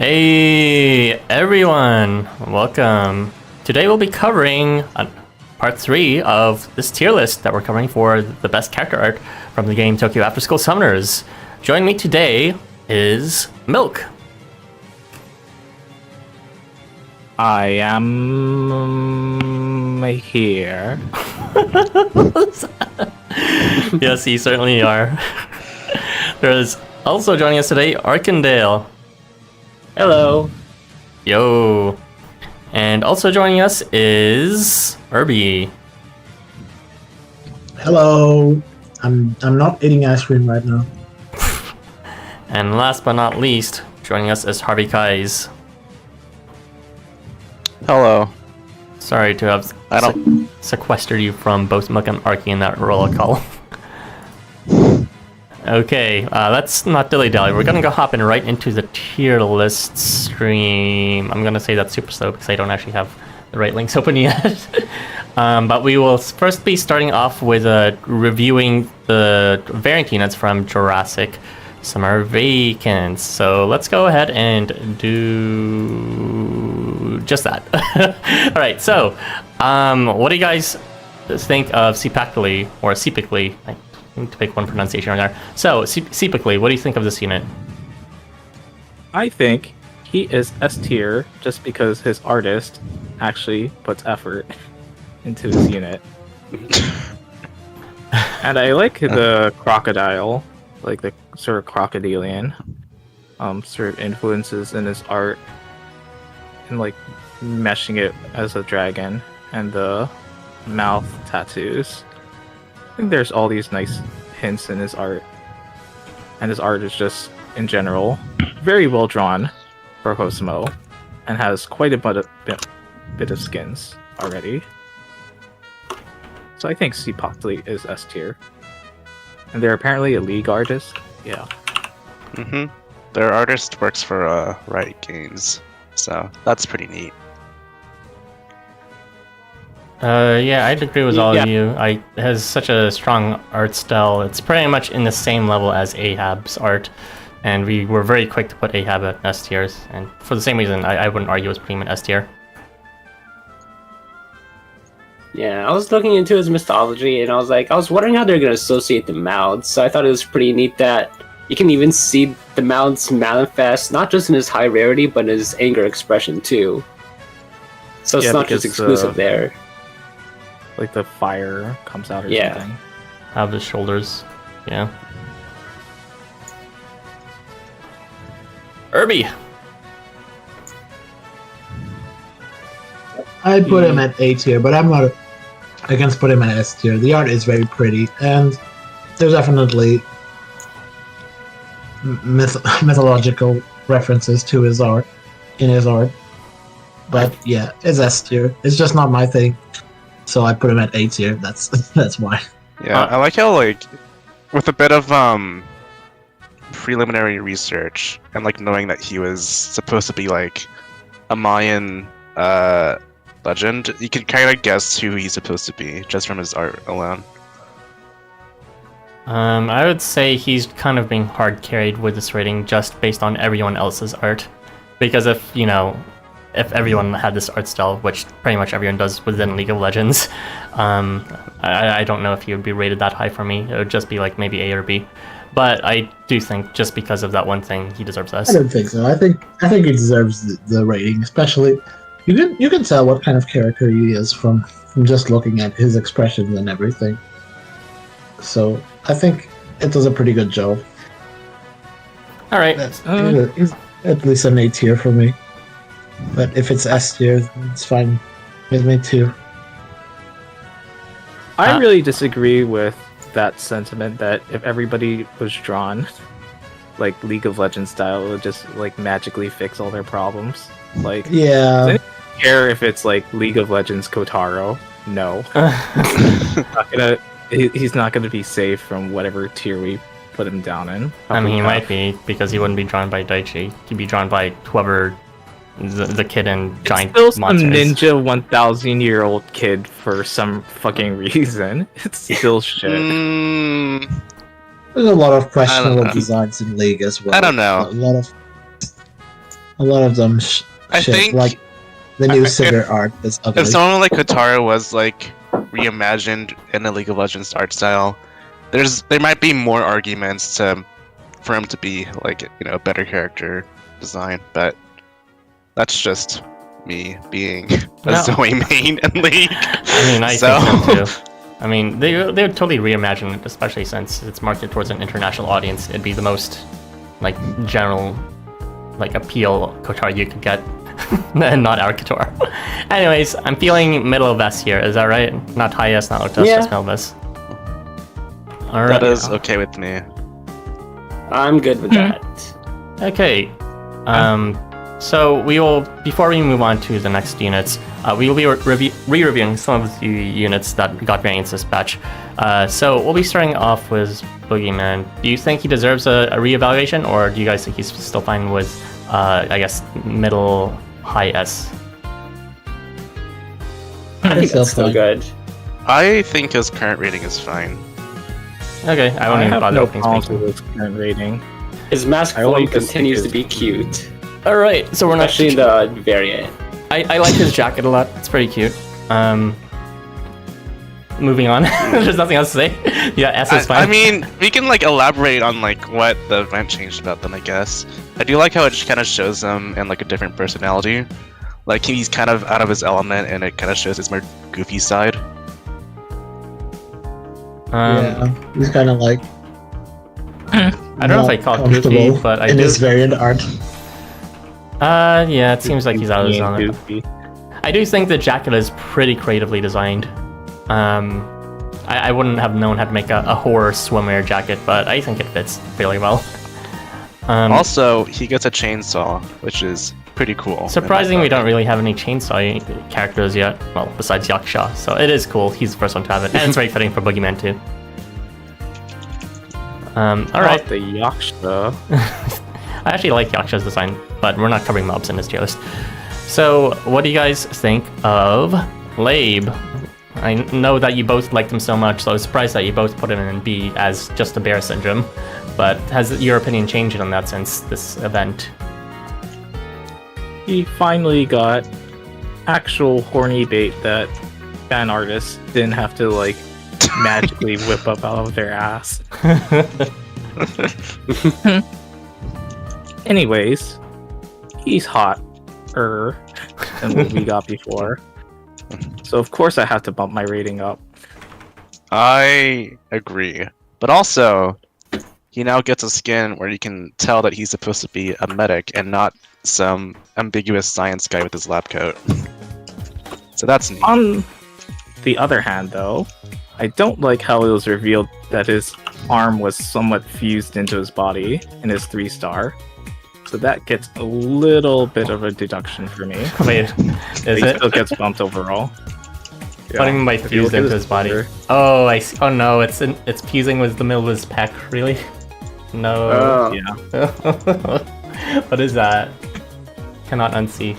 Hey everyone, welcome. Today we'll be covering part 3 of this tier list that we're covering for the best character art from the game Tokyo After School Summoners. Joining me today is Milk. I am here. Yes, you certainly are. There's also joining us today Arkandale. Hello. Yo. And also joining us is Irby. Hello. I'm not eating ice cream right now. And last but not least, joining us is Harvey Kais. Hello. Sorry to have sequestered you from both Muck and Arky in that roll call. Okay, let's not dilly-dally. We're gonna go hopping right into the tier list stream. I'm gonna say that super slow because I don't actually have the right links open yet. But we will first be starting off with reviewing the variant units from Jurassic Summer Vacants. So let's go ahead and do just that. Alright, so what do you guys think of Cipactli, or Cipactli? I need to pick one pronunciation on there. So, Cipactli, what do you think of this unit? I think he is S tier just because his artist actually puts effort into his unit. And I like the crocodile, like the sort of crocodilian sort of influences in his art, and like meshing it as a dragon and the mouth tattoos. I think there's all these nice hints in his art, and his art is just in general very well drawn for Cosmo, and has quite a bit of skins already. So I think Cipactli is S tier, and they're apparently a league artist. Yeah. Their artist works for Riot Games, so that's pretty neat. Yeah, I'd agree with all of you. It has such a strong art style. It's pretty much in the same level as Ahab's art, and we were very quick to put Ahab at S tiers, and for the same reason, I wouldn't argue it's putting him in S tier. Yeah, I was looking into his mythology, and I was wondering how they're going to associate the mouths. So I thought it was pretty neat that you can even see the mouths manifest, not just in his high rarity, but in his anger expression too. So it's not just exclusive there. Like the fire comes out or something. Out of his shoulders. Yeah. Irby! I'd put him at A tier, but I'm not against putting him at S tier. The art is very pretty, and there's definitely mythological references to his art, in his art. But yeah, it's S tier. It's just not my thing. So I put him at A tier. That's why. Yeah, I like how, like, with a bit of preliminary research and like knowing that he was supposed to be like a Mayan legend, you can kind of guess who he's supposed to be just from his art alone. I would say he's kind of being hard carried with this rating just based on everyone else's art. Because if everyone had this art style, which pretty much everyone does within League of Legends, I don't know if he would be rated that high for me. It would just be like maybe A or B. But I do think just because of that one thing, he deserves S. I don't think so. I think he deserves the rating, especially you can tell what kind of character he is from just looking at his expressions and everything. So I think it does a pretty good job. All right, He's at least an A tier for me. But if it's S tier, it's fine with me too. I really disagree with that sentiment that if everybody was drawn like League of Legends style, it would just like magically fix all their problems. Like, yeah. Does anyone care if it's like League of Legends Kotaro? No. He's not gonna be safe from whatever tier we put him down in. I mean, he might be, because he wouldn't be drawn by Daichi. He'd be drawn by whoever the kid in giant monsters. Still some ninja 1,000-year-old kid for some fucking reason. It's still shit. There's a lot of questionable designs in League as well. I don't know. A lot of them I shit, think like the new if- Sigurd art is ugly. if someone like Kotaro was like reimagined in a League of Legends art style, there might be more arguments for him to be like a better character design, but that's just me being a No. Zoe main and League. I mean, I So- think so too. I mean, they would totally reimagine it, especially since it's marketed towards an international audience. It'd be the most like general like appeal Kotaro you could get, and not our Kotaro. Anyways, I'm feeling middle of S here. Is that right? Not high S, not low S, Yeah. just middle of S. All right. That is okay with me. I'm good with that. Okay. So we will, before we move on to the next units, we will be re-reviewing some of the units that got variants this batch. So we'll be starting off with Boogeyman. Do you think he deserves a reevaluation, or do you guys think he's still fine with, I guess, middle high S? I think that's still fine. good. I think his current rating is fine. Okay, I won't I even have bother no opening problems speaking. with his current rating. His mask I only form just think continues to it's- be cute, All right, so we're not. especially in the variant. I like his jacket a lot. It's pretty cute. Moving on. There's nothing else to say. Yeah, S is fine. I mean, we can like elaborate on like what the event changed about them, I guess. I do like how it just kind of shows them in like a different personality. Like he's kind of out of his element, and it kind of shows his more goofy side. Yeah, he's kind of like. I don't know if I call it goofy, comfortable but I in do. his variant art. Yeah, it seems like he's out of his Being element. goofy. I do think the jacket is pretty creatively designed. I wouldn't have known how to make a horror swimwear jacket, but I think it fits fairly well. Also, he gets a chainsaw, which is pretty cool. Surprising we don't really have any chainsaw characters yet. Well, besides Yaksha, so it is cool. He's the first one to have it, and it's very fitting for Boogeyman too. All right. Not the Yaksha. I actually like Yaksha's design, but we're not covering mobs in this tier list. So, what do you guys think of Leib? I know that you both liked him so much, so I was surprised that you both put him in B as just a bear syndrome. But has your opinion changed on that since this event? He finally got actual horny bait that fan artists didn't have to like magically whip up out of their ass. Anyways, he's hotter than what we got before. So of course I have to bump my rating up. I agree, but also he now gets a skin where you can tell that he's supposed to be a medic and not some ambiguous science guy with his lab coat. So that's neat. On the other hand, though, I don't like how it was revealed that his arm was somewhat fused into his body in his 3-star. So that gets a little bit of a deduction for me. Wait, But is he it? still gets bumped overall. What do you mean by If you fused look at into his body? picture. Oh, I see. Oh no, it's fusing with the middle of his pec. Really? No. Oh. Yeah. What is that? Cannot unsee.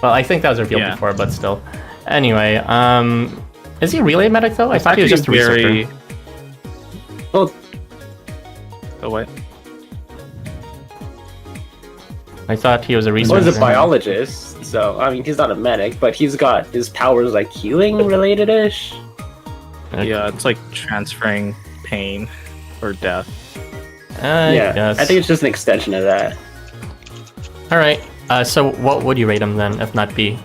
Well, I think that was revealed Yeah. before, but still. Anyway, is he really a medic though? I thought he was just a Actually researcher. Well, Oh, what? I thought he was a well, researcher. he's a biologist, so I mean, he's not a medic, but he's got his powers like healing related-ish. Yeah, it's like transferring pain or death. Yeah, Yes. I think it's just an extension of that. All right. So what would you rate him then, if not B?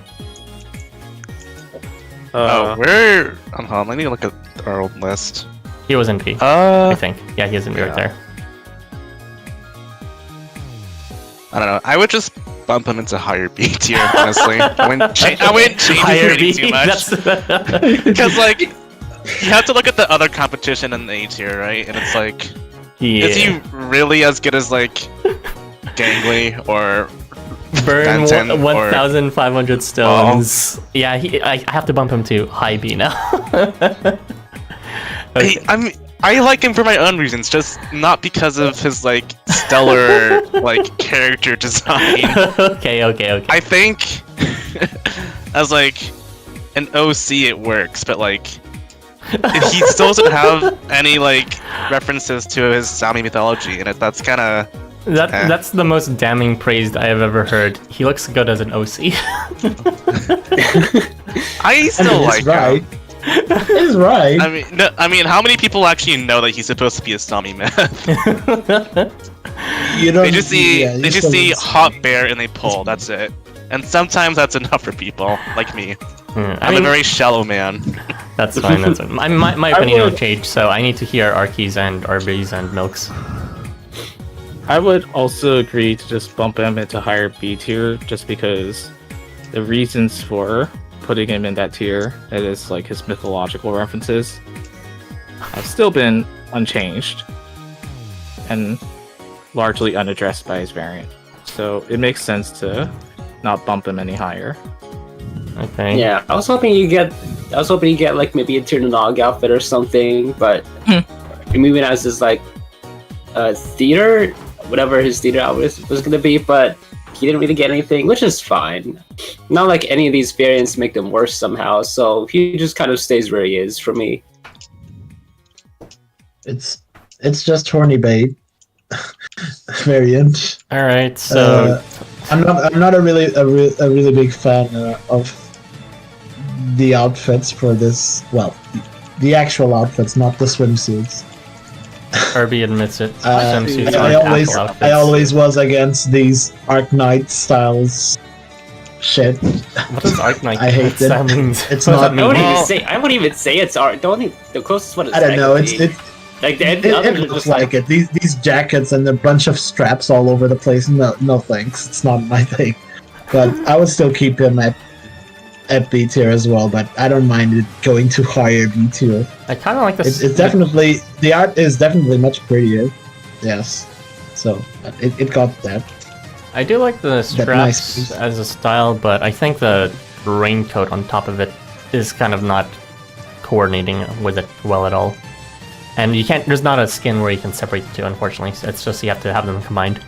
Where? Hold on, let me look at our old list. He was in B, I I think. Yeah, he is in B right yeah. there. don't know. I would just bump him into higher B tier, honestly. I wouldn't change his rating too much. Because, like, you have to look at the other competition in the A tier, right? And it's like, Yeah. is he really as good as, like, Gangly or Burn Benton or- 1,500 stones. Yeah, I have to bump him to high B now. Okay. I like him for my own reasons, just not because of his like stellar like character design. okay. I think as like an OC it works, but like he still doesn't have any like references to his Sami mythology, and that's kind of That's the most damning praise I have ever heard. He looks good as an OC. I still like right. him. He's right. I mean, how many people actually know that he's supposed to be a Stommy myth? You don't. They just see still hot bear and they pull. That's it. And sometimes that's enough for people like me. I'm a very shallow man. That's fine. That's fine. My opinion will change. So I need to hear Arkies and Arby's and Milks. I would also agree to just bump him into higher B tier, just because the reasons for putting him in that tier, that is like his mythological references, have still been unchanged and largely unaddressed by his variant. So it makes sense to not bump him any higher. Okay. Yeah, I was hoping you get like maybe a tier Nog outfit or something, but you're moving as this like theater, whatever his theater outfit was gonna be, but he didn't really get anything, which is fine. Not like any of these variants make them worse somehow, so he just kind of stays where he is for me. It's just horny bait variant. All right. So I'm not a really big fan of the outfits for this. Well, the actual outfits, not the swimsuits. Arby admits it. I always was against these Arknight styles shit. What does Arknight? I hate it. Means? It's What does not. that mean? I wouldn't even say it's art. The closest one is. I don't know. It's like the it others are looks just like it. These jackets and a bunch of straps all over the place. No thanks. It's not my thing. But I would still keep him at B tier as well. But I don't mind it going to higher B tier. I kind of like this. It's definitely, the art is definitely much prettier. Yes. So it got that. I do like the nice straps piece. as a style, but I think the raincoat on top of it is kind of not coordinating with it well at all. And you can't. There's not a skin where you can separate the two, unfortunately. So it's just you have to have them combined.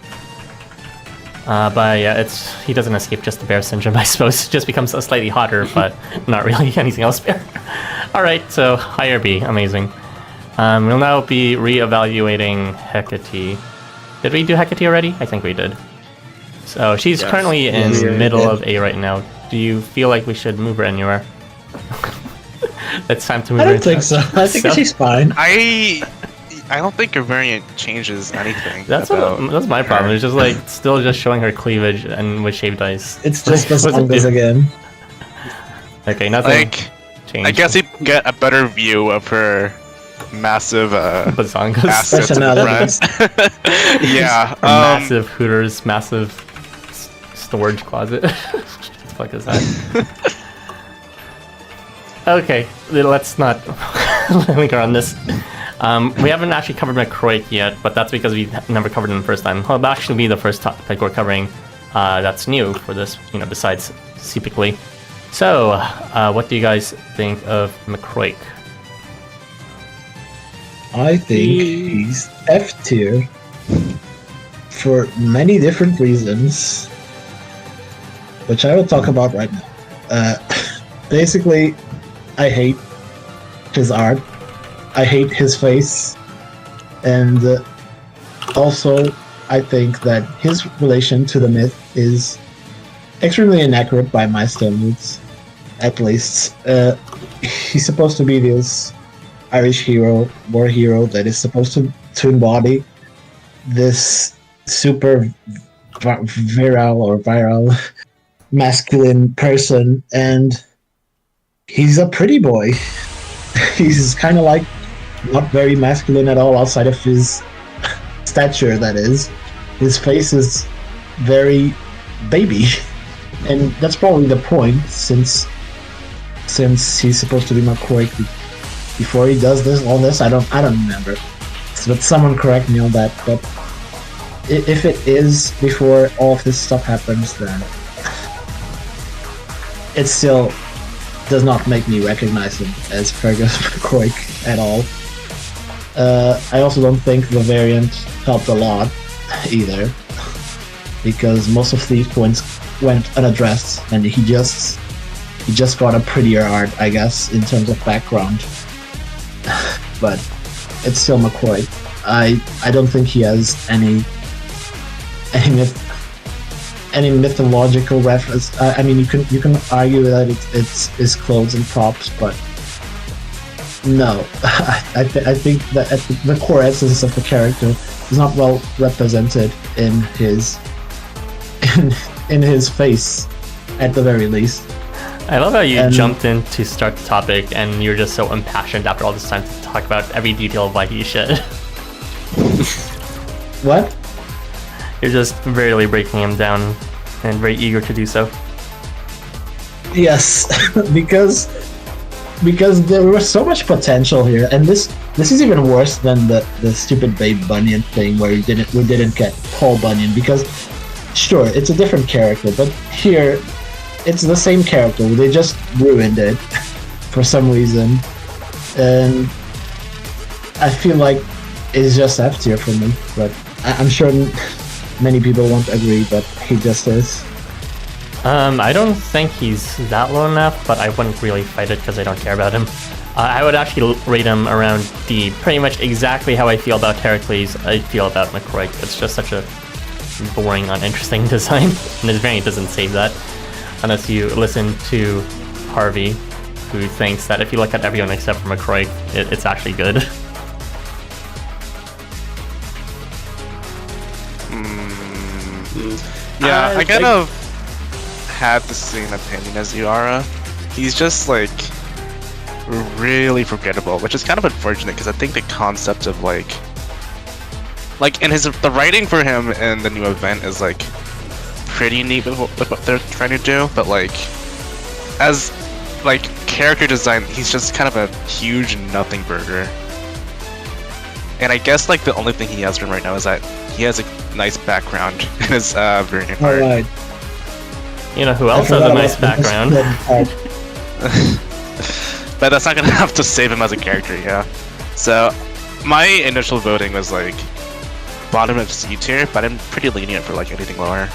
But yeah, he doesn't escape just the bear syndrome, I suppose. It just becomes slightly hotter, but not really anything else bear. All right, so higher B, amazing. We'll now be re-evaluating Hecate. Did we do Hecate already? I think we did. So she's currently in middle of A right now. Do you feel like we should move her anywhere? It's time to move her. I don't think so. I think she's fine. I don't think her variant changes anything. That's my problem. It's just like still just showing her cleavage and with shaved ice. It's just the songs again. Okay, nothing changed. I guess you get a better view of her massic Bazongas. assets in front. Yeah. Massive Hooters, massive storage closet. What the fuck is that? Okay, let's not linger on this. We haven't actually covered MacRoich yet, but that's because we never covered him the first time. Well, it'll actually be the first topic we're covering that's new for this, besides Cipactli. So, what do you guys think of MacRoich? I think he's F tier for many different reasons, which I will talk about right now. Basically, I hate his art. I hate his face, and also I think that his relation to the myth is extremely inaccurate by my standards, at least. He's supposed to be this Irish hero, war hero that is supposed to embody this super virile masculine person, and he's a pretty boy. He's kind of like not very masculine at all outside of his stature, that is. His face is very baby, and that's probably the point, since he's supposed to be MacRoich before he does all this. I don't remember, but someone correct me on that. But if it is before all of this stuff happens, then it still does not make me recognize him as Fergus MacRoich at all. I also don't think the variant helped a lot either, because most of these points went unaddressed, and he just got a prettier art, I guess, in terms of background. But it's still MacRoich. I don't think he has any any mythological reference. I mean, you can argue that it's his clothes and props, but no, I think that the core essence of the character is not well represented in his face, at the very least. I love how you jumped in to start the topic, and you're just so impassioned after all this time to talk about every detail of why he should. What? You're just really breaking him down, and very eager to do so. Yes, because there was so much potential here, and this is even worse than the stupid Babe Bunyan thing where we didn't get Paul Bunyan, because sure, it's a different character, but here it's the same character. They just ruined it for some reason, and I feel like it's just F tier for me. But I'm sure many people won't agree, but he just is. I don't think he's that low enough, but I wouldn't really fight it because I don't care about him. I would actually rate him around D, pretty much exactly how I feel about Heracles, I feel about MacRoich. It's just such a boring, uninteresting design, and his variant doesn't save that. Unless you listen to Harvey, who thinks that if you look at everyone except for MacRoich, it's actually good. Yeah, I kind of had the same opinion as Yara. He's just like really forgettable, which is kind of unfortunate because I think the concept of like in the writing for him in the new event is like pretty neat with what they're trying to do, but like as like character design, he's just kind of a huge nothing burger. And I guess like the only thing he has from right now is that he has a nice background in his variant art. Alright. You know who else has a nice background? But that's not gonna have to save him as a character, yeah. So my initial voting was like bottom of C tier, but I'm pretty lenient for like anything lower.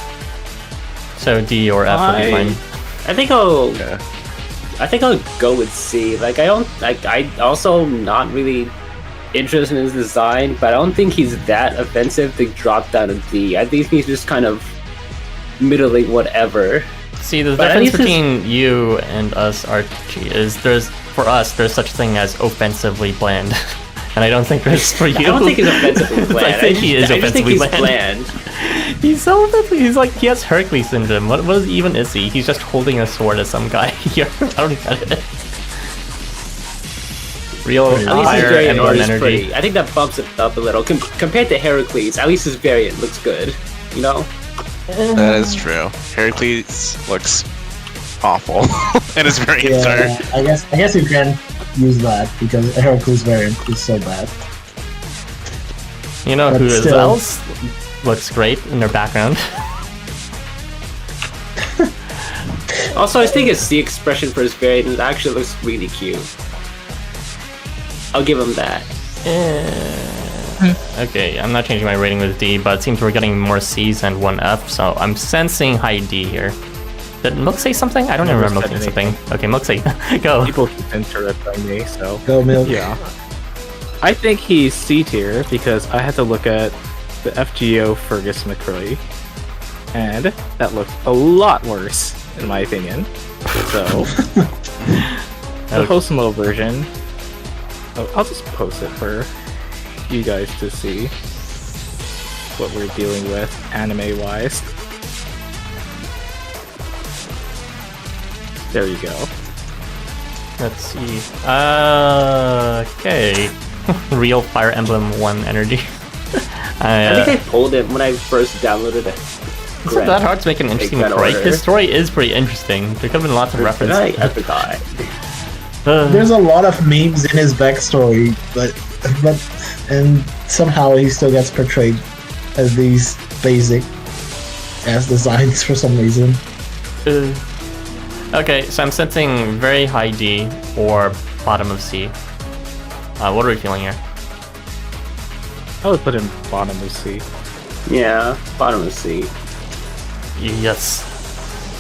So D or F would be fine. I think I'll go with C. Like I also not really interested in his design, but I don't think he's that offensive to drop down to D. I think he's just kind of middling whatever. See, the difference between you and us, Archie, is there's such a thing as offensively bland. And I don't think there's for you. I don't think he's offensively bland. I think he is offensively bland. He's so offensive. He's like, he has Hercules syndrome. What even is he? He's just holding a sword as some guy here. I don't get it. Real fire and one energy. Pretty. I think that bumps it up a little. Compared to Heracles, at least his variant looks good. You know? That is true. Heracles looks awful. And his variants are... I guess you can use that because Heracles variant is so bad. You know but who else looks great in their background? Also, I think his C expression for his variant actually looks really cute. I'll give him that. Okay, I'm not changing my rating with D, but it seems we're getting more C's and one F, so I'm sensing high D here. Did Milk say something? I don't even remember Milk saying something. Okay, Milk say, go. People keep interrupting me, so... Go, Milk. Yeah. I think he's C tier because I had to look at the FGO Fergus MacRoich, and that looked a lot worse, in my opinion. So, the Hosmo version, I'll just post it for you guys to see what we're dealing with anime-wise. There you go. Let's see. Okay. Real Fire Emblem 1 energy. I think I pulled it when I first downloaded it. It's not that hard to make an interesting MacRoich. His story is pretty interesting. There could have been lots of references. I forgot. There's a lot of memes in his backstory, but somehow he still gets portrayed as these basic ass designs for some reason. Okay, so I'm sensing very high D or bottom of C. What are we feeling here? I would put him bottom of C. Yeah, bottom of C. Yes.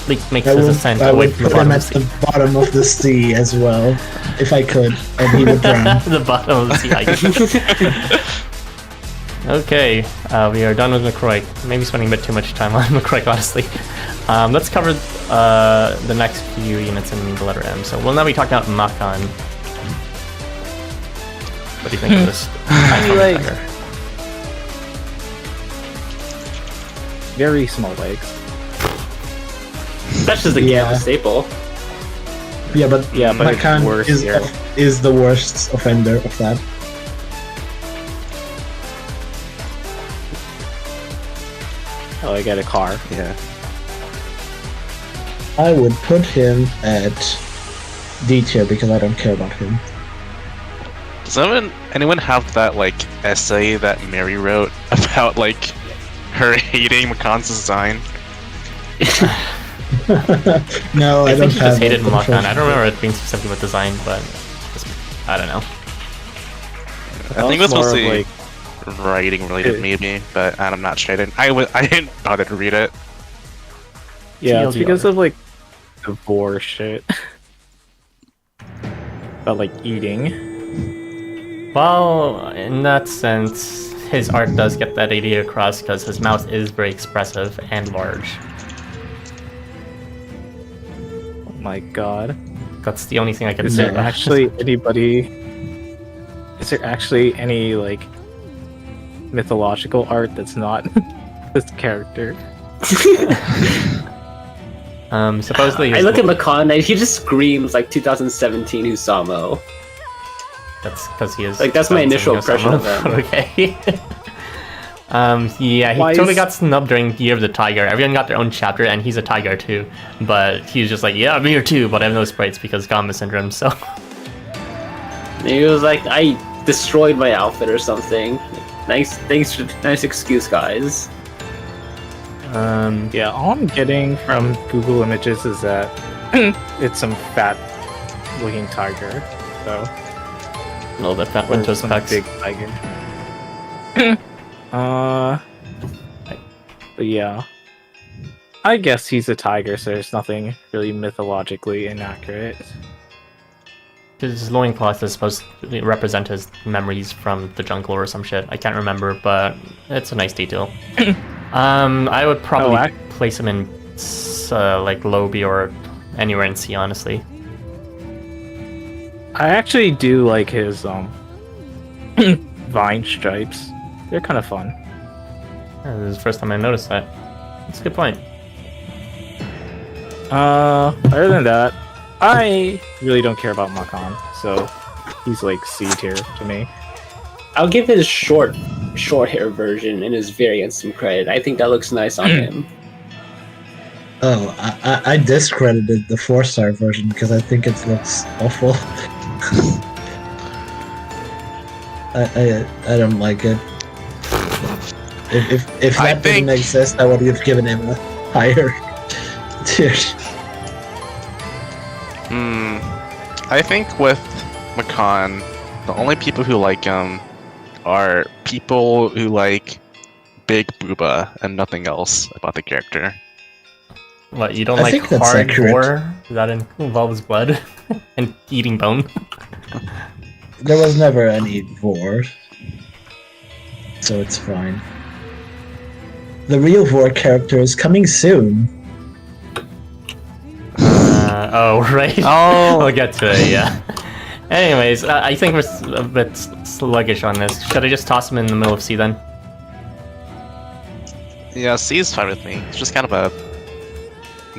Leek makes his ascent I away would from the put him bottom at of C. the bottom of the sea as well, if I could, and he would drown. The bottom of the sea. Okay, we are done with MacRoich. Maybe spending a bit too much time on MacRoich, honestly. Let's cover the next few units in the letter M. So we'll now be talking about Macan. What do you think of this? Legs. Very small legs. That's just the Gamma staple. Yeah, but Macan it's worse here. is the worst offender of that. Oh, I got a car. Yeah. I would put him at D tier because I don't care about him. Does anyone have that like essay that Mary wrote about like her hating Macan's design? No, I think don't he have just hated it, Macan. I unfortunately. don't remember it being specific with design, but I don't know. I think it was more of, mostly like, writing related, maybe, but I'm not sure. I didn't bother to read it. Yeah, it's TLDR. because of like divorce shit. About like eating. Well, in that sense, his art does get that idea across because his mouth is very expressive and large. Oh my god. That's the only thing I can Is say. there about it. actually anybody? Is there actually any like mythological art that's not this character? Supposedly, I look at Macan and he just screams like 2017 Husamo. That's because he is. Like, that's my initial something impression of him. Okay. Yeah, he Why totally is- got snubbed during Year of the Tiger. Everyone got their own chapter, and he's a tiger too. But he was just like, yeah, I'm here too, but I have no sprites because Gamma syndrome. So And he was like, I destroyed my outfit or something. Nice excuse, guys. Yeah, all I'm getting from Google Images is that it's some fat looking tiger. So no, that fat or went to his some pecs. big tiger. But yeah. I guess he's a tiger, so there's nothing really mythologically inaccurate. His loincloth is supposed to represent his memories from the jungle or some shit. I can't remember, but it's a nice detail. I would probably place him in like low B or anywhere in C, honestly. I actually do like his vine stripes. They're kind of fun. This is the first time I noticed that. That's a good point. Other than that, I really don't care about Macan, so he's like C tier to me. I'll give his short hair version and his variant some credit. I think that looks nice on him. Oh, I discredited the 4-star version because I think it looks awful. I don't like it. If I that think- didn't exist, I would have given him a higher tier. I think with Macan, the only people who like him are people who like big booba and nothing else about the character. What, you don't I like think that's hard accurate. gore that involves blood and eating bone? There was never any vor, so it's fine. The real vor character is coming soon. Oh, right. Oh. We'll get to it, yeah. Anyways, I think we're a bit sluggish on this. Should I just toss him in the middle of C then? Yeah, C is fine with me. It's just kind of a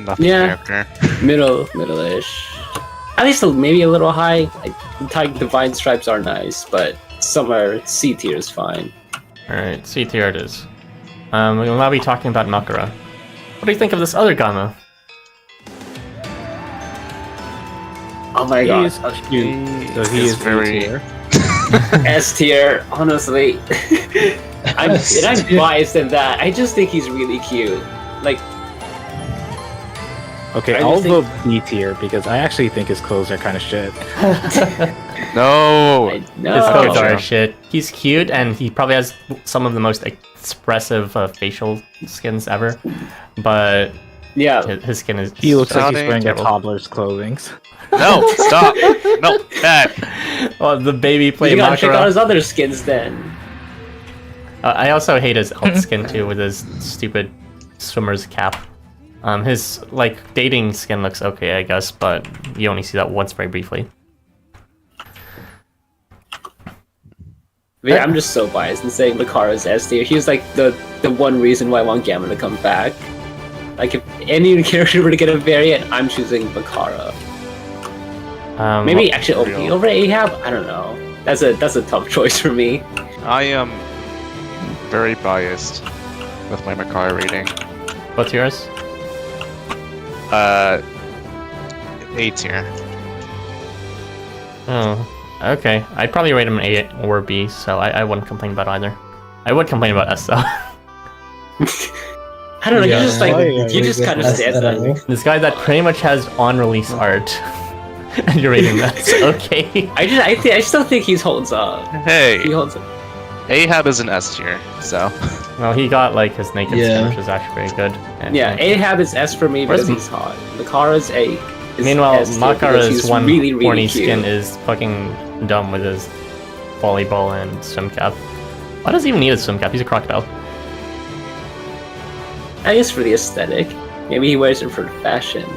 nothing Yeah. character. Middle-ish. At least maybe a little high. Like, divine stripes are nice, but some are C tier is fine. Alright, C tier it is. We will now be talking about Makara. What do you think of this other Gamma? Oh my god. He's cute, so he is is very- V tier. S tier, honestly. I'm biased in that. I just think he's really cute. Like, Okay, I I'll just vote B tier because I actually think his clothes are kind of shit. No. no. His clothes Oh. are shit. He's cute, and he probably has some of the most expressive facial skins ever. But Yeah. his skin is. He looks like he's Sounding wearing a terrible. toddler's clothing. No, stop. No, bad. Oh, the baby play You gotta check out Makara. his other skins then. I also hate his elk skin too, with his stupid swimmer's cap. His like dating skin looks okay, I guess, but you only see that once very briefly. But yeah, I'm just so biased in saying Makara's S tier. He was like the one reason why I want Gamma to come back. Like if any character were to get a variant, I'm choosing Makara. Maybe actually OP over Ahab. I don't know. That's a tough choice for me. I am very biased with my Makara rating. What's yours? A tier. Oh, okay. I'd probably rate him an A or B, so I wouldn't complain about either. I would complain about S though. I don't know. Yeah, you just like I you just kind of that's stand better. there. This guy that pretty much has on-release art, and you're rating that. Okay. I still think he holds up. Hey, He holds up. Ahab is an S tier, so Well, he got like his naked skin, Yeah. which is actually very good. And, Yeah, Ahab is S for me because Where's he's hot. Makara's A. Is Meanwhile, S tier because Makara's he's one really, really horny cute. skin is fucking dumb with his volleyball and swim cap. Why does he even need a swim cap? He's a crocodile. I guess for the aesthetic. Maybe he wears it for fashion.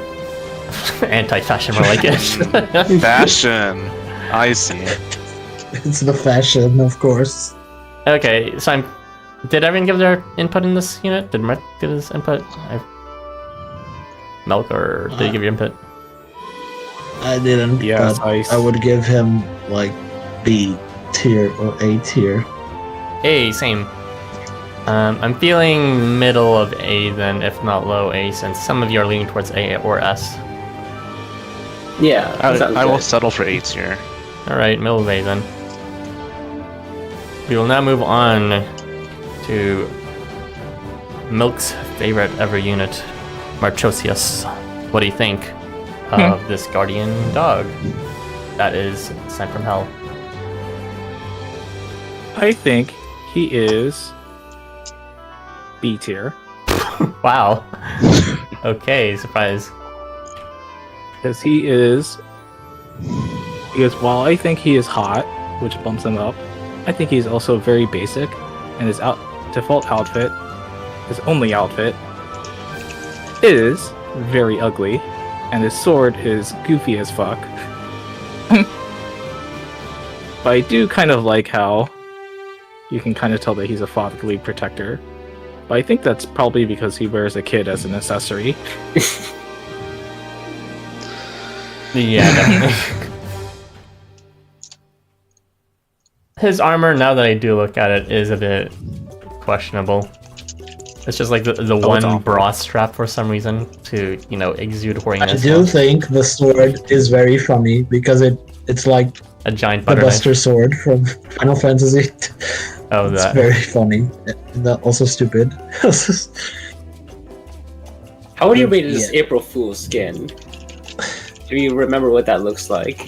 Anti-fashion, more like it. fashion. I see. It's the fashion, of course. Okay, so did everyone give their input in this unit? Did Mark give his input? Milk, or did you give your input? I didn't. Yeah, but Ice. I would give him like B tier or A tier. A, same. I'm feeling middle of A then, if not low A, since some of you are leaning towards A or S. Yeah, that sounds I will good. settle for A tier. Alright, middle of A then. We will now move on to Milk's favorite ever unit, Marchosias. What do you think of this guardian dog that is sent from hell? I think he is B tier Wow. Okay, surprise. because he is. Because while I think he is hot, which bumps him up, I think he's also very basic, and his default outfit, his only outfit, is very ugly, and his sword is goofy as fuck. But I do kind of like how you can kind of tell that he's a fatherly protector. But I think that's probably because he wears a kid as an accessory. Yeah, definitely. His armor, now that I do look at it, is a bit questionable. It's just like the it's one awful. bra strap for some reason to, exude I horniness. do think the sword is very funny because it's like A giant the butter knife. Buster sword from Final Fantasy. Oh, It's that. very funny. And also stupid. How would you rate his Yeah. April Fool's skin? Do you remember what that looks like?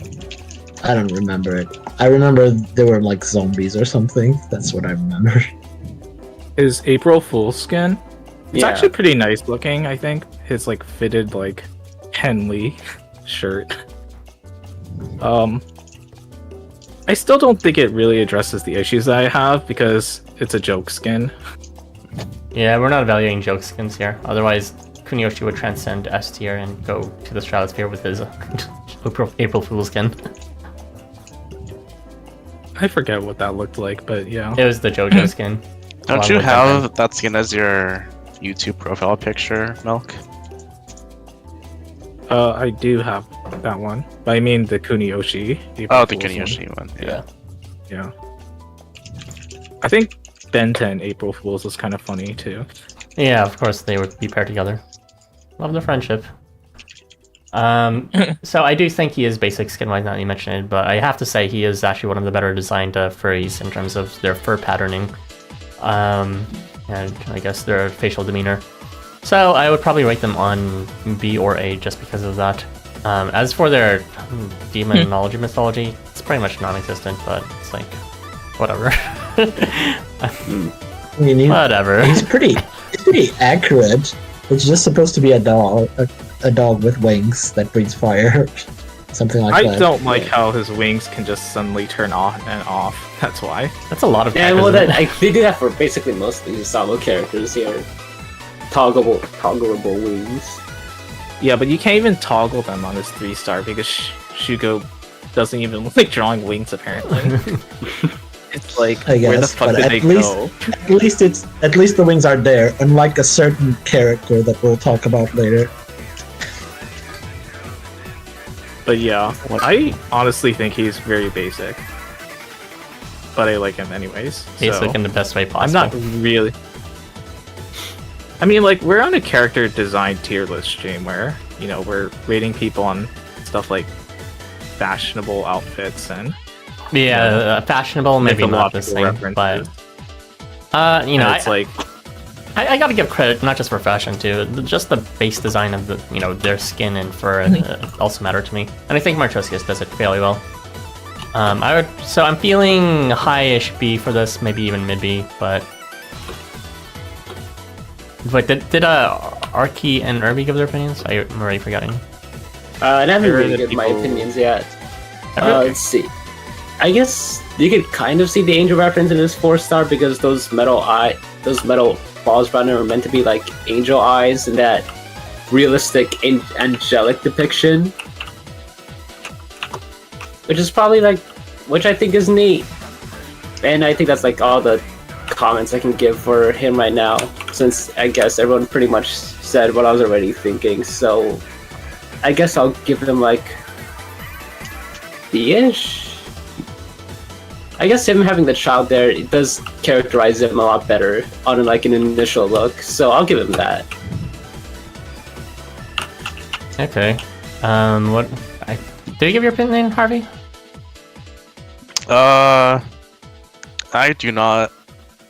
I don't remember it. I remember they were like zombies or something. That's what I remember. His April Fool's skin, it's Yeah. actually pretty nice looking, I think. His like fitted like Henley shirt. I still don't think it really addresses the issues that I have because it's a joke skin. Yeah, we're not evaluating joke skins here. Otherwise, Kuniyoshi would transcend S tier and go to the stratosphere with his April Fool's skin. I forget what that looked like, but yeah. It was the JoJo skin. Don't along you with that have that skin as your YouTube profile picture, Milk? I do have that one. But I mean the Kuniyoshi. April Oh, the Fool's one. Kuniyoshi one. Yeah. Yeah. I think Ben 10 April Fools was kind of funny too. Yeah, of course they would be paired together. Love the friendship. So I do think he is basic skin-wise, now that you mention it, but I have to say he is actually one of the better designed furries in terms of their fur patterning, and I guess their facial demeanor. So I would probably rate them on B or A just because of that. As for their demonology mythology, it's pretty much non-existent, but it's like, whatever. I mean, Whatever. he's pretty accurate. It's just supposed to be a dog with wings that breathes fire. something like I that. don't like how his wings can just suddenly turn on and off. That's why. That's a lot of Yeah, tech, well, isn't that it? they do that for basically most of these Sabo characters here. Toggleable wings. Yeah, but you can't even toggle them on this 3-star because Shugo doesn't even like drawing wings apparently. It's like, I where the guess, fuck but did at they least- go? At least the wings are there, unlike a certain character that we'll talk about later. But yeah, I honestly think he's very basic. But I like him anyways. Basic so in the best way I'm possible. not really. I mean, like, we're on a character design tier list stream where, you know, we're rating people on stuff like fashionable outfits and Yeah, fashionable, maybe not this thing, mythological but references. you know, And it's like, I gotta give credit not just for fashion too. Just the base design of the their skin and fur also matter to me, and I think Marchosias does it fairly well. I'm feeling high-ish B for this, maybe even mid B, but did Arky and Irby give their opinions? I'm already forgetting. I haven't There are really the given my people- opinions yet. Okay. Let's see. I guess you could kind of see the angel reference in this 4-star because those metal balls around it are meant to be like angel eyes and that realistic angelic depiction, which is probably which I think is neat. And I think that's like all the comments I can give for him right now, since I guess everyone pretty much said what I was already thinking. So I guess I'll give him like B-ish. I guess him having the child there, it does characterize him a lot better on like an initial look, so I'll give him that. Okay. Did you give your opinion, Harvey? I do not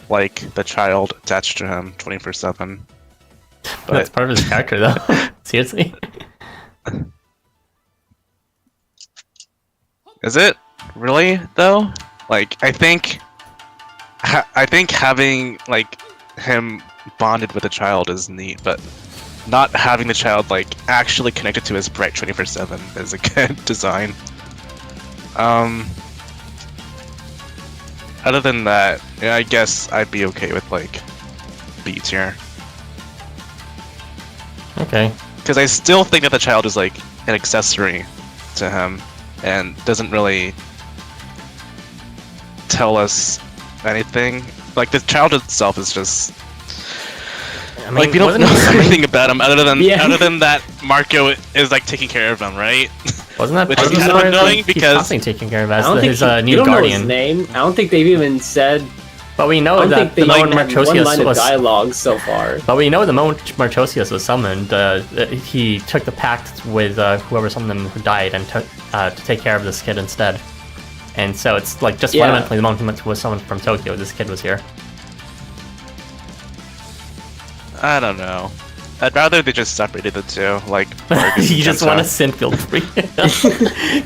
like the child attached to him 24/7. That's But part of his character, though. Seriously. is it really though? Like, I think having like him bonded with a child is neat, but not having the child like actually connected to his sprite 24/7 is a good design. Other than that, yeah, I guess I'd be okay with like B tier. Okay. Because I still think that the child is like an accessory to him and doesn't really tell us anything. Like, the child itself is just I mean, like, we don't wasn't know he summoned- anything about him other than Yeah. that Marco is like taking care of him, right? Wasn't that Which part is of the kind of story, though? annoying He's because- constantly taking care of I us, don't think his you new don't know guardian. his name. I don't think they've even said. But we I know don't that think the they moment even had one line Marchosias of was. dialogue so far. But we know the moment Marchosias was summoned, he took the pact with whoever summoned him who died and took to take care of this kid instead. And so it's like just Yeah. fundamentally the moment he was summoned from Tokyo, this kid was here. I don't know. I'd rather they just separated the two, like Orgus You and just Kenta. want a Sinfield free.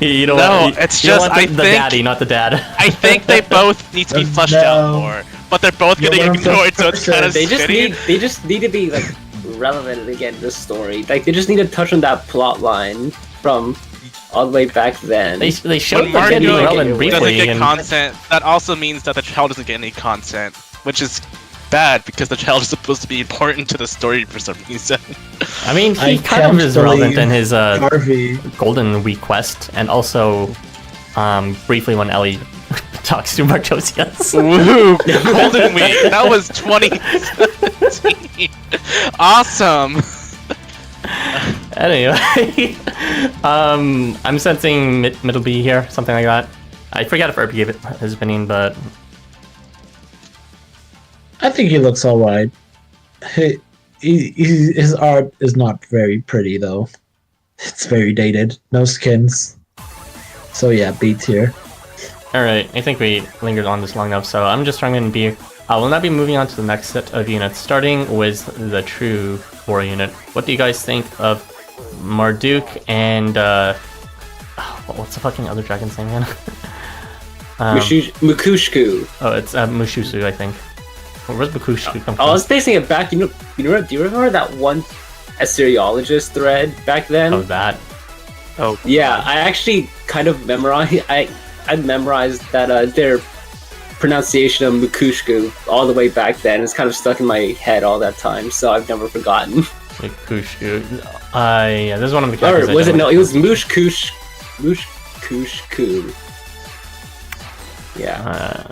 You don't No, want, it's you don't just, want I the think- daddy, not the dad. I think they both need to be fleshed out No. more, but they're both You getting want them ignored, so it's first. kind of They just shitty. need to be like relevant again in the story. Like they just need to touch on that plot line from all the way back then. They showed When the kid being Marco relevant doesn't briefly, get and content, that also means that the child doesn't get any content, which is bad because the child is supposed to be important to the story for some reason. I mean, he I kind of can't is relevant believe in his Harvey. Golden Week quest, and also briefly when Ellie talks to Marchosias. Woo! Golden Week! That was 2017! Awesome! Anyway, I'm sensing middle B here, something like that. I forget if Irby gave it his opinion, but I think he looks alright. His art is not very pretty though. It's very dated. No skins. So yeah, B tier. alright, I think we lingered on this long enough, so I'm just trying to be. We'll now be moving on to the next set of units, starting with the true 4 unit. What do you guys think of Marduk and what's the fucking other dragon's name again? Mukushku. Oh, it's Mushusssu, I think. Where's Mushusssu come from? I was basing it back. Do you remember that one Assyriologist thread back then? Oh, that. Oh, Yeah, I actually kind of memorized. I memorized that their pronunciation of Mukushku all the way back then. It's kind of stuck in my head all that time, so I've never forgotten. Mushussu. Yeah, this is one of the characters. Or was it no? It was Mushkushku. Yeah.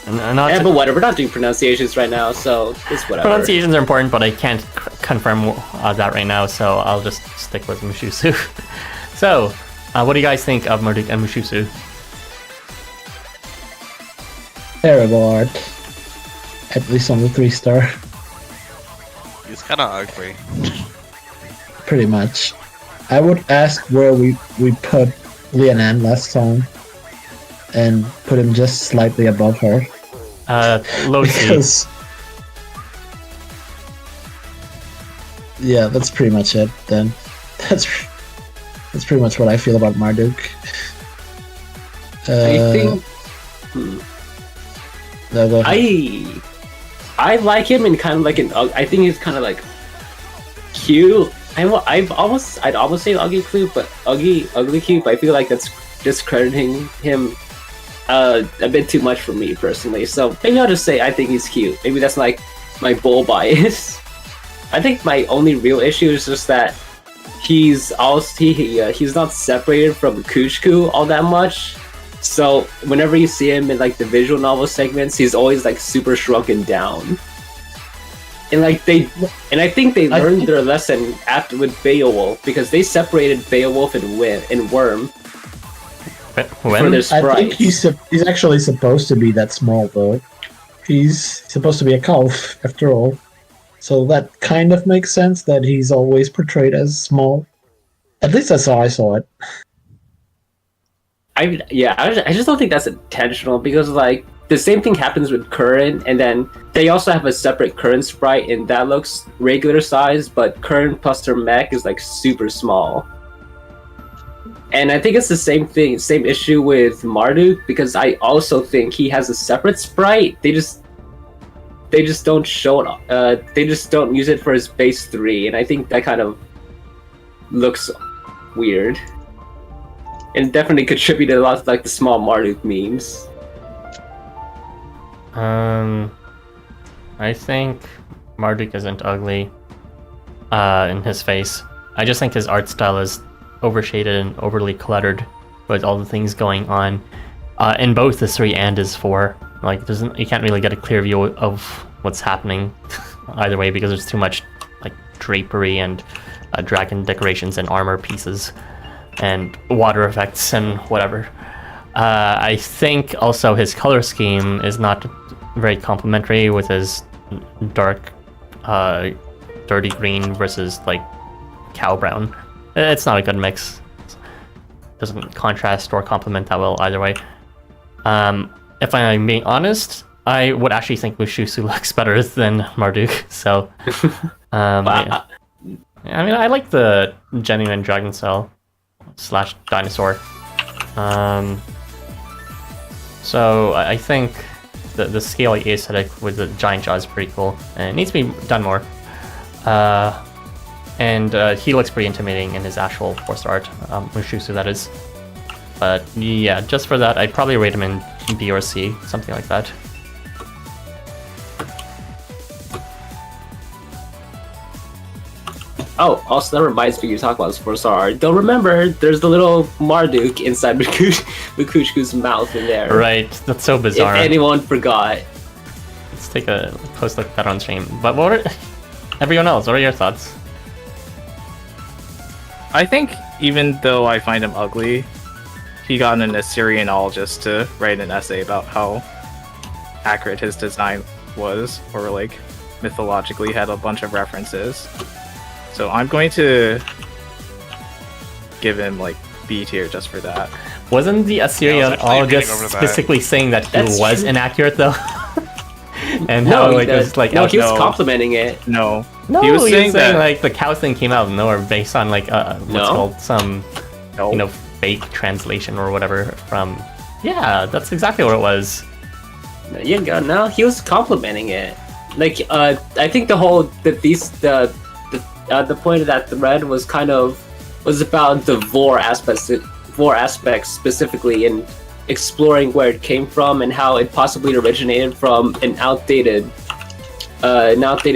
Not But whatever. We're not doing pronunciations right now, so it's whatever. pronunciations are important, but I can't confirm that right now, so I'll just stick with Mushusssu. So, what do you guys think of Marduk and Mushusssu? Terrible art. At least on the 3-star. He's kind of ugly. Pretty much. I would ask where we put Lianan last time. And put him just slightly above her. Low C. Because... Yeah, that's pretty much it then. That's pretty much what I feel about Marduk. I think... No, go ahead. I like him in kind of like an... I think he's kind of like... cute. I'd almost say ugly cute, but ugly cute, but I feel like that's discrediting him a bit too much for me personally. So maybe I'll just say I think he's cute. Maybe that's like my bull bias. I think my only real issue is just that he's not separated from Kushku all that much. So whenever you see him in like the visual novel segments, he's always like super shrunken down. And I think they learned their lesson after with Beowulf, because they separated Beowulf and Worm. For their sprites. I think he's actually supposed to be that small though. He's supposed to be a calf after all. So that kind of makes sense that he's always portrayed as small. At least that's how I saw it. I just don't think that's intentional, because like the same thing happens with Current, and then they also have a separate Current sprite, and that looks regular size, but Current plus her mech is like super small. And I think it's the same issue with Marduk, because I also think he has a separate sprite. They just don't show it. They just don't use it for his base 3, and I think that kind of looks weird. And definitely contributed a lot to like the small Marduk memes. I think Marduk isn't ugly in his face. I just think his art style is overshaded and overly cluttered with all the things going on in both the 3 and his 4. Like, you can't really get a clear view of what's happening either way, because there's too much like drapery and dragon decorations and armor pieces and water effects and whatever. I think also his color scheme is not very complementary with his dark dirty green versus like cow brown. It's not a good mix. Doesn't contrast or complement that well either way. If I'm being honest, I would actually think Mushusssu looks better than Marduk. So, yeah. I mean, I like the genuine dragon cell / dinosaur. So I think the scaly aesthetic with the giant jaw is pretty cool, and it needs to be done more. And he looks pretty intimidating in his actual 4-star art, Mushusssu that is. But yeah, just for that, I'd probably rate him in B or C, something like that. Oh, also that reminds me, you talk about this 4-star art. Don't remember, there's the little Marduk inside Mukushku's mouth in there. Right, that's so bizarre. If anyone forgot. Let's take a close look at that on stream. But everyone else, what are your thoughts? I think even though I find him ugly, he got an Assyrianologist to write an essay about how accurate his design was, or like mythologically had a bunch of references. So I'm going to give him like B tier just for that. Wasn't the Assyrianologist specifically saying that he was true. Inaccurate though? And No, how it was like no, he was no. complimenting it. No, he was saying that like the cow thing came out of nowhere based on like what's No? called some no. fake translation or whatever from. Yeah, that's exactly what it was. No, he was complimenting it. Like, I think the point of that thread was kind of was about the vor aspects specifically, and exploring where it came from and how it possibly originated from an outdated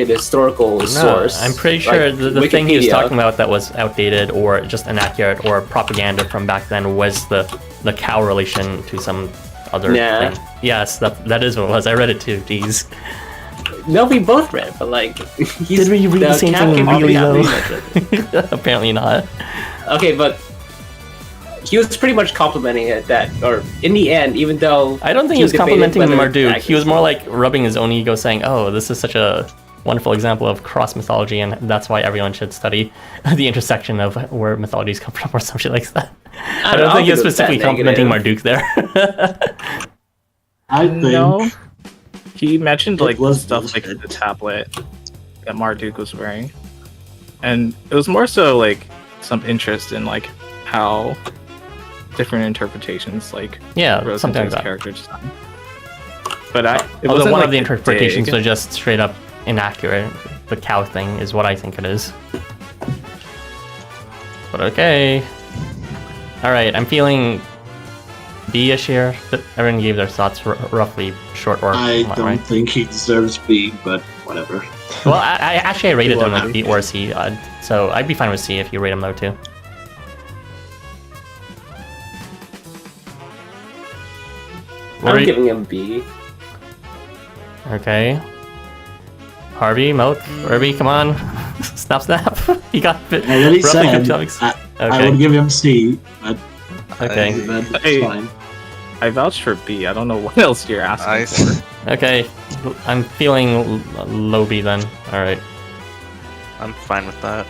historical source. I'm pretty sure like the thing he was Wikipedia. talking about that was outdated or just inaccurate or propaganda from back then was the cow relation to some other Nah. thing. Yes, that is what it was. I read it too. Jeez. No, we both read, but like, Did we read the same cat thing can really probably though? have it. Apparently not. Okay, but he was pretty much complimenting it that, or in the end, even though I don't think he was debated complimenting whether Marduk. it's He was more like rubbing his own ego, saying, "Oh, this is such a wonderful example of cross mythology, and that's why everyone should study the intersection of where mythologies come from," or some shit like that. I don't think he was specifically complimenting Marduk there. I think No. He mentioned like It was stuff like bullshit. the tablet that Marduk was wearing, and it was more so like some interest in like how different interpretations like Yeah, rose something into like his that. character design. But it Although wasn't, one like, of the a interpretations dig. was just straight up inaccurate. The cow thing is what I think it is. But okay. Alright, I'm feeling B-ish here. Everyone gave their thoughts roughly short or I not, don't right? think he deserves B, but whatever. Well, I actually rated him like Well, B or C, so I'd be fine with C if you rate him low too. I'm giving him B. Okay. Harvey, Milk, Irby, come on. Snap, snap. You got it. I already Roughly said 50 topics. I Okay. would give him C, but Okay. that's Hey. fine. I vouched for B. I don't know what else you're asking Nice. for. Okay. I'm feeling low B then. Alright. I'm fine with that.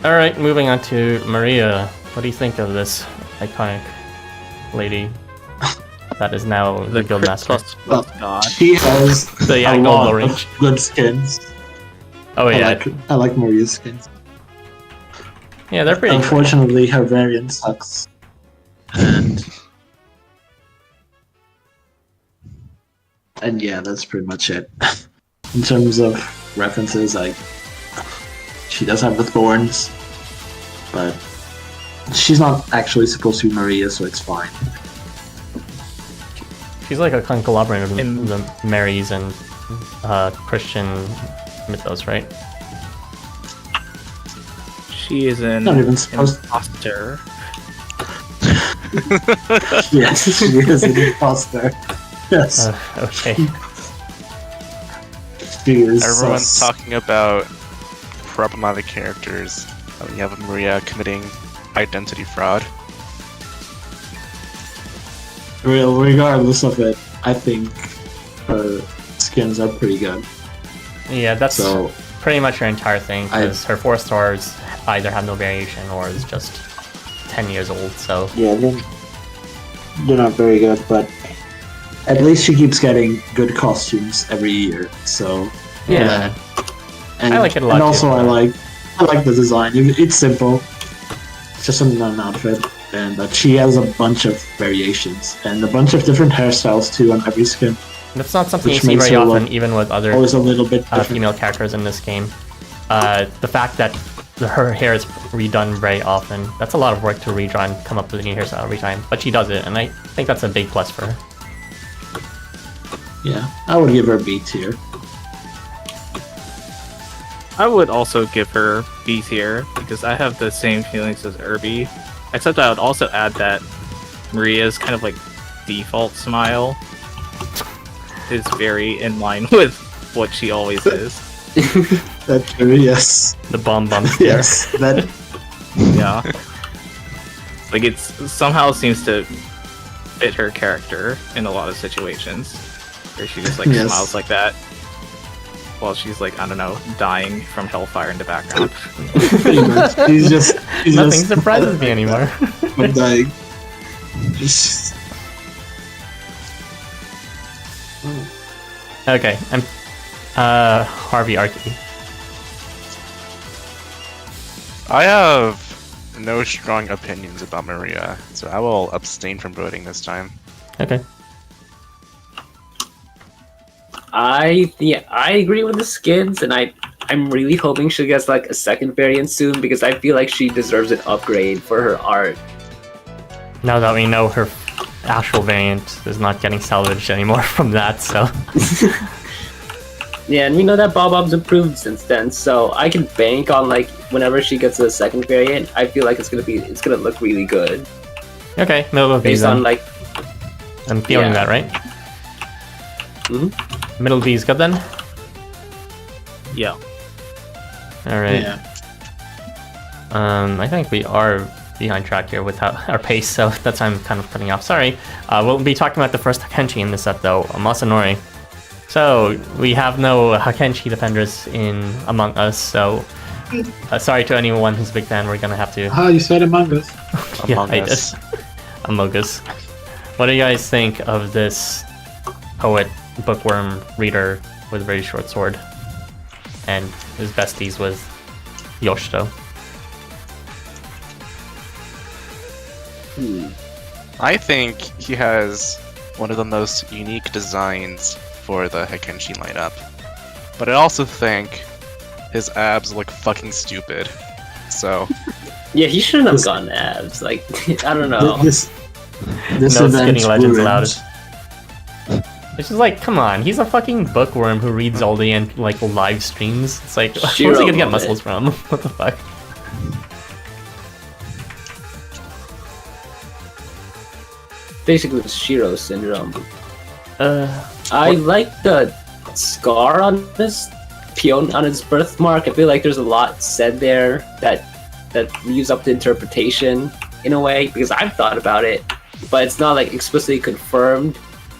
Alright, moving on to Maria. What do you think of this iconic lady that is now the Guildmaster? plus God. She has So yeah, a go lot low of range. good skins. Oh yeah. I like Maria's skins. Yeah, they're pretty good. Unfortunately, her variant sucks. And yeah, that's pretty much it. In terms of references, she does have the thorns, but she's not actually supposed to be Maria, so it's fine. She's like a conglomerate of In- the Marys and Christian mythos, right? She is an Not even supposed- imposter. Yes, she is an imposter. Yes, Okay. she is. Everyone's sus. talking about problematic characters. You have Maria committing identity fraud. Regardless of it, I think her skins are pretty good. Yeah, that's So pretty much her entire thing, I- because her 4 stars either have no variation or is just 10 years old, so... yeah, they're not very good, but at least she keeps getting good costumes every year. So Yeah. and, I like it a lot And too. also, I like the design. It's simple. It's just an outfit, and that she has a bunch of variations and a bunch of different hairstyles too on every skin. That's not something you Which see makes very her often, look even with other Always a little bit different. female characters in this game. The fact that her hair is redone very often, that's a lot of work to redraw and come up with a new hairstyle every time, but she does it, and I think that's a big plus for her. Yeah, I would give her a B tier. I would also give her B tier because I have the same feelings as Irby, except I would also add that Maria's kind of like default smile is very in line with what she always is. That's true. Yes. The bomb stare. Yes. That. Yeah. Like it somehow seems to fit her character in a lot of situations where she just like Yes. smiles like that while she's like, I don't know, dying from hellfire in the background. Pretty much. She's Nothing just surprises me anymore. I'm dying. Okay, I'm Harvey Archie. I have no strong opinions about Maria, so I will abstain from voting this time. Okay. I agree with the skins, and I I'm really hoping she gets like a second variant soon because I feel like she deserves an upgrade for her art. Now that we know her actual variant is not getting salvaged anymore from that, so... Yeah, and we know that Bob's improved since then, so I can bank on like whenever she gets a second variant, I feel like it's gonna look really good. Okay, middle of Based B then. on like I'm feeling that, right? Middle B is good then? Yeah. Alright. Yeah. I think we are behind track here with our pace, so that's why I'm kind of cutting off. Sorry. We'll be talking about the first Hakenchi in this set though, Masanori. So, we have no Hakenchi defenders in Among Us, so sorry to anyone who's a big fan, we're gonna have to... Ah, you said Among Us. Yeah, Among I did. Us. Among Us. What do you guys think of this poet, bookworm, reader with a very short sword? And his besties with Yoshito. I think he has one of the most unique designs for the Hakenchi lineup. But I also think his abs look fucking stupid. So, yeah, he shouldn't have gotten abs. Like I don't know. This No event skinny legends allowed. ruined- It's just like, come on, he's a fucking bookworm who reads all the like live streams. It's like, where's he Shiro gonna get moment. muscles from? What the fuck? Basically, the Shiro syndrome. I like the scar on his peon on his birthmark. I feel like there's a lot said there that leaves up to interpretation in a way because I've thought about it, but it's not like explicitly confirmed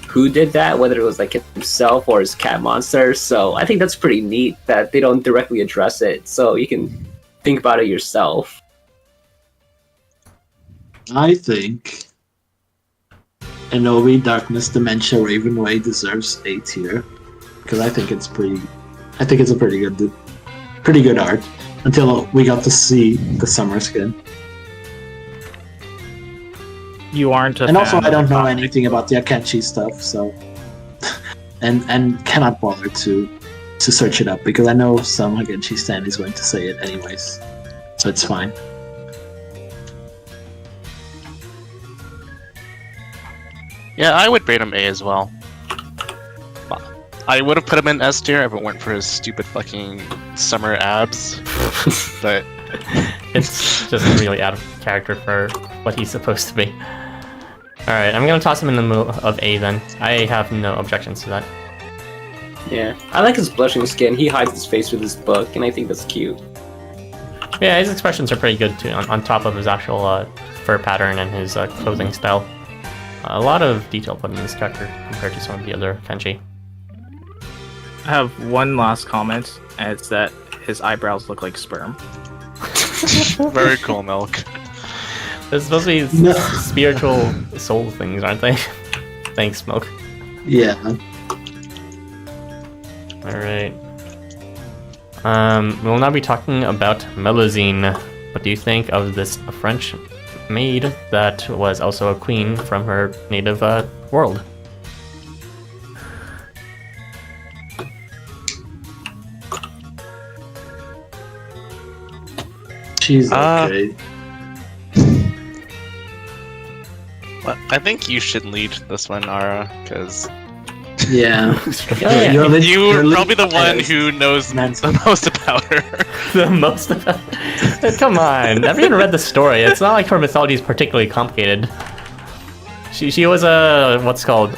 who did that, whether it was like himself or his cat monster. So I think that's pretty neat that they don't directly address it, so you can think about it yourself. I think Inoue, Darkness, Dementia, Ravenway deserves A tier because I think it's a pretty good art until we got to see the summer skin. You aren't a And also, fan I don't of know comic. anything about the Akenchi stuff, so and cannot bother to search it up because I know some Akenchi stan is going to say it anyways, so it's fine. yeah, I would rate him A as well. I would have put him in S tier if it weren't for his stupid fucking summer abs. But It's just really out of character for what he's supposed to be. Alright, I'm gonna toss him in the middle of A then. I have no objections to that. Yeah, I like his blushing skin. He hides his face with his book, and I think that's cute. Yeah, his expressions are pretty good too, on top of his actual fur pattern and his clothing style. A lot of detail put in this character compared to some of the other Kenshi. I have one last comment, and it's that his eyebrows look like sperm. very cool milk. They're supposed to be No. spiritual soul things, aren't they? Thanks, Smoke. Yeah, Alright. We'll now be talking about Melusine. What do you think of this French maid that was also a queen from her native world? she's okay. Well, I think you should lead this one, Nara, because Yeah, Yeah. you're lit- probably the one yes. who knows Men's- the most about her. The most about... Come on, everyone read the story. It's not like her mythology is particularly complicated. She was a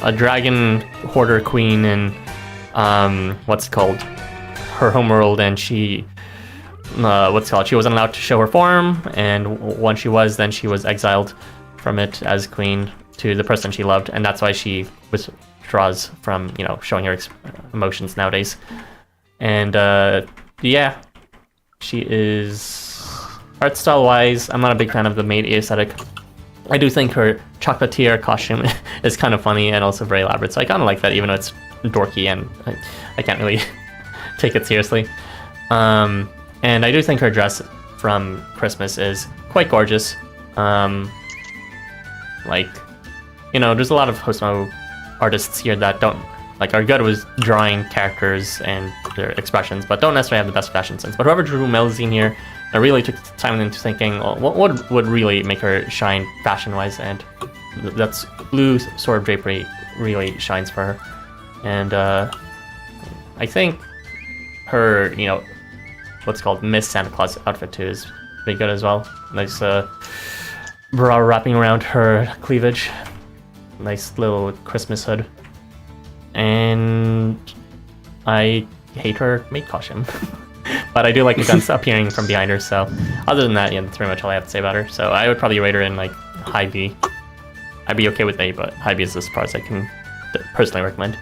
a dragon hoarder queen in her homeworld, and she she wasn't allowed to show her form, and when she was, then she was exiled from it as queen to the person she loved, and that's why she withdraws from showing her emotions nowadays. And yeah, she is art style wise. I'm not a big fan of the maid aesthetic. I do think her chocolatier costume is kind of funny and also very elaborate, so I kind of like that, even though it's dorky and I can't really take it seriously. And I do think her dress from Christmas is quite gorgeous. There's a lot of Hosmo artists here that don't Like, are good with drawing characters and their expressions, but don't necessarily have the best fashion sense. But whoever drew Melusine here, I really took time into thinking, well, what would really make her shine fashion-wise, and that's blue sword drapery really shines for her. And I think her, what's called Miss Santa Claus outfit too is pretty good as well. Nice bra wrapping around her cleavage. Nice little Christmas hood. And I hate her maid costume. But I do like the guns appearing from behind her, so other than that, that's pretty much all I have to say about her. So I would probably rate her in like high B. I'd be okay with A, but high B is as far as I can personally recommend.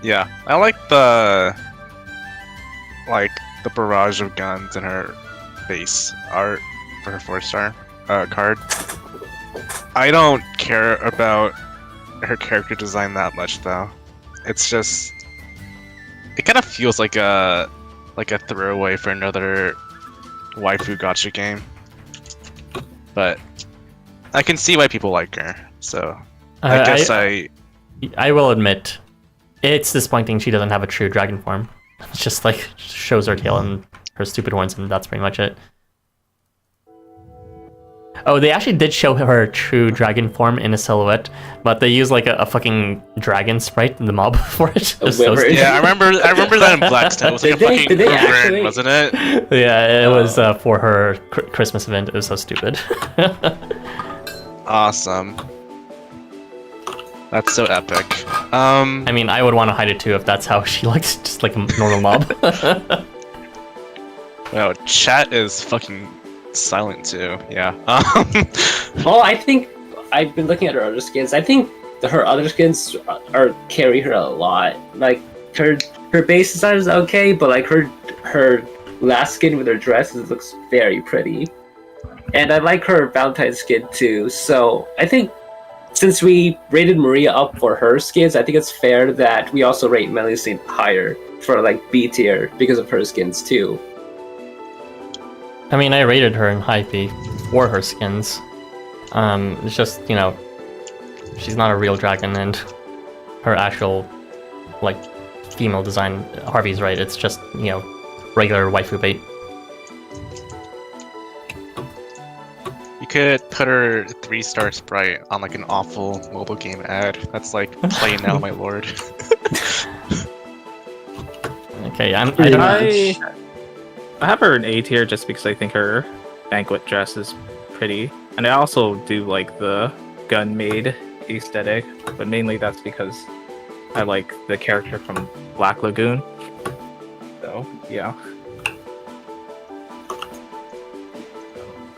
Yeah, I like the barrage of guns in her base art for her 4-star card. I don't care about her character design that much though. It's just, it kind of feels like a throwaway for another waifu gacha game. But I can see why people like her. So I guess I will admit, it's disappointing she doesn't have a true dragon form. It's just like shows her tail and her stupid horns, and that's pretty much it. Oh, they actually did show her true dragon form in a silhouette, but they used like a fucking dragon sprite in the mob for it. It was so stupid. Yeah, I remember that in Blackstone. It was like a fucking Perun, wasn't it? Yeah, it was for her Christmas event. It was so stupid. Awesome. That's so epic. I mean, I would want to hide it too if that's how she looks, just like a normal mob. Wow, chat is fucking silent too. Yeah. Oh, I think I've been looking at her other skins. I think her other skins carry her a lot. Like her base design is okay, but like her last skin with her dresses looks very pretty. And I like her Valentine skin too. So I think since we rated Maria up for her skins, I think it's fair that we also rate Melusine higher for like B tier because of her skins too. I mean, I rated her in high B for her skins. It's just, she's not a real dragon, and her actual, like, female design, Harvey's right, it's just, regular waifu bait. You could put her 3-star sprite on like an awful mobile game ad. That's like, play now, my lord. Okay, I have her in A tier just because I think her banquet dress is pretty. And I also do like the gun maid aesthetic, but mainly that's because I like the character from Black Lagoon. So, yeah.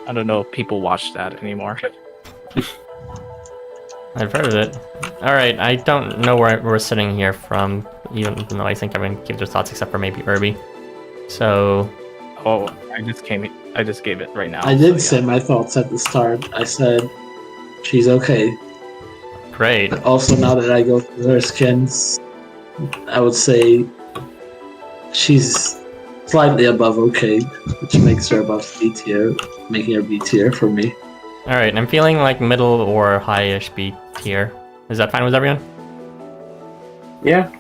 I don't know if people watch that anymore. I've heard of it. Alright, I don't know where we're sitting here from, even though I think everyone gave their thoughts except for maybe Irby. So... Oh, I just gave it right now. I did say my thoughts at the start. I said she's okay. Great. But also, now that I go through her skins, I would say she's slightly above okay, which makes her above B tier, making her B tier for me. Alright, I'm feeling like middle or high-ish B tier. Is that fine with everyone? Yeah.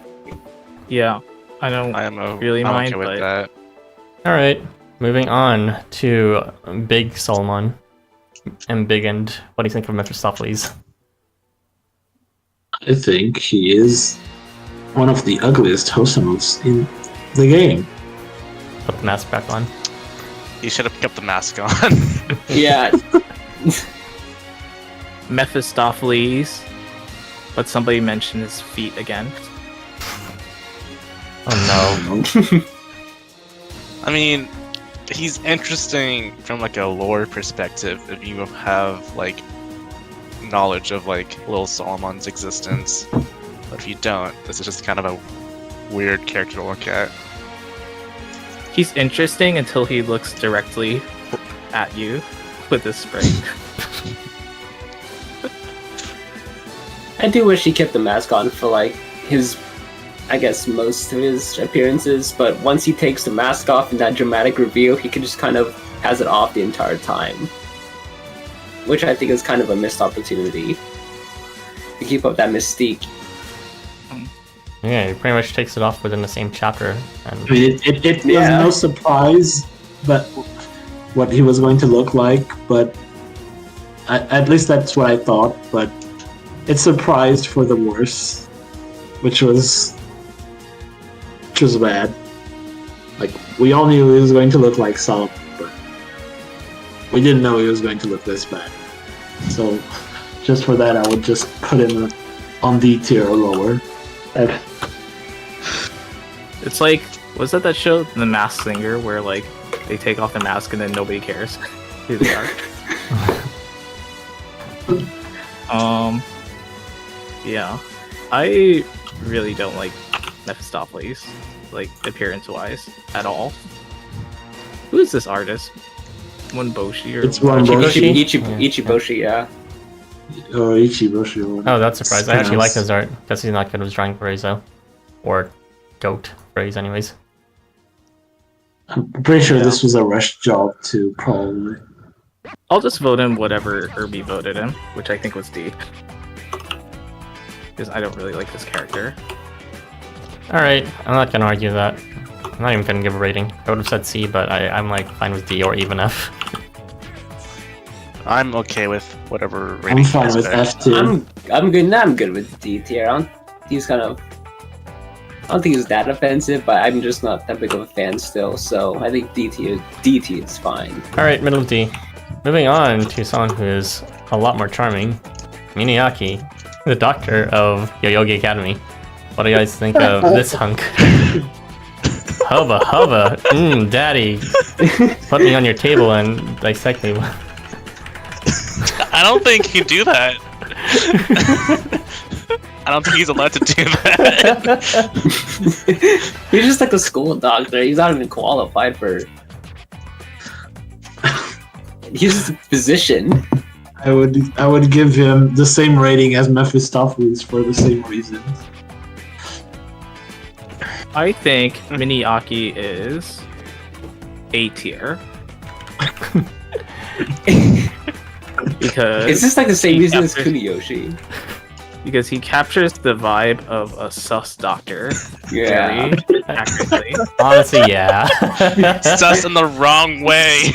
Yeah. I don't really mind, okay with but... that. Alright, moving on to Big Solomon. And Big End. What do you think of Mephistopheles? I think he is one of the ugliest Hosonos in the game. Put the mask back on. You should have kept the mask on. Yeah. Mephistopheles. But somebody mentioned his feet again. Oh no. I mean, he's interesting from like a lore perspective if you have like knowledge of like Little Solomon's existence. But if you don't, this is just kind of a weird character to look at. He's interesting until he looks directly at you with his spray. I do wish he kept the mask on for like his, I guess, most of his appearances, but once he takes the mask off in that dramatic reveal, he can just kind of has it off the entire time. which I think is kind of a missed opportunity to keep up that mystique. Yeah, he pretty much takes it off within the same chapter. And I mean, it was no surprise, but what he was going to look like. But at least that's what I thought. But it surprised for the worse, which was bad. Like, we all knew he was going to look like Solomon, but we didn't know he was going to look this bad. So, just for that, I would just put him on D tier or lower. It's like, was that show, The Masked Singer, where like they take off the mask and then nobody cares who they are? Yeah, I really don't like Mephistopheles, like appearance-wise, at all. Who is this artist? Boshi or It's Boshi. Ichiboshi, yeah. Or Ichiboshi. oh, that's surprised. I actually like Pronounced. his art because he's not good with drawing phrase though, or goat phrase, anyways. I'm pretty sure this was a rush job too, probably. I'll just vote him whatever Irby voted him, which I think was D. Because I don't really like this character. All right, I'm not gonna argue that. I'm not even gonna give a rating. I would have said C, but I'm like fine with D or even F. I'm okay with whatever rating. I'm fine is with better. F tier. I'm good. I'm good with D tier. He's kind of. I don't think he's that offensive, but I'm just not that big of a fan still. So I think D tier is fine. All right, middle of D. Moving on to someone who is a lot more charming, Mineaki, the doctor of Yoyogi Academy. What do you guys think of this hunk? Hubba, daddy, put me on your table and dissect me. I don't think he can do that. I don't think he's allowed to do that. He's just like a school doctor. He's not even qualified for. He's just a physician. I would give him the same rating as Mephistopheles for the same reasons. I think Mineaki is A tier. Because It's just like the same he reason as captures- Kuniyoshi. Because he captures the vibe of a sus doctor Yeah. very accurately. Honestly, yeah. Sus in the wrong way.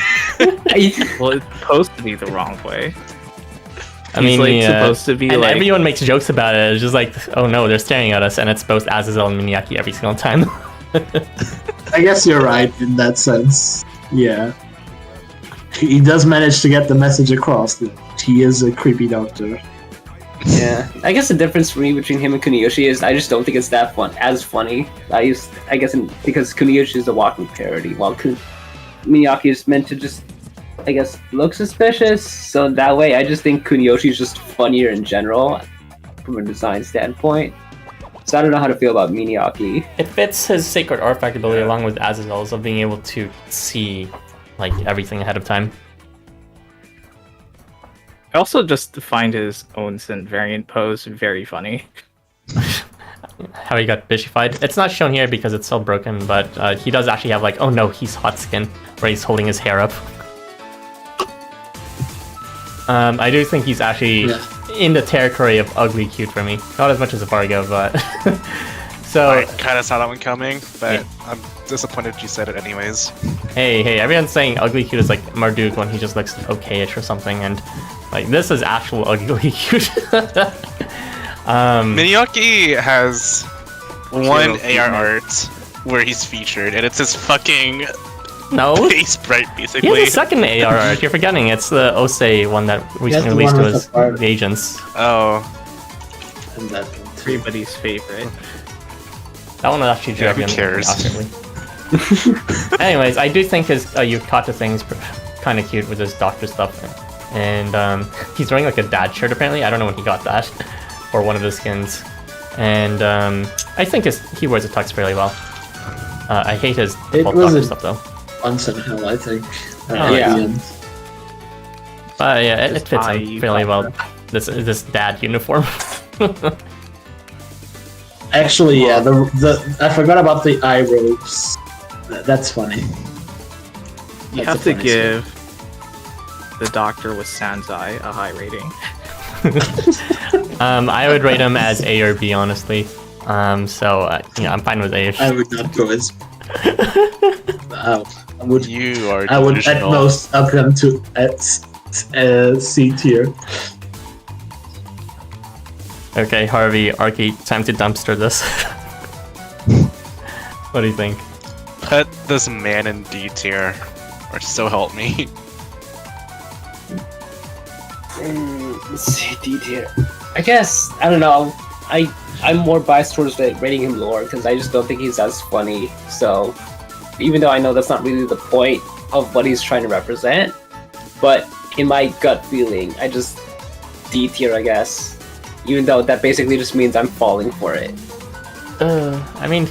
Well, it's supposed to be the wrong way. I mean, He's like yeah. supposed to be And like everyone makes jokes about it. It's just like, oh no, they're staring at us, and it's both Azazel and Mineaki every single time. I guess you're right in that sense. Yeah. He does manage to get the message across that he is a creepy doctor. Yeah, I guess the difference for me between him and Kuniyoshi is I just don't think it's that funny. Because Kuniyoshi is a walking parody, while Mineaki is meant to just, I guess, look suspicious. So that way, I just think Kuniyoshi is just funnier in general, from a design standpoint. So I don't know how to feel about Mineaki. It fits his sacred artifact ability along with Azazel's of being able to see like everything ahead of time. I also just find his own variant pose very funny. How he got bishified. It's not shown here because it's so broken, but he does actually have like, oh no, he's hot skin, where he's holding his hair up. I do think he's actually in the territory of ugly cute for me. Not as much as a Vargo, but... So... I kind of saw that one coming, but I'm disappointed you said it anyways. Hey, everyone's saying ugly cute is like Marduk when he just looks okay-ish or something, and like this is actual ugly cute. Mineaki has one Zero AR art where he's featured, and it's his fucking No, face sprite, he basically. has a second AR art. You're forgetting. It's the Osei one that recently the released one to with the his agents. Oh, And that one too. Everybody's favorite. That one was actually Yeah, who driven cares? accurately. Anyways, I do think his Yukata thing's kind of cute with his doctor stuff, and he's wearing like a dad shirt apparently. I don't know when he got that, or one of his skins, and I think he wears a tux fairly well. I hate his default was doctor a- stuff though. Once in hell, I think. yeah. At the end. But yeah, it fits eye him fairly well. Yukata. This dad uniform. Actually, yeah, the I forgot about the eye robes. That's funny. You That's have a to funny give the doctor with Sanzai a high rating. I would rate him as A or B, honestly. So I'm fine with A. I would not go as. You are I would at delusional. most up them to C tier. Okay, Harvey, Arky, time to dumpster this. What do you think? Put this man in D tier, or so help me. Let's see, D tier. I guess, I don't know. I'm more biased towards rating him lower because I just don't think he's as funny. So, even though I know that's not really the point of what he's trying to represent, but in my gut feeling, I just D tier, I guess. Even though that basically just means I'm falling for it. I mean,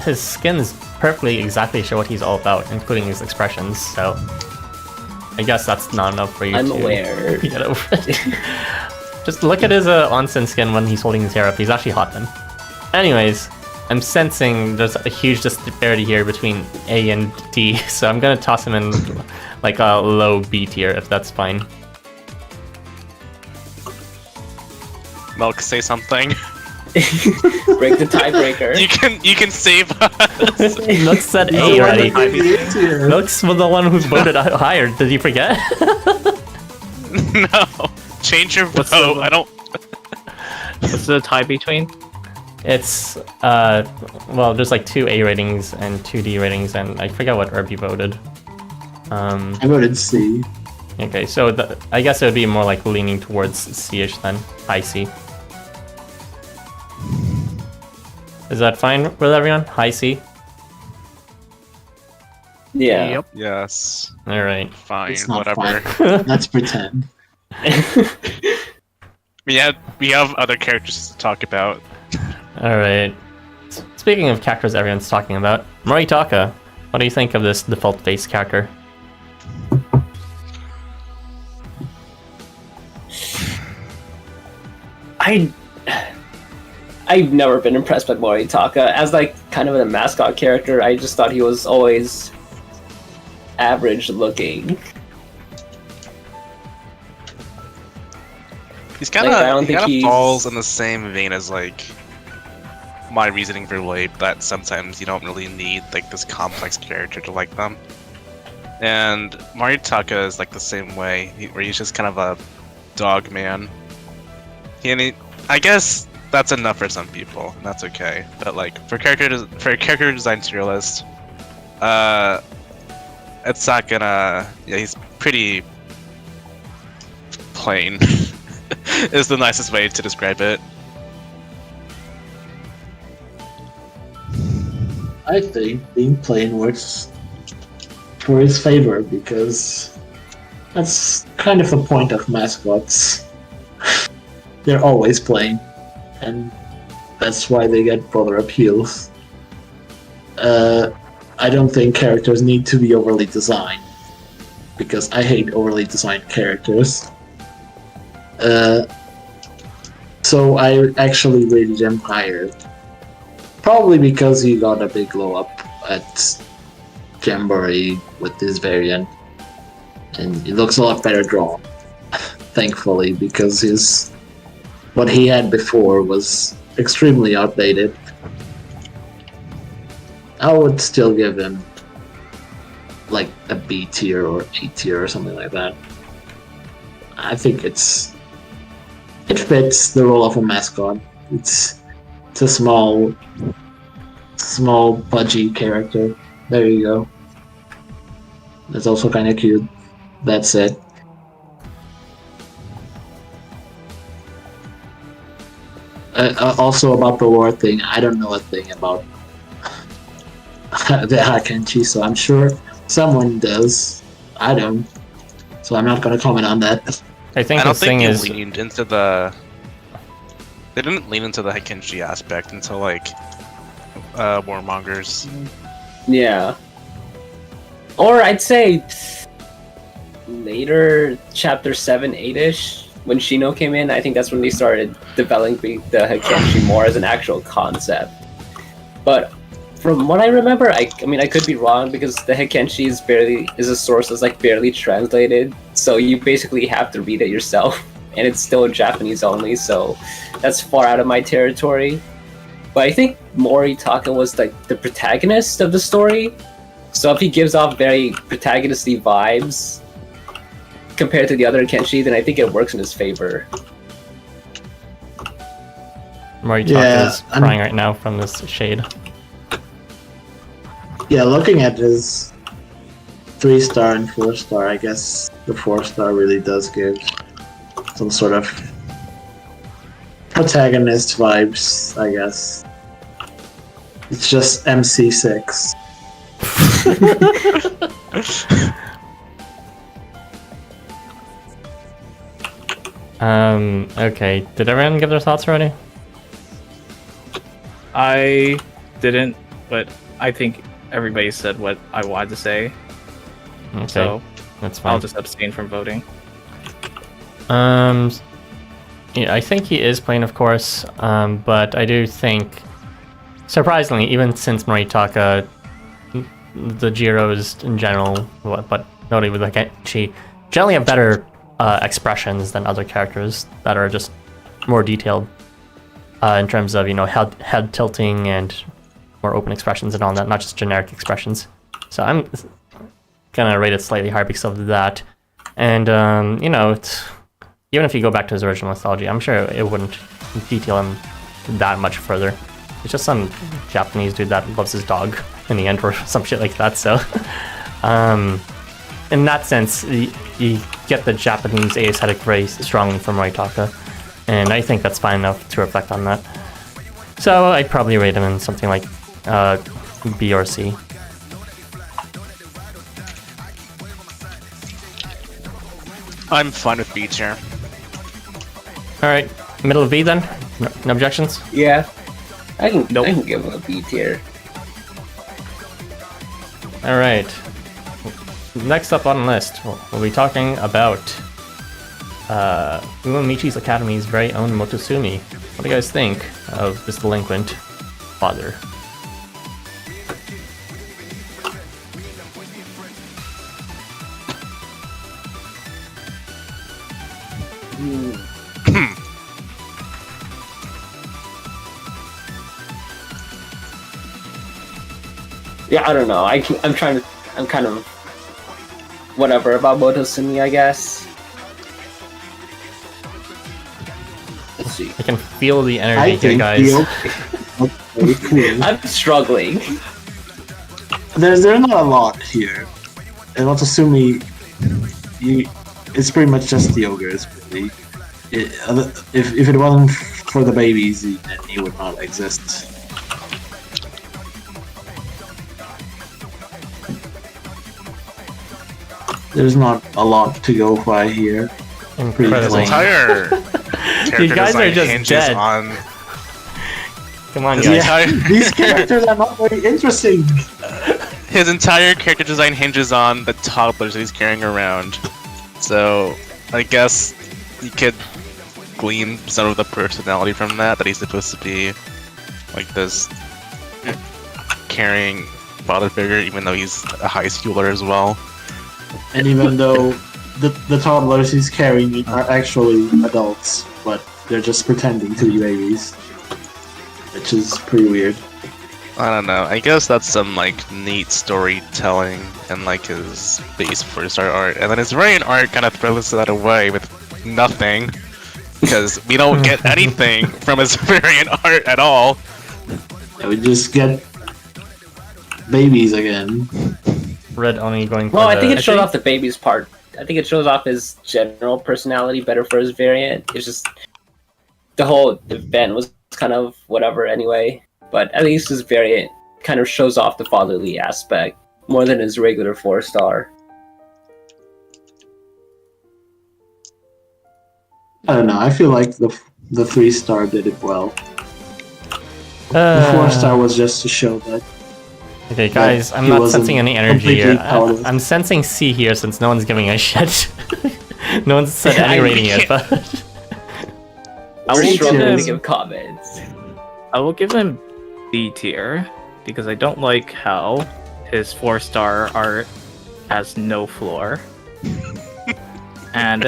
his skins perfectly exactly show what he's all about, including his expressions, so I guess that's not enough for you I'm to aware. get over it. Just look at his onsen skin when he's holding his hair up. He's actually hot then. Anyways, I'm sensing there's a huge disparity here between A and D, so I'm gonna toss him in like a low B tier, if that's fine. Milk, say something. Break the tiebreaker. You can save us. Milk said A No, already. why would it be A tier? Milk's the one who voted higher. Did you forget? No, change your What's vote. the- I don't. What's the tie between? It's well, there's like 2 A ratings and 2 D ratings, and I forget what Irby voted. I voted C. Okay, so I guess it would be more like leaning towards C-ish then. High C. Is that fine with everyone? High C? Yeah. Yep. Yes. Alright. Fine. It's not Whatever. fine. Let's pretend. We have other characters to talk about. Alright. Speaking of characters everyone's talking about, Moritaka. What do you think of this default face character? I've never been impressed by Moritaka. As like kind of a mascot character, I just thought he was always average looking. He's kind Like, I don't of think he's- falls in the same vein as like my reasoning for Leib, that sometimes you don't really need like this complex character to like them. And Moritaka is like the same way, where he's just kind of a dog man. I guess that's enough for some people, and that's okay. But like for a character design tier list, it's not gonna. Yeah, he's pretty plain. Is the nicest way to describe it. I think being plain works for his favor because that's kind of the point of mascots. They're always plain, and that's why they get broader appeals. I don't think characters need to be overly designed because I hate overly designed characters. So I actually rated him higher. Probably because he got a big glow up at Jamboree with this variant. And it looks a lot better drawn. Thankfully, because what he had before was extremely outdated. I would still give him like a B tier or A tier or something like that. I think it fits the role of a mascot. It's a small pudgy character. There you go. That's also kind of cute. That's it. Also about the lore thing, I don't know a thing about the Hakenchi, so I'm sure someone does. I don't. So I'm not going to comment on that. I think I don't the thing think is, they leaned into the. They didn't lean into the Hecate aspect until like Warmongers. Yeah. Or I'd say later, chapter 7, 8-ish, when Shino came in, I think that's when they started developing the Hecate more as an actual concept. But from what I remember, I mean, I could be wrong because the Hecate is a source that's like barely translated. so you basically have to read it yourself, and it's still Japanese only, so that's far out of my territory. But I think Moritaka was like the protagonist of the story, so if he gives off very protagonist-y vibes compared to the other Kenshi, then I think it works in his favor. Moritaka is crying right now from this shade. Yeah, looking at his 3-star and 4-star, I guess the 4-star really does give some sort of protagonist vibes, I guess. It's just MC6. Okay. Did everyone give their thoughts already? I didn't, but I think everybody said what I wanted to say. Okay, So that's fine. I'll just abstain from voting. Yeah, I think he is playing, of course, but I do think, surprisingly, even since Moritaka, the Jiros in general, but notably with the Kenshi, generally have better expressions than other characters that are just more detailed in terms of, head tilting and more open expressions and all that, not just generic expressions. So I'm gonna rate it slightly higher because of that. And, it's, even if you go back to his original mythology, I'm sure it wouldn't detail him that much further. It's just some Japanese dude that loves his dog in the end or some shit like that, so... in that sense, you get the Japanese aesthetic very strongly from Moritaka, and I think that's fine enough to reflect on that. So I'd probably rate him in something like B or C. I'm fine with B tier. Alright, middle of B then? No objections? Yeah, I can give him a B tier. Alright. Next up on the list, we'll be talking about Nobumichi's Academy's very own Motosumi. What do you guys think of this delinquent father? Yeah, I don't know. I'm kind of whatever about Motosumi, I guess. Let's see. I can feel the energy here, guys. I'm struggling. There's not a lot here. And Motosumi, it's pretty much just the ogres, really. If it wasn't for the babies, then he would not exist. There's not a lot to go by here. Incredible. His entire You character guys are design just hinges dead. on Come on, his guys. entire These characters are not very interesting. his entire character design hinges on the toddlers that he's carrying around. So I guess you could glean some of the personality from that he's supposed to be like this caring father figure, even though he's a high schooler as well. And even though the toddlers he's carrying are actually adults, but they're just pretending to be babies. Which is pretty weird. I don't know. I guess that's some like neat storytelling and like his base for star art, and then his variant art kind of throws that away with nothing because we don't get anything from his variant art at all. Yeah, we just get babies again. Red only going for Well, the... I think it shows off the baby's part. I think it shows off his general personality better for his variant. It's just the whole event was kind of whatever anyway. But at least his variant kind of shows off the fatherly aspect more than his regular 4-star. I don't know, I feel like the 3-star did it well. The 4-star was just to show that. Okay, guys, I'm he not wasn't sensing any energy here. completely powerless. I'm sensing C here since no one's giving a shit. No one's said any rating yet, but... I'm C struggling to tier. give comments. I will give him B tier because I don't like how his 4-star art has no floor. and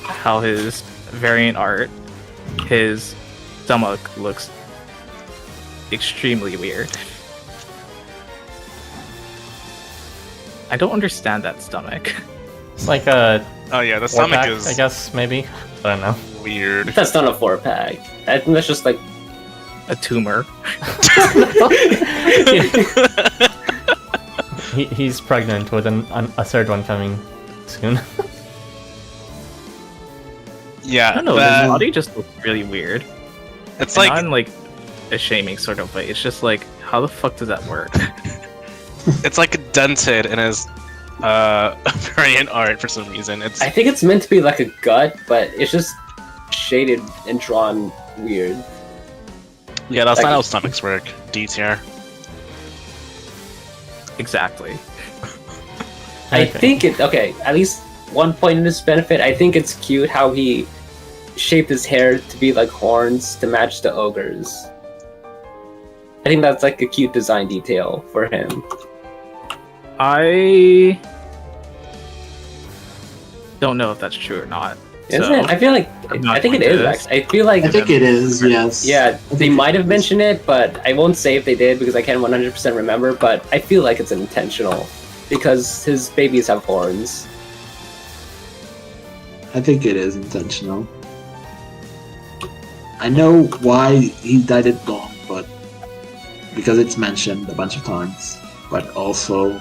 how his variant art, his stomach looks extremely weird. I don't understand that stomach. It's like a Oh yeah, the four stomach pack, is I guess, maybe. I don't know. weird. That's not a 4-pack. I think that's just like A tumor. He's pregnant with a third one coming soon. I Yeah, don't know, that- his body just looks really weird. it's And like not in like a shaming sort of way. It's just like, how the fuck does that work? it's like dented in his variant art for some reason. It's I think it's meant to be like a gut, but it's just shaded and drawn weird. yeah, that's like- not how stomachs work. D tier. Exactly. I Okay. think it okay. At least one point in this benefit, I think it's cute how he shaped his hair to be like horns to match the ogres. I think that's like a cute design detail for him. I don't know if that's true or not. Isn't So, it? I feel like I'm not I think it going is to. actually. I feel like I think it is. Yes. yeah, they might have mentioned it, but I won't say if they did because I can't 100% remember. But I feel like it's intentional because his babies have horns. I think it is intentional. I know why he dyed it blonde, but because it's mentioned a bunch of times. But also,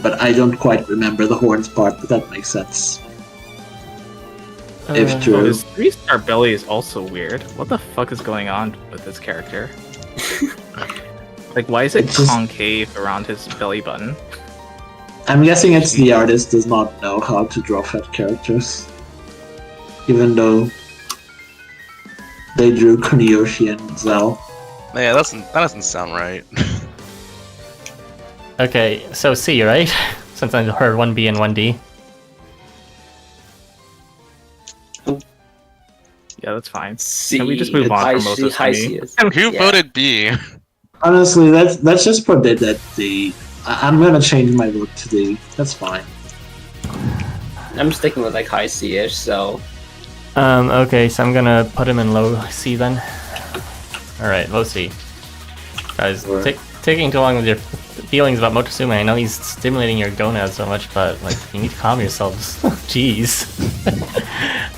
but I don't quite remember the horns part. But that makes sense. If Oh, true. his 3-star belly is also weird. What the fuck is going on with this character? Like, why is it It's just- concave around his belly button? I'm guessing it's the artist does not know how to draw fat characters, even though they drew Kuniyoshi and Zell. Yeah, that doesn't sound right. Okay, so C, right? Since I heard 1B and 1D. Yeah, that's fine. See, Can we just move on from Motosumi? Who Yeah. voted B? Honestly, let's just put it at D. I'm gonna change my vote to D. That's fine. I'm sticking with like high C-ish, so Okay, so I'm gonna put him in low C then. Alright, low C. Guys, Sure. taking too long with your feelings about Motosumi. I know he's stimulating your gonads so much, but like you need to calm yourselves. Jeez.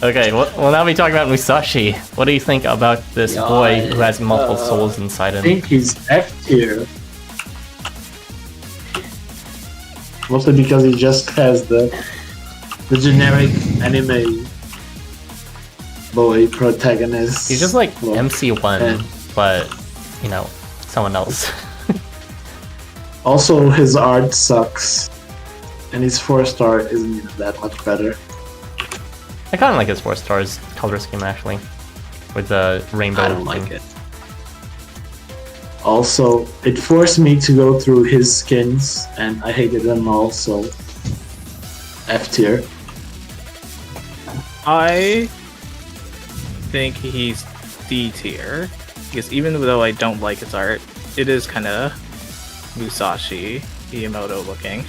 Okay, we'll now be talking about Musashi. What do you think about this boy who has multiple souls inside I him? think he's F tier. Mostly because he just has the generic anime boy protagonist. He's just like Well, MC1, yeah. but you know, someone else. Also, his art sucks, and his 4-star isn't even that much better. I kind of like his 4 stars color scheme actually, with the rainbow. I don't like thing. it. Also, it forced me to go through his skins, and I hated them all, so F tier. I think he's D tier because even though I don't like his art, it is kind of Musashi Miyamoto looking.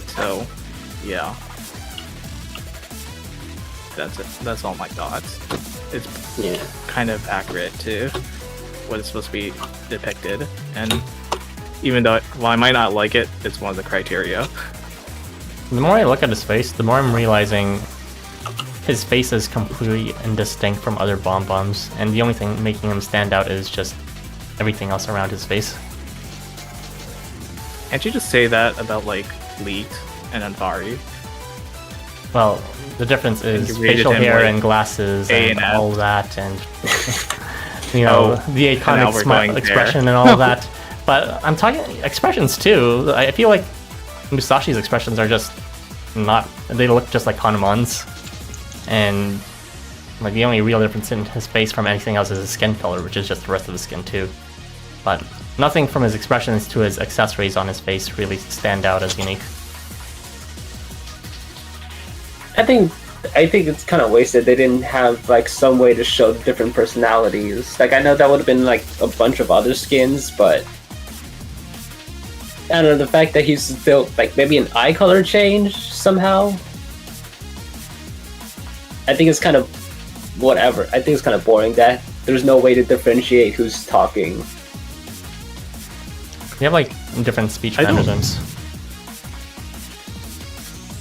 So, yeah, that's it. That's all my thoughts. It's Yeah. kind of accurate to what it's supposed to be depicted, and even though while I might not like it, it's one of the criteria. The more I look at his face, the more I'm realizing his face is completely indistinct from other bombs, and the only thing making him stand out is just everything else around his face. Can't you just say that about like Leet and Anvari? Well, the difference is you rated facial him, hair like, and glasses A and and F. all that, and you know, Oh, the now iconic we're smile going expression and all of that. But I'm talking expressions too. I feel like Musashi's expressions are just not. They look just like Hanuman's, and like the only real difference in his face from anything else is his skin color, which is just the rest of his skin too. But nothing from his expressions to his accessories on his face really stand out as unique. I think it's kind of wasted. They didn't have like some way to show different personalities. Like I know that would have been like a bunch of other skins, but I don't know, the fact that he's built like maybe an eye color change somehow. I think it's kind of whatever. I think it's kind of boring that there's no way to differentiate who's talking. We have like different speech patterns.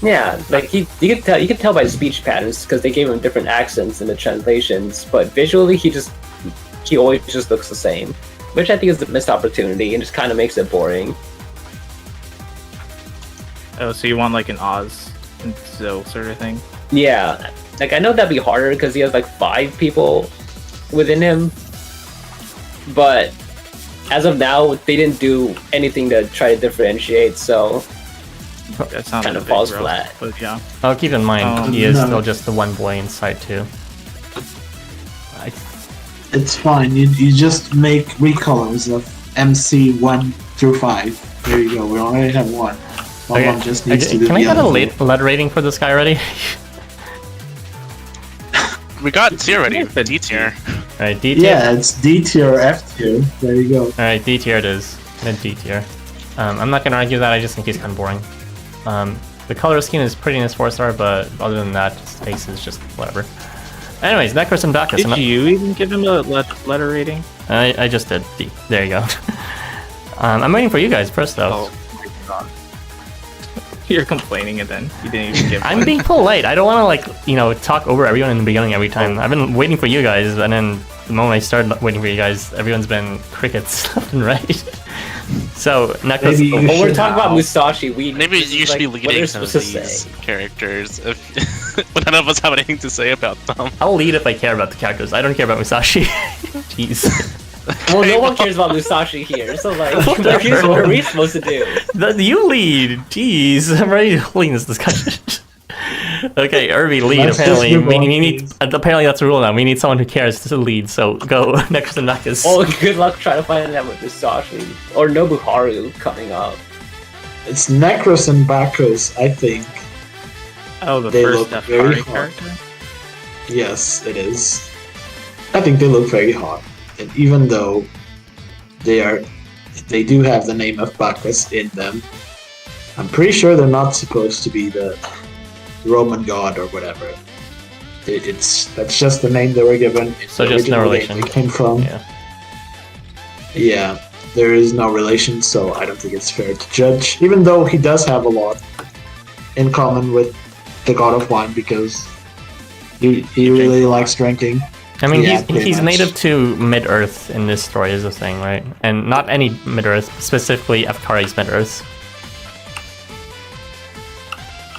Yeah, like you can tell by speech patterns because they gave him different accents in the translations. But visually, he always just looks the same, which I think is a missed opportunity and just kind of makes it boring. Oh, so you want like an Oz and Zoe sort of thing? Yeah, like I know that'd be harder because he has like 5 people within him, but as of now, they didn't do anything to try to differentiate, so That sounds kind of falls flat. But yeah. Oh, keep in mind, he is No. still just the one boy inside too. It's fine. You just make recolors of MC 1 through 5. There you go. We already have one. One just needs to do can I the get a other. letter rating for this guy already? We got tier already. D tier. Alright, D tier. Yeah, it's D tier or F tier. There you go. Alright, D tier it is. Mid D tier. I'm not gonna argue that, I just think he's kind of boring. The color scheme is pretty in his 4-star, but other than that, his face is just whatever. Anyways, Nekros and Bacchus. Did you even give him a letter rating? I just did D. There you go. I'm waiting for you guys first, though. Oh my god. You're complaining and then you didn't even give I'm one. being polite. I don't want to, like, talk over everyone in the beginning every time. I've been waiting for you guys, and then the moment I started waiting for you guys, everyone's been crickets left and right. So, Nekros... Maybe you When we're should talking about now. Musashi, Maybe you should be what leading they're some of supposed to these say. characters. But none of us have anything to say about them. I'll lead if I care about the characters. I don't care about Musashi. Jeez. Well, no one cares about Musashi here, so like, what are we supposed to do? You lead. Jeez, I'm ready to lead this discussion. Okay, Irby, lead. Let's just Apparently, move we on, need. please. Apparently, that's the rule now. We need someone who cares to lead. So go, Nekros and Bacchus. Well, good luck trying to find out with Musashi or Nobuharu coming up. It's Nekros and Bacchus, I think. Oh, the They first look Death very Party hard. character? Yes, it is. I think they look very hot. And even though they do have the name of Bacchus in them, I'm pretty sure they're not supposed to be the Roman god or whatever. That's just the name they were given. In So the just no original game relation. they came from. Yeah. Yeah, there is no relation, so I don't think it's fair to judge. Even though he does have a lot in common with the god of wine, because he really likes drinking. I mean, Yeah, pretty he's much. native to Mid-Earth in this story is the thing, right? And not any Mid-Earth, specifically Afkari's Mid-Earth.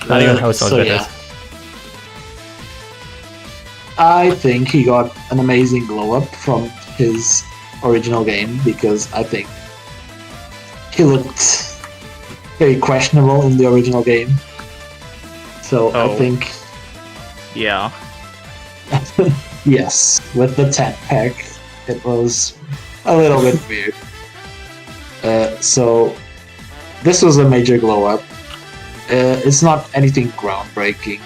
Not even Hoso's so Mid-Earth. I think he got an amazing glow up from his original game because I think he looked very questionable in the original game. So I Oh. think Yeah. yes, with the 10 pack, it was a little bit weird. So this was a major glow up. It's not anything groundbreaking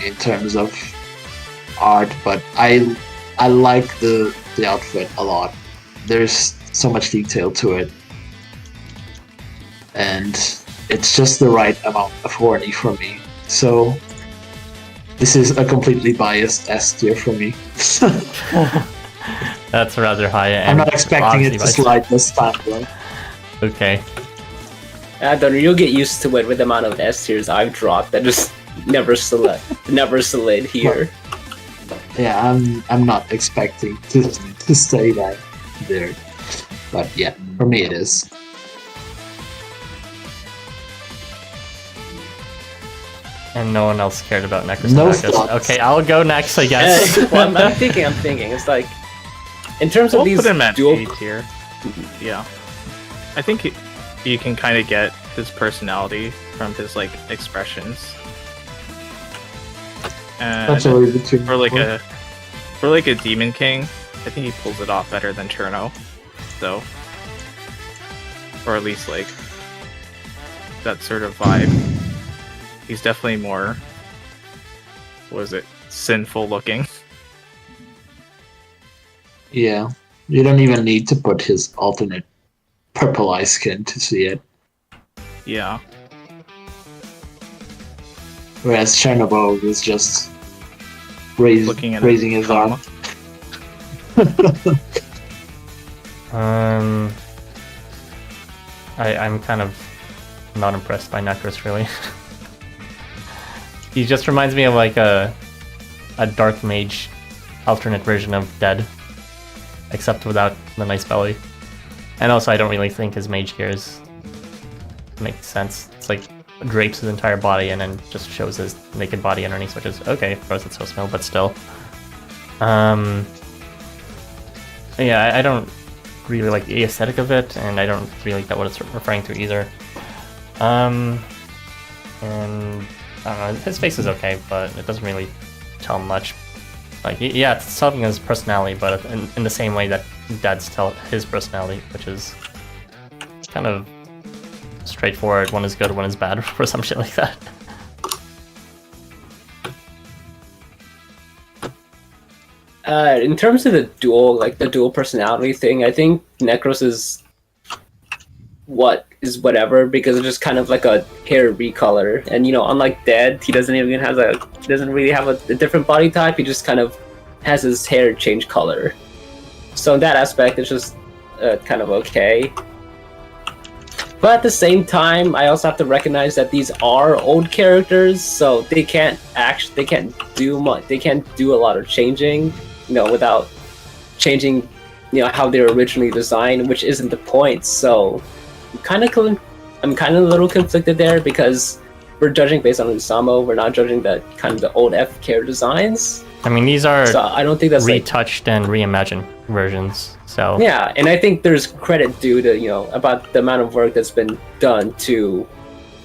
in terms of art, but I like the outfit a lot. There's so much detail to it, and it's just the right amount of horny for me. So this is a completely biased S tier for me. That's rather high. I'm not expecting it to obviously slide this time though. Okay. I don't know, you'll get used to it with the amount of S tiers I've dropped that just never slid here. Yeah, I'm not expecting to stay that there, but yeah, for me it is. And no one else cared about Nekros No and Bacchus. thoughts. Okay, I'll go next, I guess. Well, I'm thinking. It's like, in terms of We'll these put him at dual, A tier. Yeah. I think you can kind of get his personality from his like expressions. And That's already between for like a Demon King, I think he pulls it off better than Cherno. So, or at least like that sort of vibe. He's definitely more, what is it, sinful looking. Yeah, you don't even need to put his alternate purple eye skin to see it. Yeah. Whereas Chernobyl was just Looking at raising his arm. I'm kind of not impressed by Nekros, really. He just reminds me of like a dark mage alternate version of Dead, except without the nice belly. And also, I don't really think his mage gears makes sense. It's like drapes his entire body and then just shows his naked body underneath, which is okay. Of course, it's so small, but still. Yeah, I don't really like the aesthetic of it, and I don't really get what it's referring to either. And I don't know, his face is okay, but it doesn't really tell much. Like, yeah, it's telling his personality, but in the same way that Dad's tell his personality, which is kind of straightforward. One is good, one is bad, or some shit like that. In terms of the dual personality thing, I think Nekros is whatever, because it's just kind of like a hair recolor, and unlike Dead, he doesn't really have a different body type. He just kind of has his hair change color. So in that aspect, it's just kind of okay. But at the same time, I also have to recognize that these are old characters, so they can't do much. They can't do a lot of changing, without changing, how they were originally designed, which isn't the point. So I'm kind of a little conflicted there, because we're judging based on Usamo. We're not judging the old F character designs. I mean, these are so I don't think that's retouched and reimagined versions. So yeah, and I think there's credit due to about the amount of work that's been done to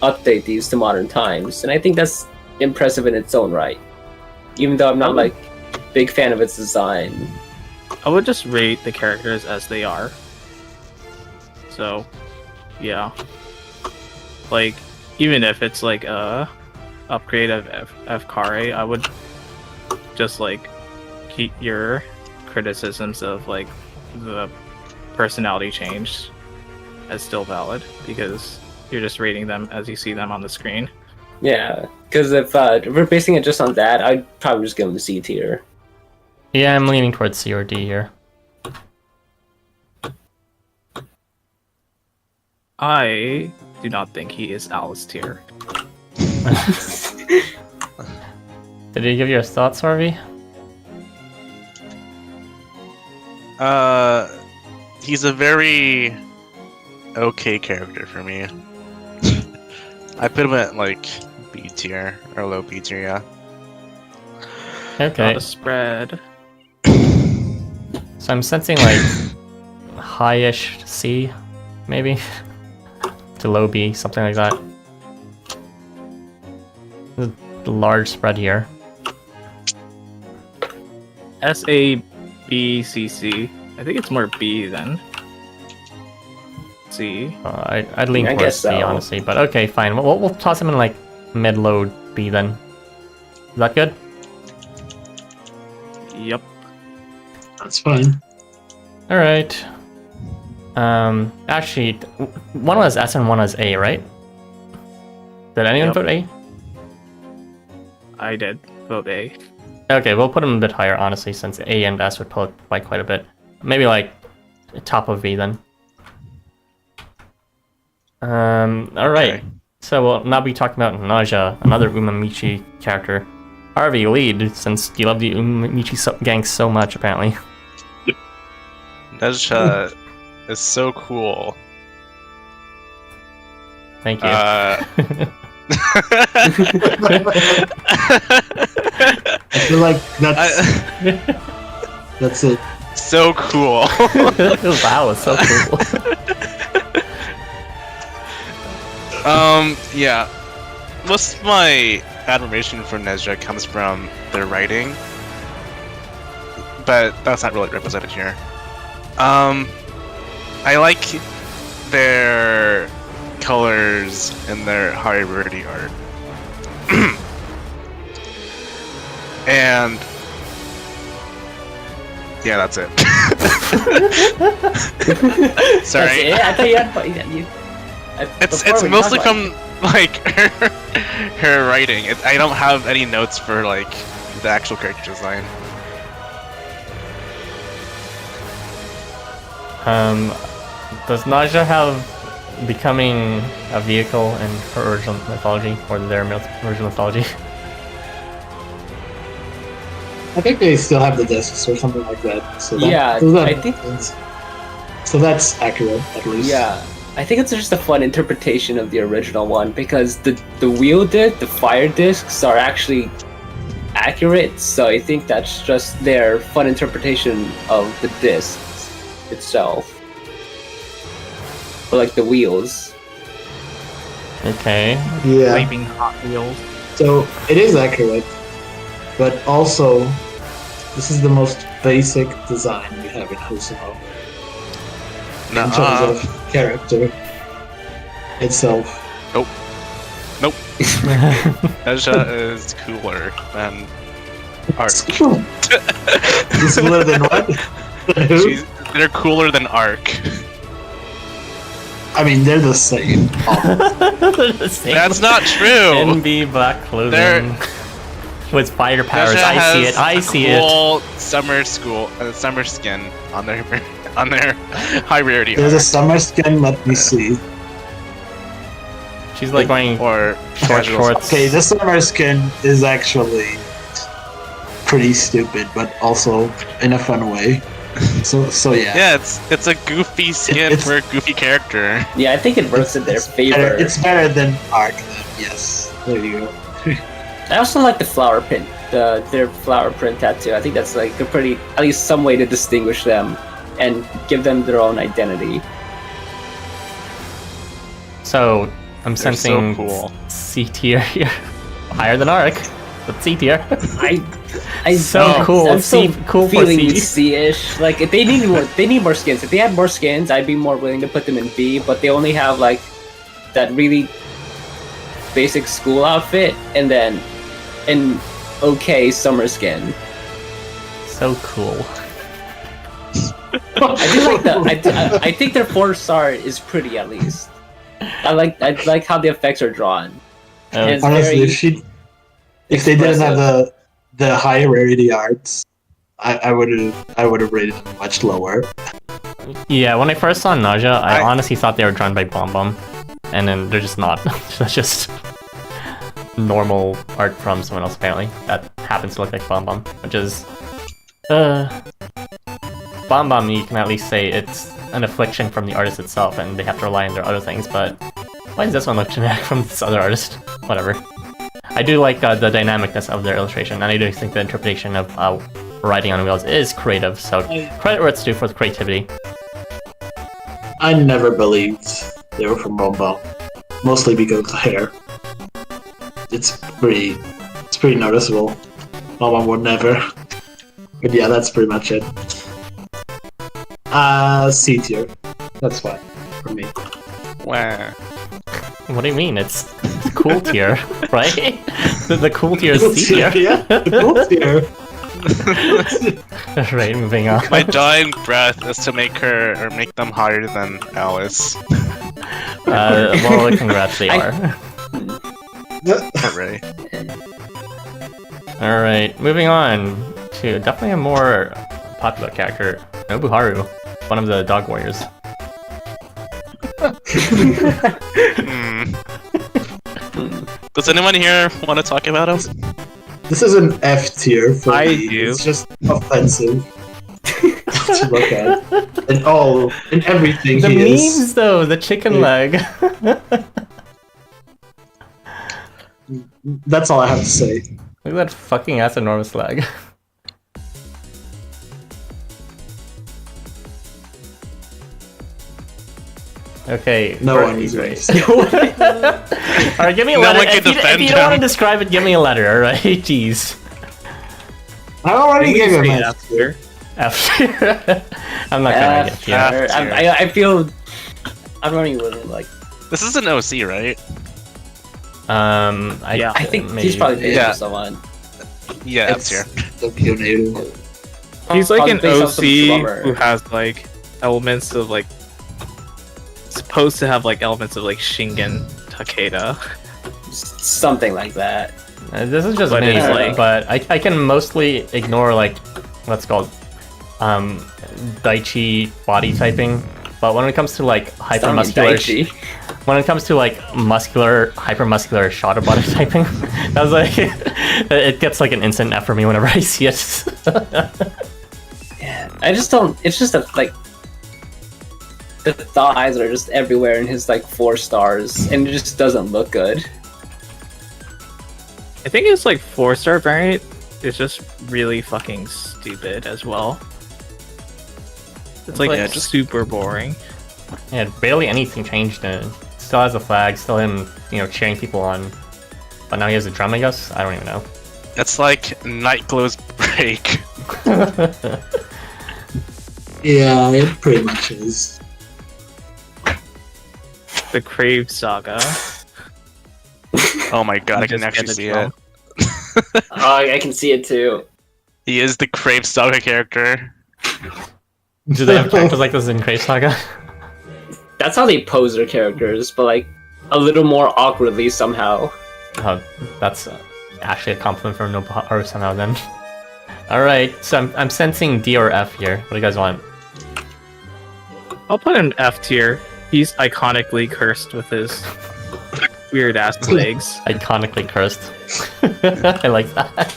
update these to modern times, and I think that's impressive in its own right. Even though I'm not like big fan of its design. I would just rate the characters as they are. So, yeah. Like, even if it's like a upgrade of Fkare, I would just like keep your criticisms of like the personality change as still valid, because you're just rating them as you see them on the screen. Yeah, because if we're basing it just on that, I'd probably just give them the C tier. yeah, I'm leaning towards C or D here. I do not think he is Alice tier. Did he give you your thoughts, Harvey? He's a very okay character for me. I put him at like B tier or low B tier, yeah. Okay. Not a spread. So I'm sensing like high-ish C, maybe to low B, something like that. There's a large spread here. SABCC. I think it's more B than C. I'd lean I towards guess C, so. honestly, but okay, fine. We'll toss him in like mid-low B then. Is that good? Yep. That's fine. All right. Actually, one was S and one was A, right? Did anyone Yep. vote A? I did vote A. Okay, we'll put him a bit higher, honestly, since A and S would pull it by quite a bit. Maybe like top of V then. All right. Okay. So we'll now be talking about Nezha, another Umamichi character. Harvey, lead, since you love the Umamichi gang so much, apparently. Nezha is so cool. Thank you. I feel like that's it. So cool. Wow, it's so cool. Yeah. Most of my admiration for Nezha comes from their writing, but that's not really represented here. I like their colors and their high rarity art. And yeah, that's it. Sorry. That's it? I thought you had. It's before we mostly talk about from like her writing. I don't have any notes for like the actual character design. Does Nezha have becoming a vehicle in her original mythology or their original mythology? I think they still have the discs or something like that. So that Yeah, so that I makes think- sense. So that's accurate, at least. Yeah, I think it's just a fun interpretation of the original one because the wheel disc, the fire discs are actually accurate. So I think that's just their fun interpretation of the discs itself, or like the wheels. Okay. Yeah. Flaming Hot Wheels. So it is accurate, but also this is the most basic design we have in Hosomo in terms Nuh-uh. of character itself. Nezha is cooler than Arc. This is cooler than what? Who? They're cooler than Arc. I mean, they're the same. They're the same. That's not true. NB black clothing They're- with fire powers. Nezha I see has it. I a see it. cool summer skin on their high rarity. There's a arc. summer skin, let me see. She's like wearing or short casual- shorts. Okay, the summer skin is actually pretty stupid, but also in a fun way. So yeah. Yeah, it's a goofy skin It's- for a goofy character. Yeah, I think it works in their favor. It's better than Arc. Yes, there you go. I also like the flower print, their flower print tattoo. I think that's like a pretty, at least some way to distinguish them and give them their own identity. So I'm They're sensing so cool. C tier here, higher than Arc, but C tier. I So cool. I'm so Cool for feeling C. C-ish. Like if they need more skins. If they had more skins, I'd be more willing to put them in B. But they only have like that really basic school outfit and then an okay summer skin. So cool. I do like the. I think their 4-star is pretty at least. I like how the effects are drawn. It's Honestly, very if they didn't have expressive. the high rarity arts, I would have rated them much lower. Yeah, when I first saw Nezha, I I- honestly thought they were drawn by Bomb Bomb, and then they're just not. That's just normal art from someone else apparently that happens to look like Bomb Bomb, which is Bomb Bomb. You can at least say it's an affliction from the artist itself, and they have to rely on their other things. But why does this one look generic from this other artist? Whatever. I do like the dynamicness of their illustration, and I do think the interpretation of riding on wheels is creative. So credit where it's due for the creativity. I never believed they were from Bomba, mostly because of the hair. It's pretty noticeable. Bomba would never. But yeah, that's pretty much it. C tier. That's fine for me. Wow. What do you mean? It's cool tier, right? The cool tier is C tier. Yeah, cool tier. Right, moving on. My dying breath is to make them higher than Alice. Well, congrats, they are. Hooray. Alright, moving on to definitely a more popular character, Nobuharu, one of the dog warriors. Hmm. Does anyone here want to talk about him? This is an F tier for I me. do. It's just offensive to look at. In everything The he memes, is. though, the chicken leg. That's all I have to say. Look at that fucking ass enormous leg. Okay. No one he's is right. racist. Alright, give me a No letter. one can If you defend don't want to him. describe it, give me a letter, alright? Jeez. I already gave him say F F tier. F. I'm not gonna get you. F. I feel I'm running really like. This is an OC, right? Yeah. I think maybe. he's probably based Yeah. on someone. Yeah, F It's tier. the Pioneer. He's like Probably an based on some OC drummer. who has like elements of like supposed to have like elements of like Shingen Takeda. Something like that. This is just But me, it's like- but I can mostly ignore like what's called Daichi body typing. But when it comes to like hypermuscular, when it comes to like hypermuscular shoulder body typing, I was like, it gets like an instant F for me whenever I see it. Yeah, I just don't. It's just like the thighs are just everywhere in his like 4 stars, and it just doesn't look good. I think it's like 4-star variant. It's just really fucking stupid as well. It's like like- just super boring. Yeah, barely anything changed in it. Still has a flag, still him, cheering people on. But now he has a drum, I guess? I don't even know. It's like Nightglow's break. Yeah, it pretty much is. The Crave Saga. Oh my god, I Just can actually get a see drum. it. Oh, I can see it too. He is the Crave Saga character. Do they have characters like this in Crave Saga? That's how they pose their characters, but like a little more awkwardly somehow. Oh, that's actually a compliment from Nobuharu somehow then. Alright, so I'm sensing D or F here. What do you guys want? I'll put an F tier. He's iconically cursed with his weird ass legs. Iconically cursed. I like that.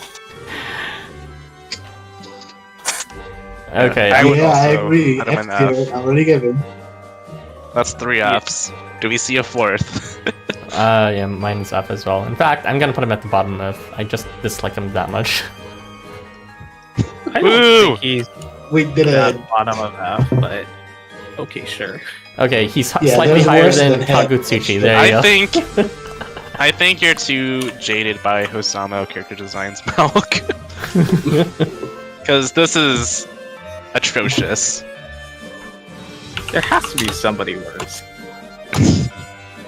Okay. I would Yeah, I also agree. put him in F tier, already given. That's 3 Fs. Do we see a 4th? Yeah, mine's F as well. In fact, I'm gonna put him at the bottom of. I just dislike him that much. I don't Woo! think he's We did at it. the bottom of F, but okay, sure. Okay, he's Yeah, slightly there's higher worse than than him. Tagutsuchi. There you go. I think you're too jaded by Hosomo character designs, Malk. Because this is atrocious. There has to be somebody worse.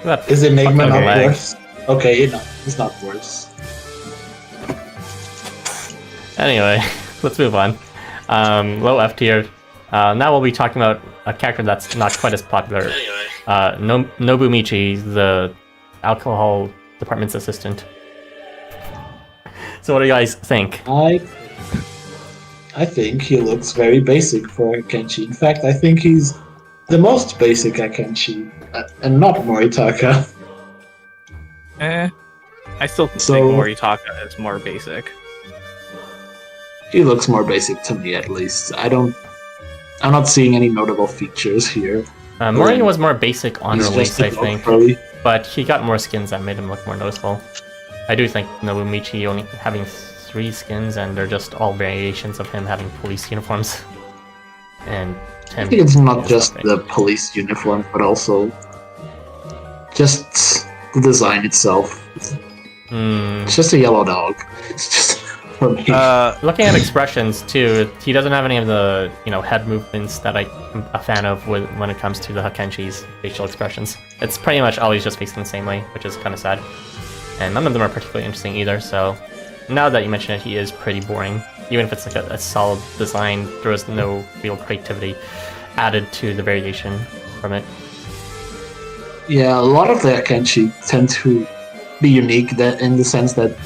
That Is Enigma fucking not lag. worse? Okay, no, it's not worse. Anyway, let's move on. Low F tier. Now we'll be talking about a character that's not quite as popular. Nobumichi, the alcohol department's assistant. So what do you guys think? I think he looks very basic for Akenchi. In fact, I think he's the most basic Akenchi, and not Moritaka. I still think So- Moritaka is more basic. He looks more basic to me, at least. I'm not seeing any notable features here. Mori was more basic on He's release, just a I dog think, furry. but he got more skins that made him look more noticeable. I do think Nobumichi only having 3 skins, and they're just all variations of him having police uniforms. And I him. think it's not and just stuff, the police uniform, but also just the design itself. Hmm. It's just a yellow dog. It's just for me. Looking at expressions too, he doesn't have any of the head movements that I'm a fan of when it comes to the Hakenchi's facial expressions. It's pretty much always just facing the same way, which is kind of sad. And none of them are particularly interesting either. So now that you mention it, he is pretty boring. Even if it's like a solid design, there is no real creativity added to the variation from it. Yeah, a lot of the Akenchi tend to be unique in the sense that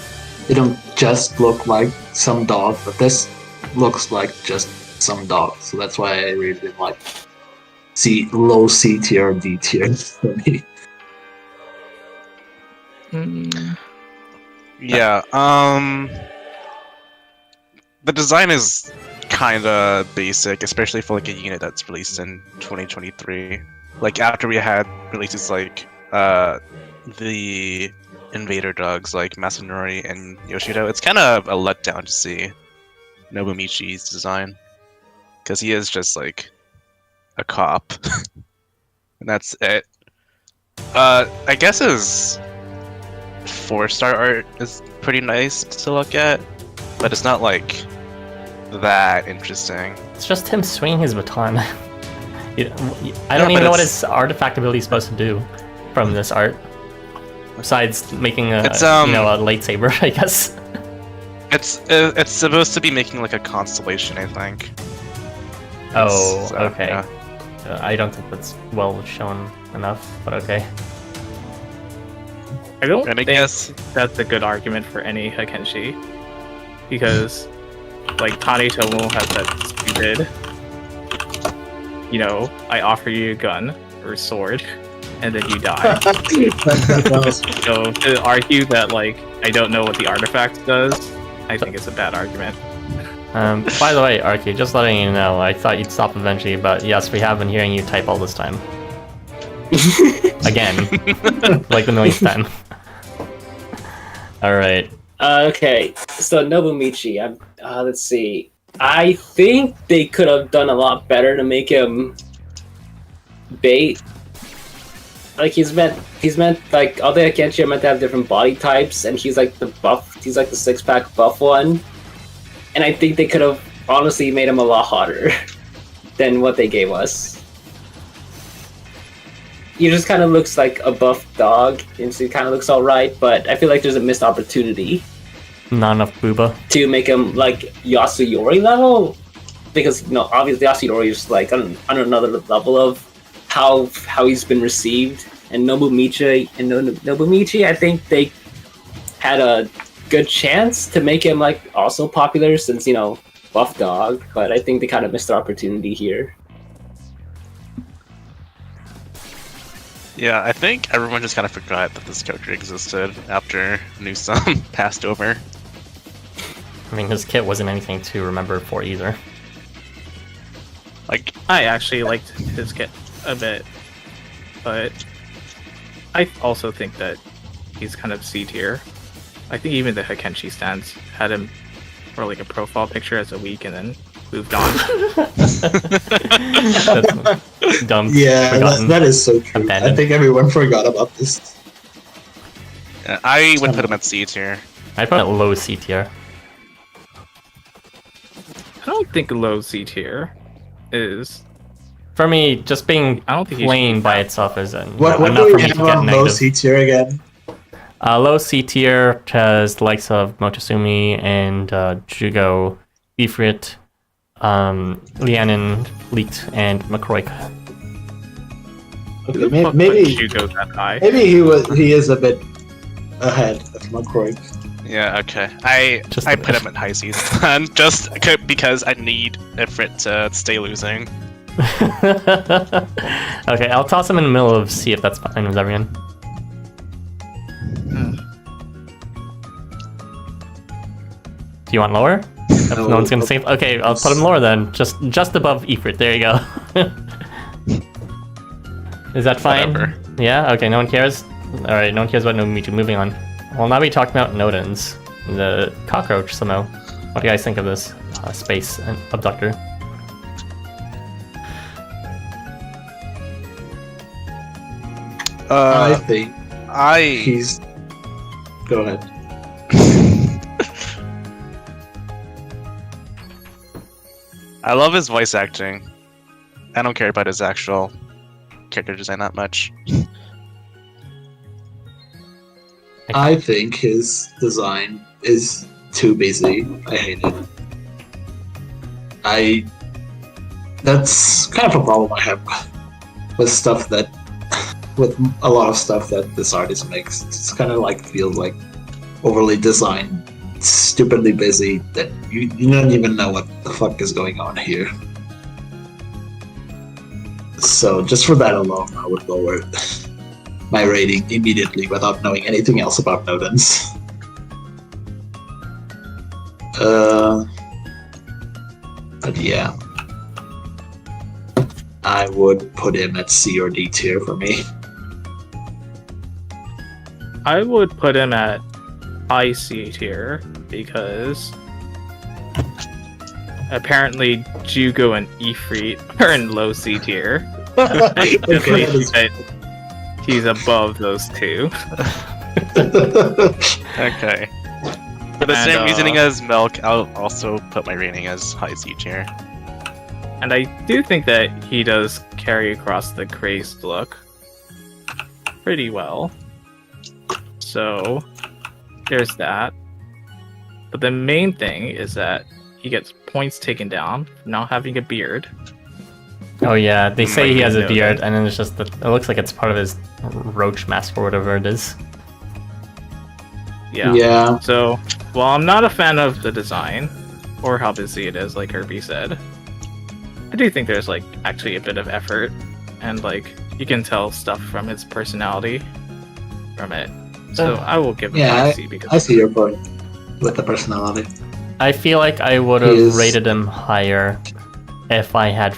they don't just look like some dog, but this looks like just some dog. So that's why I really didn't like low C tier or D tier for me. Yeah, the design is kinda basic, especially for like a unit that's released in 2023. Like after we had releases like the Invader dogs like Masanori and Yoshido, it's kind of a letdown to see Nobumichi's design, because he is just like a cop, and that's it. I guess his 4-star art is pretty nice to look at, but it's not like that interesting. It's just him swinging his baton. I don't but even know what it's- his artifact ability is supposed to do from this art. Besides making a It's, a lightsaber, I guess. It's supposed to be making like a constellation, I think. Oh, So, okay. yeah. I don't think that's well shown enough, but okay. I don't And I think guess- that's a good argument for any Hakenshi. Because, like, Tanitomo has that stupid, I offer you a gun or sword, and then you die. So to argue that, like, I don't know what the artifact does, I think it's a bad argument. By the way, Arky, just letting you know, I thought you'd stop eventually, but yes, we have been hearing you type all this time. Again. Like the millionth time. Alright. Okay, so Nobumichi, let's see. I think they could have done a lot better to make him bait. Like he's meant like all the Akenshi are meant to have different body types, and he's like the 6-pack buff one. And I think they could have honestly made him a lot hotter than what they gave us. He just kind of looks like a buff dog, and so he kind of looks alright, but I feel like there's a missed opportunity Not enough booba. to make him like Yasuyori level, because obviously Yasuyori is like on another level of how he's been received, and Nobumichi, I think they had a good chance to make him like also popular since buff dog, but I think they kind of missed their opportunity here. Yeah, I think everyone just kind of forgot that this character existed after Newsome passed over. I mean, his kit wasn't anything to remember for either. Like, I actually liked his kit a bit, but I also think that he's kind of C tier. I think even the Hakenshi stands had him for like a profile picture as a week and then moved on. That's dumb. Yeah, forgotten. that is so true. I Abandoned. think everyone forgot about this. I would put him at C tier. I'd put it low C tier. I don't think low C tier is. For me, just being I don't think he plain should be by that. itself isn't What enough do for we me have to get on low negative. C tier again? Low C tier has the likes of Motosumi and Jugo, Ifrit, Lianin, Leaked, and MacRoich. Okay, Who the fuck maybe put Jugo that high? maybe he is a bit ahead of MacRoich. Yeah, okay. I Just a put bit. him at high C just because I need Ifrit to stay losing. Okay, I'll toss him in the middle of C if that's fine with everyone. Do you want lower? If no one's gonna say. Okay, I'll put him lower then. Just above Ifrit. There you go. Is that fine? Whatever. Yeah. Okay. No one cares. All right. No one cares about Nobumichi. Moving on. Well, now we talked about Nodens, the cockroach somehow. What do you guys think of this space abductor? I think I he's. Go ahead. I love his voice acting. I don't care about his actual character design that much. I think his design is too busy. I hate it. That's kind of a problem I have with stuff that, with a lot of stuff that this artist makes. It's kind of like feels like overly designed, stupidly busy. That you don't even know what the fuck is going on here. So just for that alone, I would lower my rating immediately without knowing anything else about Nodens. But yeah, I would put him at C or D tier for me. I would put him at high C tier because apparently Jugo and Ifrit are in low C tier. I think that he's above those two. Okay. For the And, same reasoning as Milk, I'll also put my rating as high C tier. And I do think that he does carry across the crazed look pretty well. So there's that. But the main thing is that he gets points taken down for not having a beard. Oh yeah, they say he has a know beard, that. and then it's just it looks like it's part of his roach mask or whatever it is. Yeah. Yeah. So, while I'm not a fan of the design or how busy it is, like Herbie said, I do think there's like actually a bit of effort, and like you can tell stuff from his personality from it. So I will give it Yeah, a C because I see your point with the personality. I feel like I would He have is- rated him higher if I had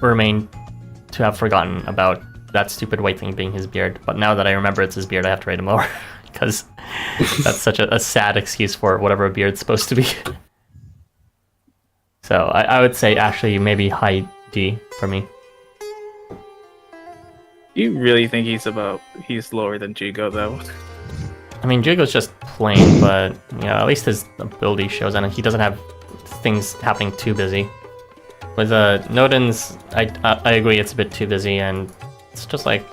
remained to have forgotten about that stupid white thing being his beard. But now that I remember it's his beard, I have to rate him lower because that's such a sad excuse for whatever a beard's supposed to be. So I would say actually maybe high D for me. you really think he's lower than Jigo though? I mean, Jigo's just plain, but you know, at least his ability shows, and he doesn't have things happening too busy. With Nodens, I agree it's a bit too busy, and it's just like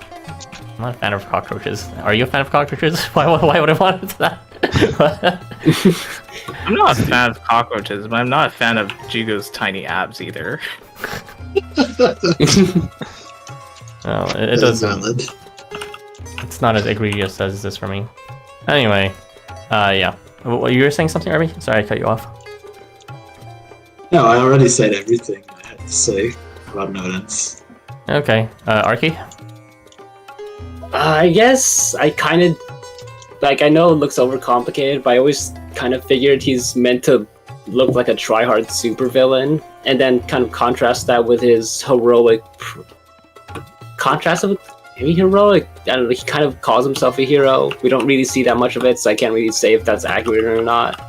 I'm not a fan of cockroaches. Are you a fan of cockroaches? Why would I want that? I'm not a fan of cockroaches, but I'm not a fan of Jigo's tiny abs either. Oh, it That's doesn't. valid. It's not as egregious as this for me. Anyway, yeah. You were saying something, Arby? Sorry, I cut you off. No, I already said everything I had to say about Nodens. Okay, Arky? I guess I kind of like. I know it looks overcomplicated, but I always kind of figured he's meant to look like a try-hard supervillain, and then kind of contrast that with his heroic. Contrast with maybe heroic. I don't know. He kind of calls himself a hero. We don't really see that much of it, so I can't really say if that's accurate or not.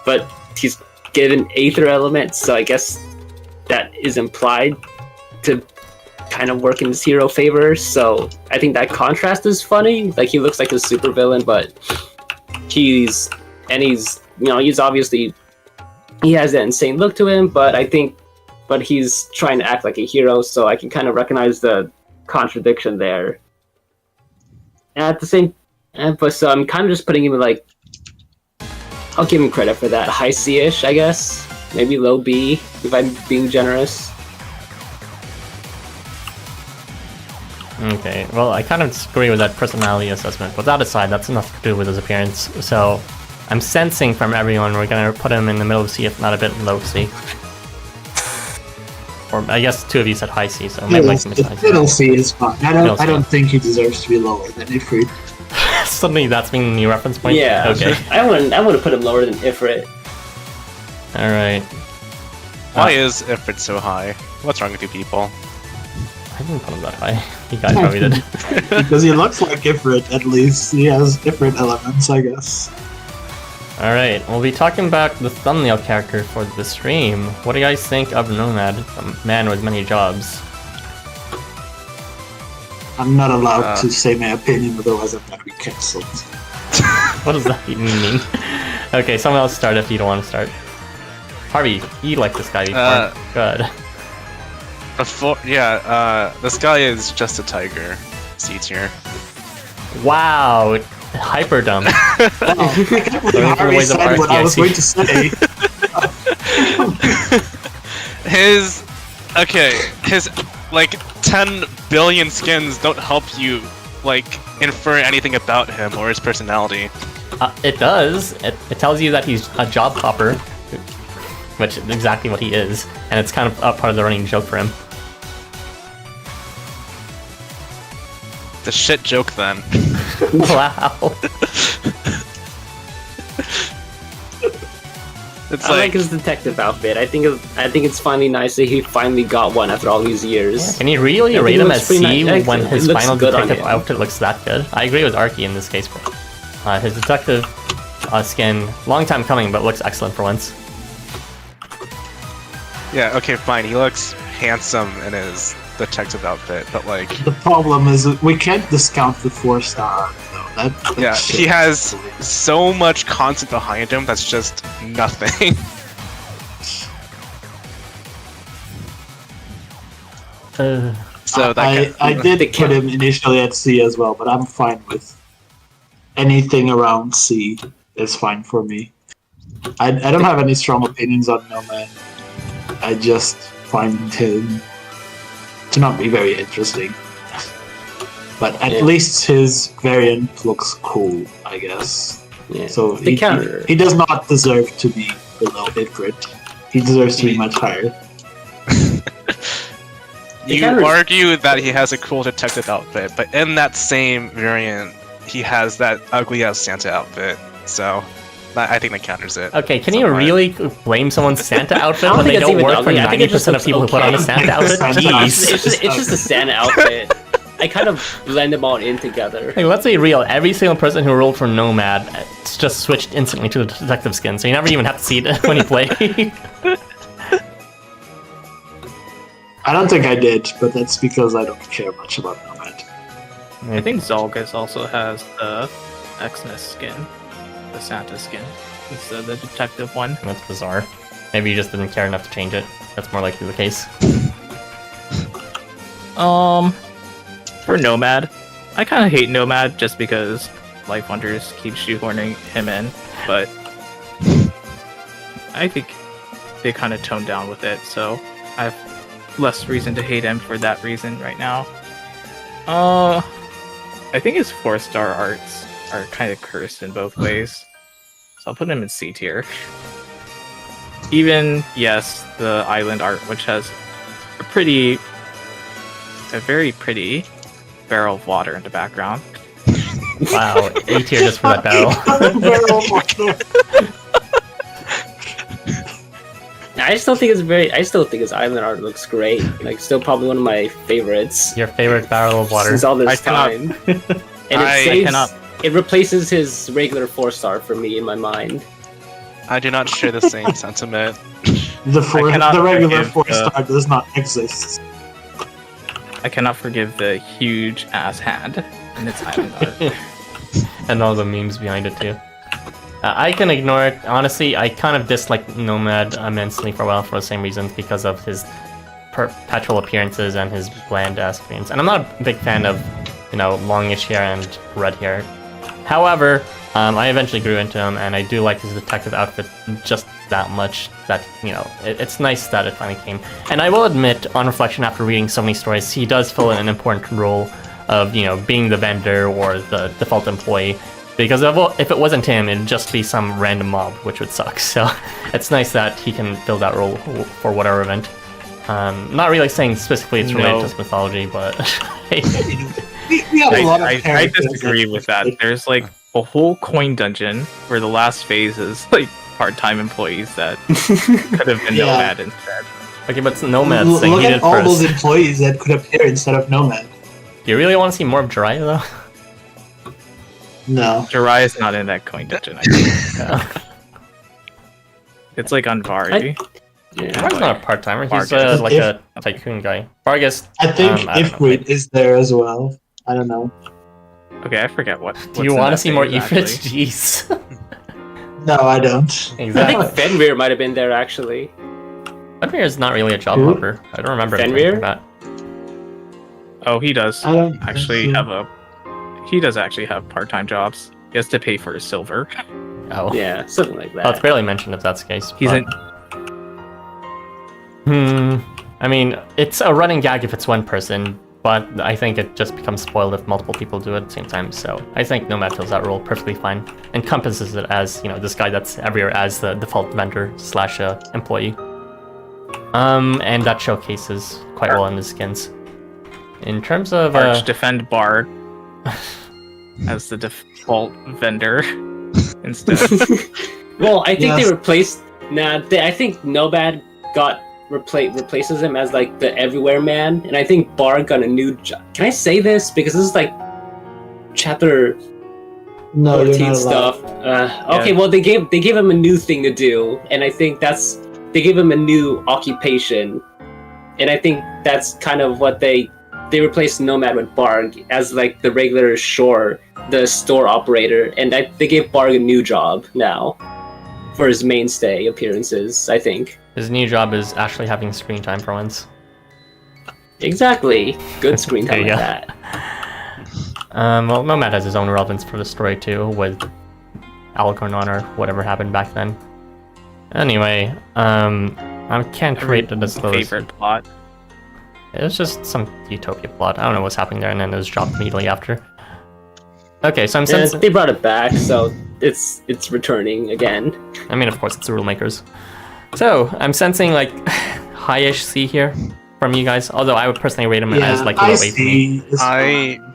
But he's given aether elements, so I guess that is implied to kind of work in his hero favor. So I think that contrast is funny. Like he looks like a supervillain, but he's obviously he has that insane look to him. But he's trying to act like a hero, so I can kind of recognize the contradiction there. And at the same, but so I'm kind of just putting him like. I'll give him credit for that. High C-ish, I guess. Maybe low B, if I'm being generous. Okay, well, I kind of disagree with that personality assessment, but that aside, that's enough to do with his appearance. So, I'm sensing from everyone we're gonna put him in the middle of C, if not a bit low C. Or I guess two of you said high C, so maybe like him as high C. Middle C is fine. Middle C. I don't think he deserves to be lower than Ifrit. Suddenly that's being the new reference point? Yeah. Okay. I want to put him lower than Ifrit. Alright. Why is Ifrit so high? What's wrong with you people? I didn't put him that high. You guys probably did. Because he looks like Ifrit, at least. He has different elements, I guess. Alright, we'll be talking about the thumbnail character for the stream. What do you guys think of Nomad, a man with many jobs? I'm not allowed to say my opinion, otherwise I'm gonna be cancelled. What does that even mean? Okay, someone else start if you don't want to start. Harvey, you like this guy before. Good. This guy is just a tiger. C tier. Wow, hyper dumb. I can't believe Harvey said what I was going to say. His like 10 billion skins don't help you like infer anything about him or his personality. It does. It tells you that he's a job hopper, which is exactly what he is, and it's kind of a part of the running joke for him. The shit joke then. Wow. It's I like his detective outfit. I think it's finally nice that he finally got one after all these years. Can you really I think rate it him looks as pretty C nice. when It his looks final good on detective him. outfit looks that good? I agree with Arky in this case. His detective skin, long time coming, but looks excellent for once. Yeah, okay, fine. He looks handsome in his detective outfit, but like, The problem is that we can't discount the 4-star, though. That yeah, shit. he has so much content behind him that's just nothing. So that I did put him initially at C as well, but I'm fine with anything around C. Is fine for me. I don't have any strong opinions on Nomad. I just find him to not be very interesting. But at least his variant looks cool, I guess. Yeah. So The counter. he does not deserve to be below Ifrit. He deserves to be much higher. You argue that he has a cool detective outfit, but in that same variant, he has that ugly ass Santa outfit. So I think that counters it. Okay, can you really blame someone's Santa outfit I don't when think they it's don't even work for ugly. I think it just 90% of looks people who put on a okay. Santa outfit? Jeez. It's just a Santa outfit. I kind of blend them all in together. Hey, let's be real. Every single person who rolled for Nomad it's just switched instantly to the detective skin, so you never even have to see it when you play. I don't think I did, but that's because I don't care much about Nomad. I think Zolgus also has the Xmas skin, the Santa skin. It's the detective one. That's bizarre. Maybe you just didn't care enough to change it. That's more likely the case. For Nomad, I kind of hate Nomad just because Life Wonders keep shoehorning him in, but I think they kind of toned down with it, so I have less reason to hate him for that reason right now. I think his 4-star arts are kind of cursed in both ways, so I'll put him in C tier. Even, yes, the island art, which has a very pretty barrel of water in the background. Wow, A tier just for that barrel. I still think his island art looks great. Like, still probably one of my favorites Your favorite barrel of water. since all this I cannot- time. And it replaces his regular 4-star for me in my mind. I do not share the same sentiment. The regular forgive 4-star does not exist. I cannot forgive the huge ass hand in its island art. And all the memes behind it too. I can ignore it. Honestly, I kind of disliked Nomad immensely for a while for the same reasons, because of his perpetual appearances and his bland ass appearance. And I'm not a big fan of, longish hair and red hair. However, I eventually grew into him, and I do like his detective outfit just that much that, it's nice that it finally came. And I will admit, on reflection after reading so many stories, he does fill in an important role of, being the vendor or the default employee. Because if it wasn't him, it'd just be some random mob, which would suck. So it's nice that he can fill that role for whatever event. Not really saying specifically it's related to his mythology, but... We have a lot of I characters disagree with that. There's like a whole coin dungeon where the last phase is like part-time employees that could have been Nomad instead. Okay, but it's Nomad's thing. Look He did at all first. those employees that could appear instead of Nomad. Do you really want to see more of Jiraiya, though? No. Jiraiya's not in that coin dungeon, I think. It's like on Vari. Jiraiya's not a part-timer. He's Vargas. like a tycoon guy. Vargas, I think I don't know. Ifrit is there as well. I don't know. Okay, I forget what. Do you want to see more Ifrit? Jeez. No, I don't. I Exactly. think Fenrir might have been there, actually. Fenrir is not really a job Who? hopper. I don't remember anything Fenrir? from that. Oh, he does I don't actually have a. He does actually have part-time jobs. He has to pay for his silver. Oh. Yeah, something like that. Well, it's barely mentioned if that's the case. He's but- in. I mean, it's a running gag if it's one person, but I think it just becomes spoiled if multiple people do it at the same time. So I think Nomad fills that role perfectly fine. Encompasses it as, this guy that's everywhere as the default vendor / employee. And that showcases quite well in the skins. In terms of Arch defend Bard as the default vendor instead. Well, I think Yes. they replaced. I think Nomad replaces him as like the everywhere man, and I think Bar got a new job. Can I say this because this is like chapter No, you're 14 not stuff? allowed. Okay, well they gave him a new thing to do, and I think they gave him a new occupation, and I think that's kind of what they replaced Nomad with Barg as like the regular the store operator, and they gave Barg a new job now for his mainstay appearances, I think. his new job is actually having screen time for once. Exactly. Good screen time There like you go. that. Well, Nomad has his own relevance for the story too, with Alcornon or whatever happened back then. Anyway, I can't rate the disclose. Favorite plot. It was just some utopia plot. I don't know what's happening there, and then it was dropped immediately after. Okay, so I'm Yeah, sensing. they brought it back, so it's returning again. I mean, of course, it's the rule makers. So I'm sensing like high-ish C here from you guys. Although I would personally rate him as like low I A for me. see. It's fine.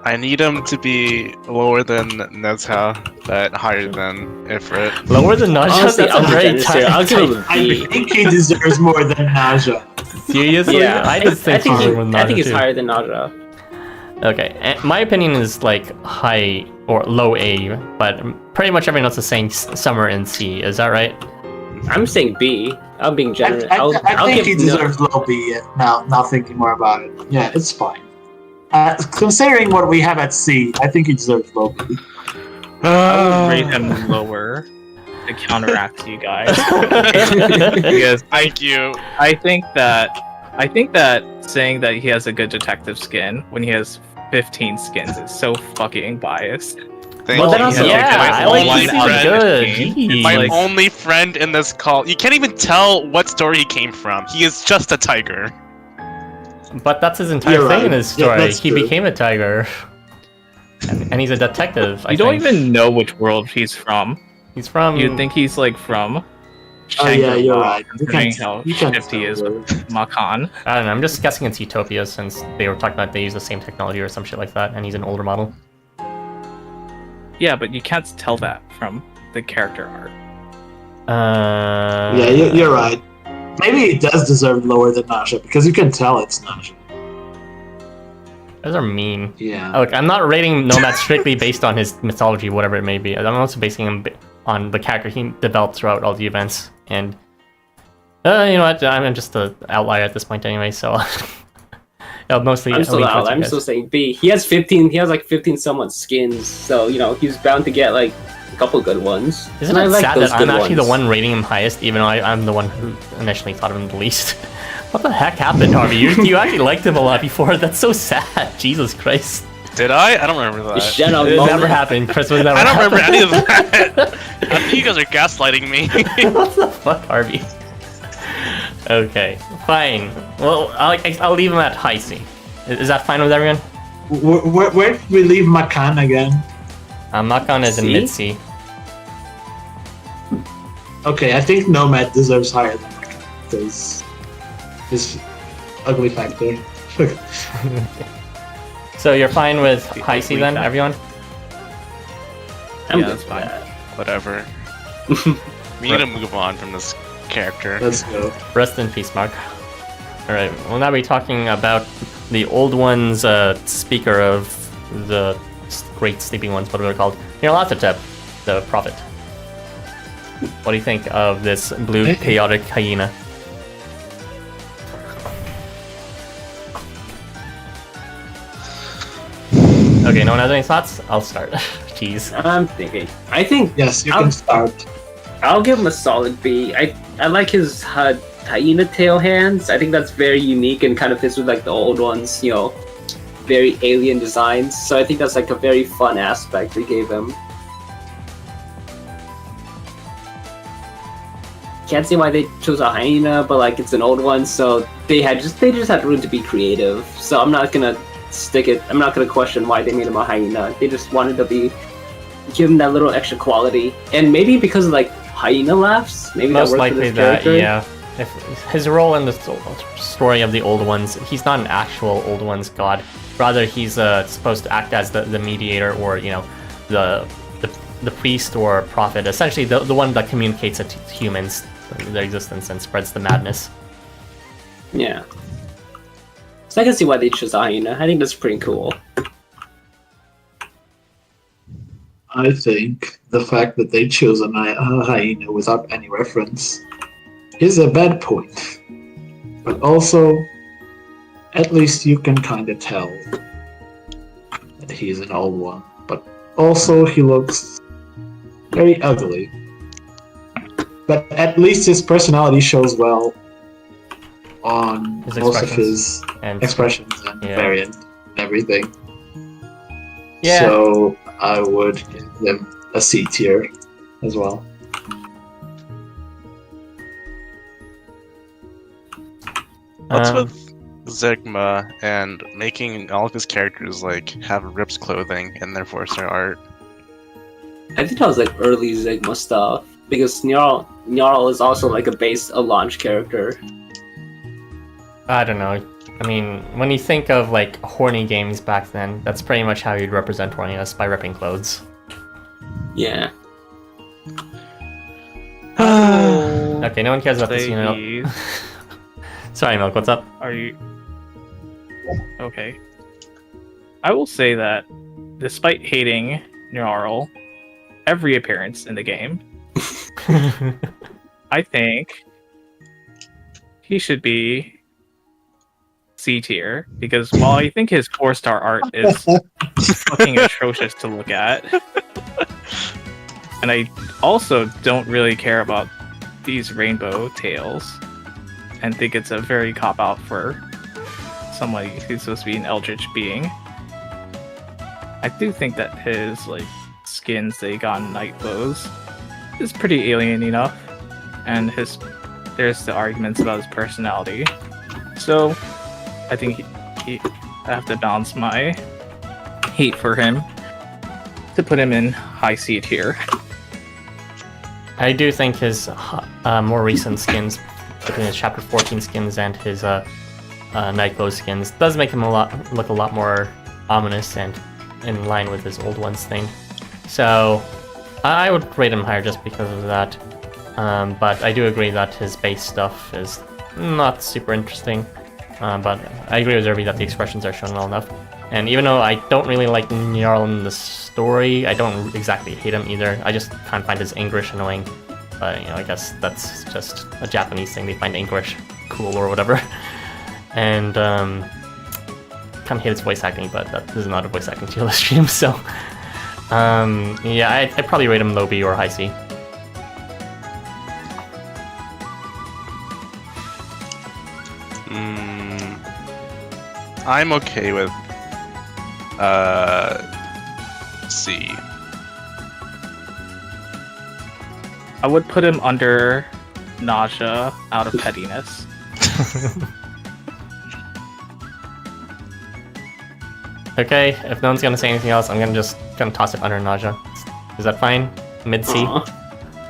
I need him to be lower than Nezha, but higher than Ifrit. Lower than Nezha? Honestly, That's I'll a be very generous here. I'll give him a I B. think he deserves more than Nezha. Seriously? Yeah, I just think he's lower than I think Nezha, he's too. higher than Nezha. Okay, and my opinion is like high or low A, but pretty much everyone else is saying somewhere in C. Is that right? I'm saying B. I'm being generous. I I'll think give he deserves low B now thinking more about it. Yeah, it's fine. Considering what we have at C, I think he deserves low B. I would rate him lower to counteract you guys. Because Thank you. I think that saying that he has a good detective skin when he has 15 skins is so fucking biased. Thank Well, then you. also- Yeah, My I like only he's friend- good. It's Jeez. My like- only friend in this call. You can't even tell what story he came from. He is just a tiger. But that's his entire You're thing in right. his Yeah, story. that's He true. became a tiger. And he's a detective. I You don't think. even know which world he's from. He's from. You'd think he's like from. Oh yeah, you're Shangri-La, right. considering how you can't shifty he is tell with Macan. I don't know. I'm just guessing it's Utopia since they were talking about they use the same technology or some shit like that, and he's an older model. Yeah, but you can't tell that from the character art. Yeah, you're right. Maybe he does deserve lower than Nezha because you can tell it's Nezha. Those are mean. Yeah. Look, I'm not rating Nomad strictly based on his mythology, whatever it may be. I'm also basing him on the character he developed throughout all the events. And, you know what? I'm just an outlier at this point anyway, so... mostly... I'm still lean out. towards you I'm guys. still saying B. He has 15. He has like 15 somewhat skins, so you know he's bound to get like a couple good ones. Isn't And I it like sad those that I'm good actually ones. the one rating him highest, even though I'm the one who initially thought of him the least? What the heck happened, Harvey? You actually liked him a lot before. That's so sad. Jesus Christ. Did I? I don't remember that. Shut up, It moment. never happened. Christmas never I don't remember happened. any of that. I think you guys are gaslighting me. What the fuck, Harvey? Okay, fine. Well, I'll leave him at high C. Is that fine with everyone? Where did we leave Macan again? Macan is in C? mid C. Okay, I think Nomad deserves higher than Macan because his ugly factor. So you're fine with The high C ugly then, factor. everyone? I'm Yeah, good that's with fine. that. Whatever. We need to move on from this character. Let's go. Rest in peace, Mark. Alright, well now we're talking about the old ones, speaker of the great sleeping ones, whatever they're called. Nyarlathotep, the prophet. What do you think of this blue chaotic hyena? Okay, no one has any thoughts? I'll start. Jeez. I'm thinking. I think Yes, you I'll- can start. I'll give him a solid B. I like his hyena tail hands. I think that's very unique and kind of fits with like the old ones, you know, very alien designs. So I think that's like a very fun aspect they gave him. Can't see why they chose a hyena, but like it's an old one, so they just had room to be creative. So I'm not gonna I'm not gonna question why they made him a hyena. They just wanted to give him that little extra quality, and maybe because of like hyena laughs, maybe Most that works for likely this that, character. yeah. If his role in the story of the Old Ones, he's not an actual Old Ones god. Rather, he's supposed to act as the mediator, or you know, the priest or prophet. Essentially, the one that communicates it to humans, their existence, and spreads the madness. Yeah. So I can see why they chose a hyena. I think that's pretty cool. I think the fact that they chose a hyena without any reference is a bad point. But also, at least you can kind of tell that he's an old one. But also, he looks very ugly. But at least his personality shows well on His most of expressions. his And expressions and Yeah. variant and everything. yeah, So I would give them a C tier as well. What's um, with Sigma and making all of his characters like have ripped clothing in their 4-star art. I think that was like early Sigma stuff because Nyarl is also like a launch character. I don't know. I mean, when you think of like horny games back then, that's pretty much how you'd represent horniness, by ripping clothes. Yeah. Okay, no one cares about this unit. Sorry, Milk, what's up? Are you okay? I will say that despite hating Nyarl every appearance in the game, I think he should be C tier because while I think his 4-star art is fucking atrocious to look at, and I also don't really care about these rainbow tails, and think it's a very cop out for somebody who's supposed to be an eldritch being. I do think that his like skins that he got in Night Foes is pretty alien enough, and there's the arguments about his personality. So I think I have to balance my hate for him to put him in high C tier. I do think his more recent skins, between his Chapter 14 skins and his Nightglow skins, does make him look a lot more ominous and in line with his old ones thing. So I would rate him higher just because of that. But I do agree that his base stuff is not super interesting. But I agree with Zerby that the expressions are shown well enough. And even though I don't really like Nyarl in the story, I don't exactly hate him either. I just kind of find his English annoying. But, I guess that's just a Japanese thing. They find English cool or whatever. And, kind of hate his voice acting, but that is not a voice acting tier list stream, so... yeah, I'd probably rate him low B or high C. I'm okay with C. I would put him under Nezha out of pettiness. Okay, if no one's gonna say anything else, I'm gonna toss it under Nezha. Is that fine? Mid C?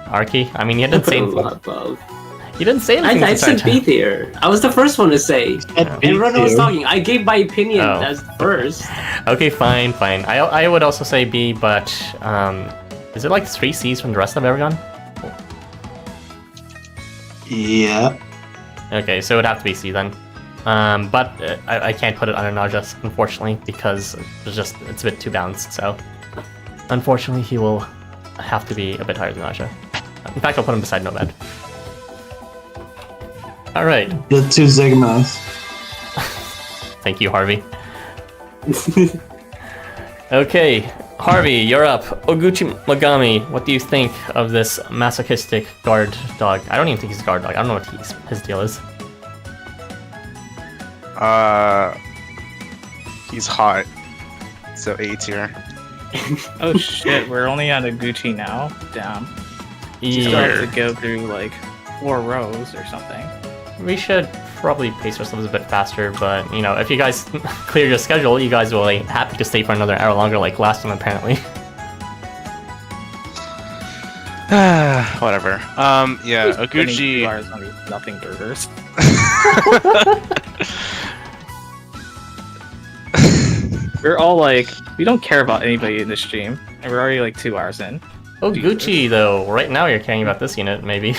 Arky? I mean, you didn't say anything. You didn't say anything. I said B tier. I was the first one to say. Everyone was talking. I gave my opinion as first. Okay, fine. I would also say B, but is it like 3 C's from the rest of Aragon? Yeah. Okay, so it would have to be C then. But I can't put it under Nezha, unfortunately, because it's a bit too balanced. So unfortunately, he will have to be a bit higher than Nezha. In fact, I'll put him beside Nomad. All right. The 2 Sigmas. Thank you, Harvey. Okay, Harvey, you're up. Oguchi Magami, what do you think of this masochistic guard dog? I don't even think he's a guard dog. I don't know what his deal is. He's hot. So A tier. Oh shit, we're only on Oguchi now? Damn. We still have to go through like 4 rows or something. We should probably pace ourselves a bit faster, but if you guys clear your schedule, you guys will be happy to stay for another hour longer like last time apparently. Whatever. Yeah, Oguchi... 2 hours on these nothing burgers. We're all like, we don't care about anybody in this stream, and we're already like 2 hours in. Oguchi, though, right now you're caring about this unit, maybe.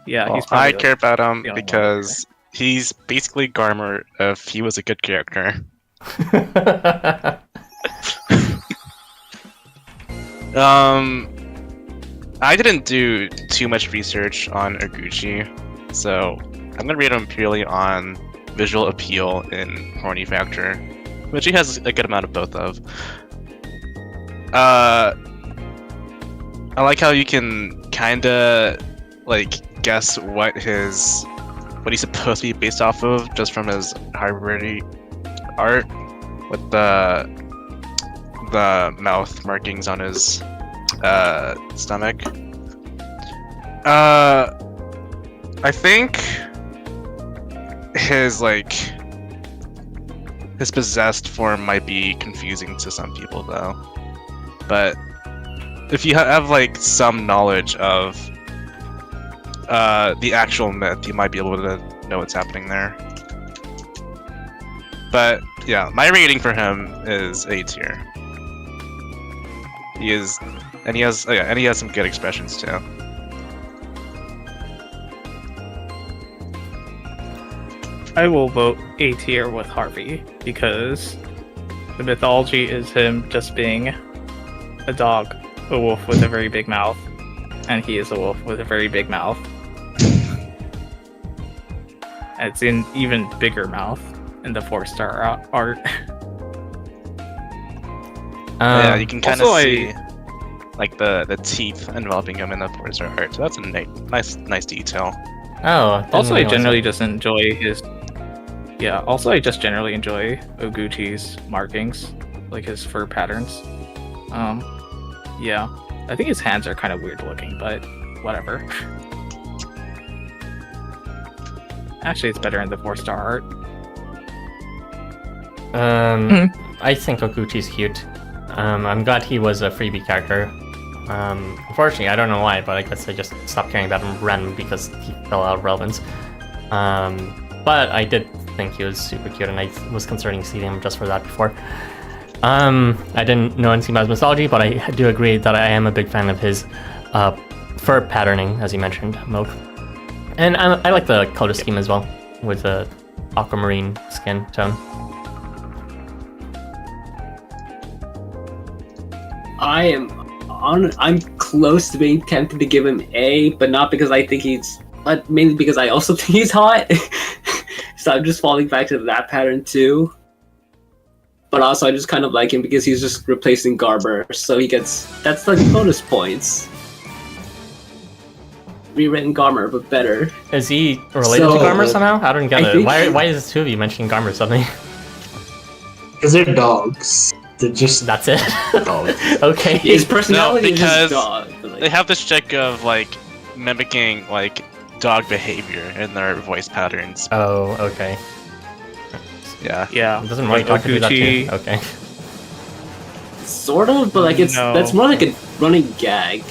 Yeah, well, I care about him because he's basically Garmer if he was a good character. I didn't do too much research on Oguchi, so I'm gonna rate him purely on visual appeal and horny factor, which he has a good amount of both of. I like how you can kinda guess what he's supposed to be based off of just from his hybrid art with the mouth markings on his stomach. I think his his possessed form might be confusing to some people though. But if you have like some knowledge of the actual myth, you might be able to know what's happening there. But yeah, my rating for him is A tier. He has some good expressions too. I will vote A tier with Harvey because the mythology is him just being a dog, a wolf with a very big mouth, and he is a wolf with a very big mouth. And it's an even bigger mouth in the 4-star art. Yeah, you can kind of also see like the teeth enveloping him in the 4-star art. So that's a nice detail. Oh. Also, I generally just enjoy his. Yeah. Also, I just generally enjoy Oguchi's markings, like his fur patterns. Yeah. I think his hands are kind of weird looking, but whatever. Actually, it's better in the 4-star art. I think Oguchi's cute. I'm glad he was a freebie character. Unfortunately, I don't know why, but I guess I just stopped caring about him randomly because he fell out of relevance. But I did think he was super cute, and I was considering seeing him just for that before. I didn't know anything about his mythology, but I do agree that I am a big fan of his fur patterning, as you mentioned, Moke. And I like the color scheme as well, with the aquamarine skin tone. I'm close to being tempted to give him A, but not because I think but mainly because I also think he's hot. So I'm just falling back to that pattern too. But also I just kind of like him because he's just replacing Garber, so that's like bonus points. Rewritten Garmer, but better. Is he related to Garmer somehow? I don't get it. think Why is the two of you mentioning Garmer suddenly? Because they're dogs. They're just That's it? dogs. Okay. His personality is because his dog. But, like, They have this trick of like mimicking like dog behavior in their voice patterns. Oh, okay. Yeah. Yeah. Doesn't Moritaka do that too? Okay. sort of, but like No. that's more like a running gag.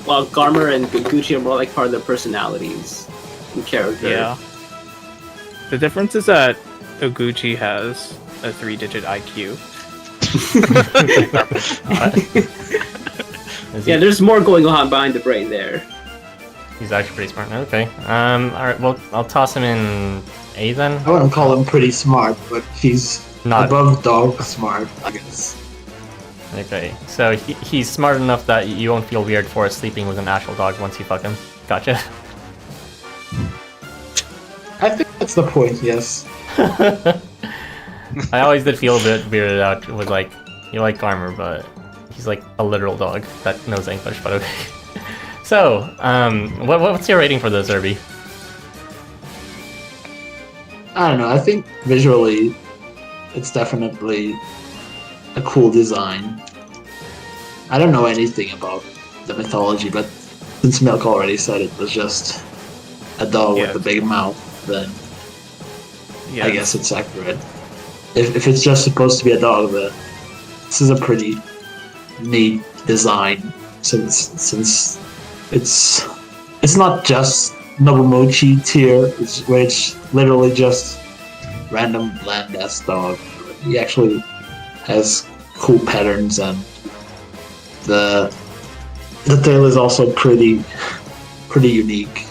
While Garmer and Oguchi are more like part of their personalities and character. Yeah. The difference is that Oguchi has a 3-digit IQ. Yeah, there's more going on behind the brain there. He's actually pretty smart. Okay. Alright, well, I'll toss him in A then. I wouldn't call him pretty smart, but he's Not. above dog smart, I guess. Okay, so he's smart enough that you won't feel weird for sleeping with an actual dog once you fuck him. Gotcha. I think that's the point, yes. I always did feel a bit weirded out with like, you like Garmer, but he's like a literal dog that knows English, but okay. So, what's your rating for the Zerby? I don't know, I think visually it's definitely a cool design. I don't know anything about the mythology, but since Milk already said it was just a dog with a big mouth, then Yeah. I guess it's accurate. If it's just supposed to be a dog, then this is a pretty neat design, since it's not just Nobumichi tier, where it's literally just random bland ass dog. He actually has cool patterns, and the tail is also pretty unique.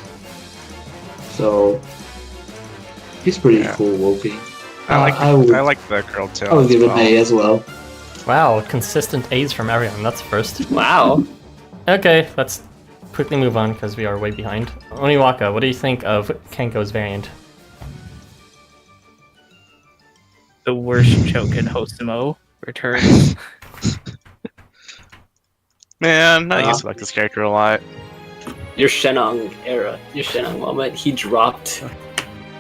So he's pretty cool looking. I like the girl too. I would give him A as well. Wow, consistent A's from everyone. That's first. Wow. Okay, let's quickly move on because we are way behind. Oniwaka, what do you think of Kenko's variant? The worst joke in Hosomo returns. Man, I used to like this character a lot. Your Shenong era, your Shenong moment, he dropped.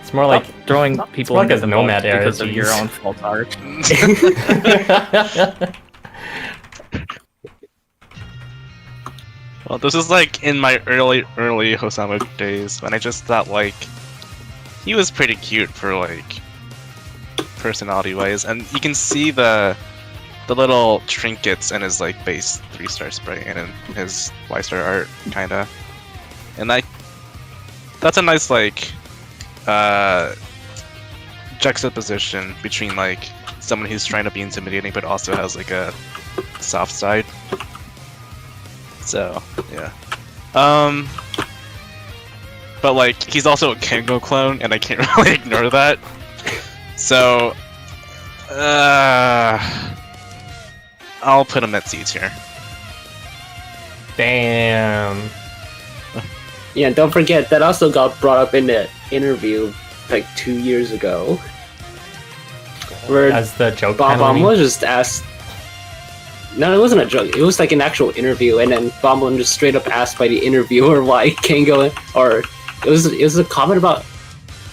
It's more like Throwing people like into a the Nomad boat era, because of jeez. your own fault art. Well, this is like in my early Hosomo days when I just thought like he was pretty cute for like personality-wise, and you can see the little trinkets in his like base 3-star spray and in his Y-star art, kinda, and that's a nice like juxtaposition between like someone who's trying to be intimidating but also has like a soft side. So yeah, but like he's also a Kengo clone, and I can't really ignore that. So I'll put him at C tier. Damn. Yeah, and don't forget that also got brought up in the interview like 2 years ago, where As the joke Bob was just asked. No, it wasn't a joke. It was like an actual interview, and then Bob just straight up asked by the interviewer why Kengo, or it was a comment about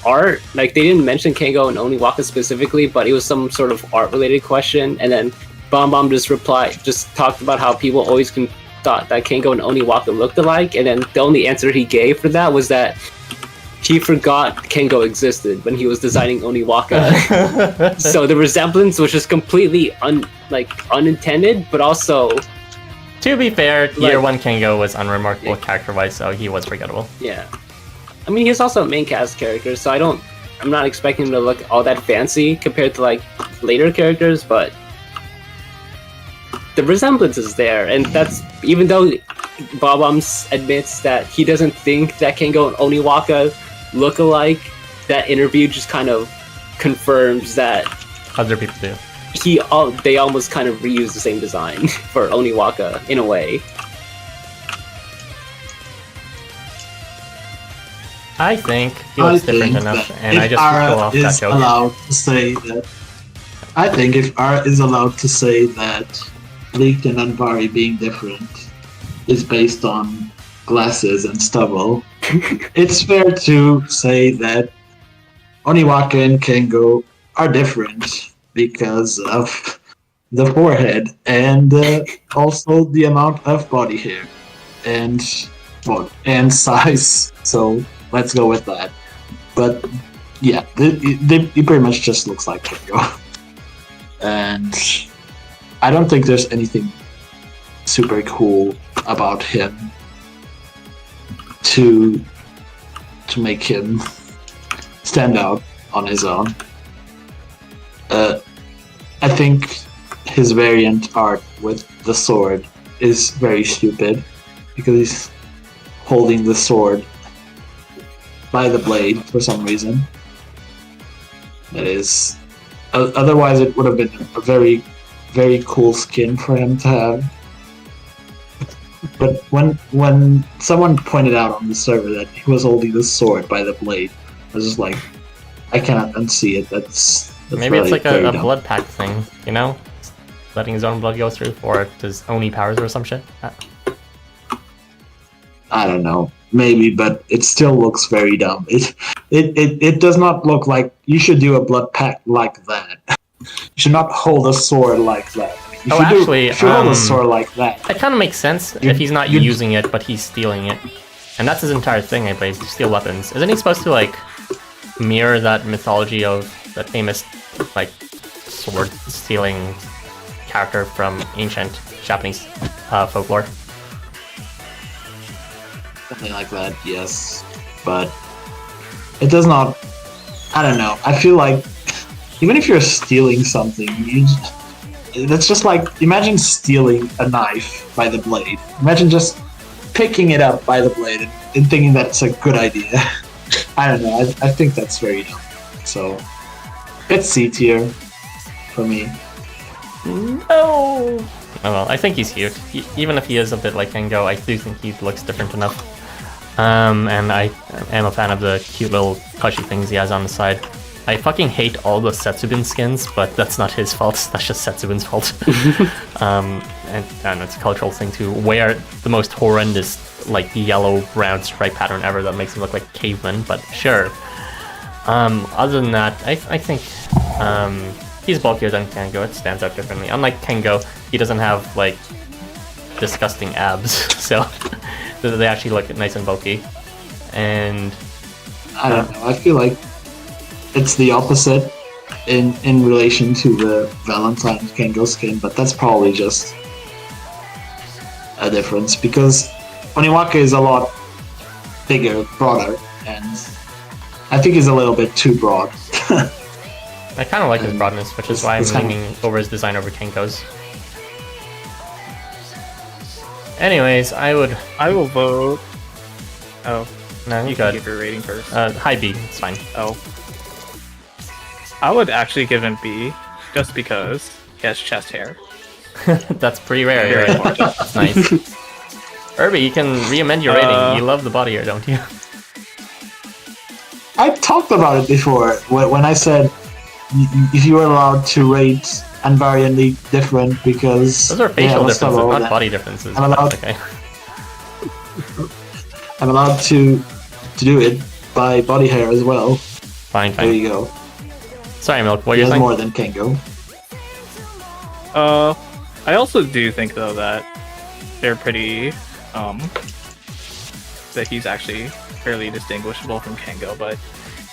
art. Like they didn't mention Kengo and Oniwaka specifically, but it was some sort of art related question, and then Bomb just talked about how people always thought that Kengo and Oniwaka looked alike, and then the only answer he gave for that was that he forgot Kengo existed when he was designing Oniwaka. So the resemblance was just completely unintended, but also, to be fair, year 1 Kengo was unremarkable character-wise, so he was forgettable. yeah. I mean, he's also a main cast character, so I'm not expecting him to look all that fancy compared to like later characters, but the resemblance is there, and that's even though Bob admits that he doesn't think that Kengo and Oniwaka look alike. That interview just kind of confirms that Other people do. they almost kind of reuse the same design for Oniwaka in a way. I think he looks different enough, and I just go off that joke. I think if Ara is allowed to say that Leaked and Anvari being different is based on glasses and stubble, it's fair to say that Oniwaka and Kengo are different because of the forehead and also the amount of body hair and size. So let's go with that. But yeah, he pretty much just looks like Kengo. And I don't think there's anything super cool about him to make him stand out on his own. I think his variant art with the sword is very stupid because he's holding the sword by the blade for some reason. That is, otherwise it would have been a very, very cool skin for him to have. But when someone pointed out on the server that he was holding the sword by the blade, I was just like, I cannot unsee it. That's Maybe really it's like a dumb. blood pact thing, you know? Letting his own blood go through, or his Oni powers or some shit. I don't know, maybe, but it still looks very dumb. It does not look like you should do a blood pact like that. You should not hold a sword like that. You should hold a sword like that. It kind of makes sense if he's not using it, but he's stealing it. And that's his entire thing, I believe, to steal weapons. Isn't he supposed to, like, mirror that mythology of that famous, like, sword-stealing character from ancient Japanese folklore? Something like that, yes. But it does not... I don't know. I feel like even if you're stealing something, that's just like, imagine stealing a knife by the blade. Imagine just picking it up by the blade and thinking that's a good idea. I don't know, I think that's very dumb. So, it's C tier for me. No! Oh well, I think he's cute. Even if he is a bit like Kengo, I do think he looks different enough. And I am a fan of the cute little plushy things he has on the side. I fucking hate all the Setsubin skins, but that's not his fault. That's just Setsubin's fault. And it's a cultural thing to wear the most horrendous, like, yellow round stripe pattern ever that makes him look like caveman. But sure. Other than that, I think he's bulkier than Kengo. It stands out differently. Unlike Kengo, he doesn't have like disgusting abs, so they actually look nice and bulky. And I don't know. I feel like it's the opposite in relation to the Valentine Kengo skin, but that's probably just a difference because Oniwaka is a lot bigger, broader, and I think he's a little bit too broad. I kind of like his broadness, which is why I'm it's kind leaning over his design over Kenko's. Anyways, I will vote. Oh, no, you you got can give your rating first. high B. It's fine. Oh, I would actually give him B, just because he has chest hair. That's pretty rare. Very You're right. That's nice. Irby, you can re-amend your rating. You love the body hair, don't you? I talked about it before when I said if you were allowed to rate invariantly different because Those are facial let's talk differences, about not that. body differences. I'm but allowed- that's okay. I'm allowed to do it by body hair as well. Fine, There fine. you go. Sorry, Milk. What He are you has saying? more than Kengo. I also do think though that they're pretty that he's actually fairly distinguishable from Kengo, but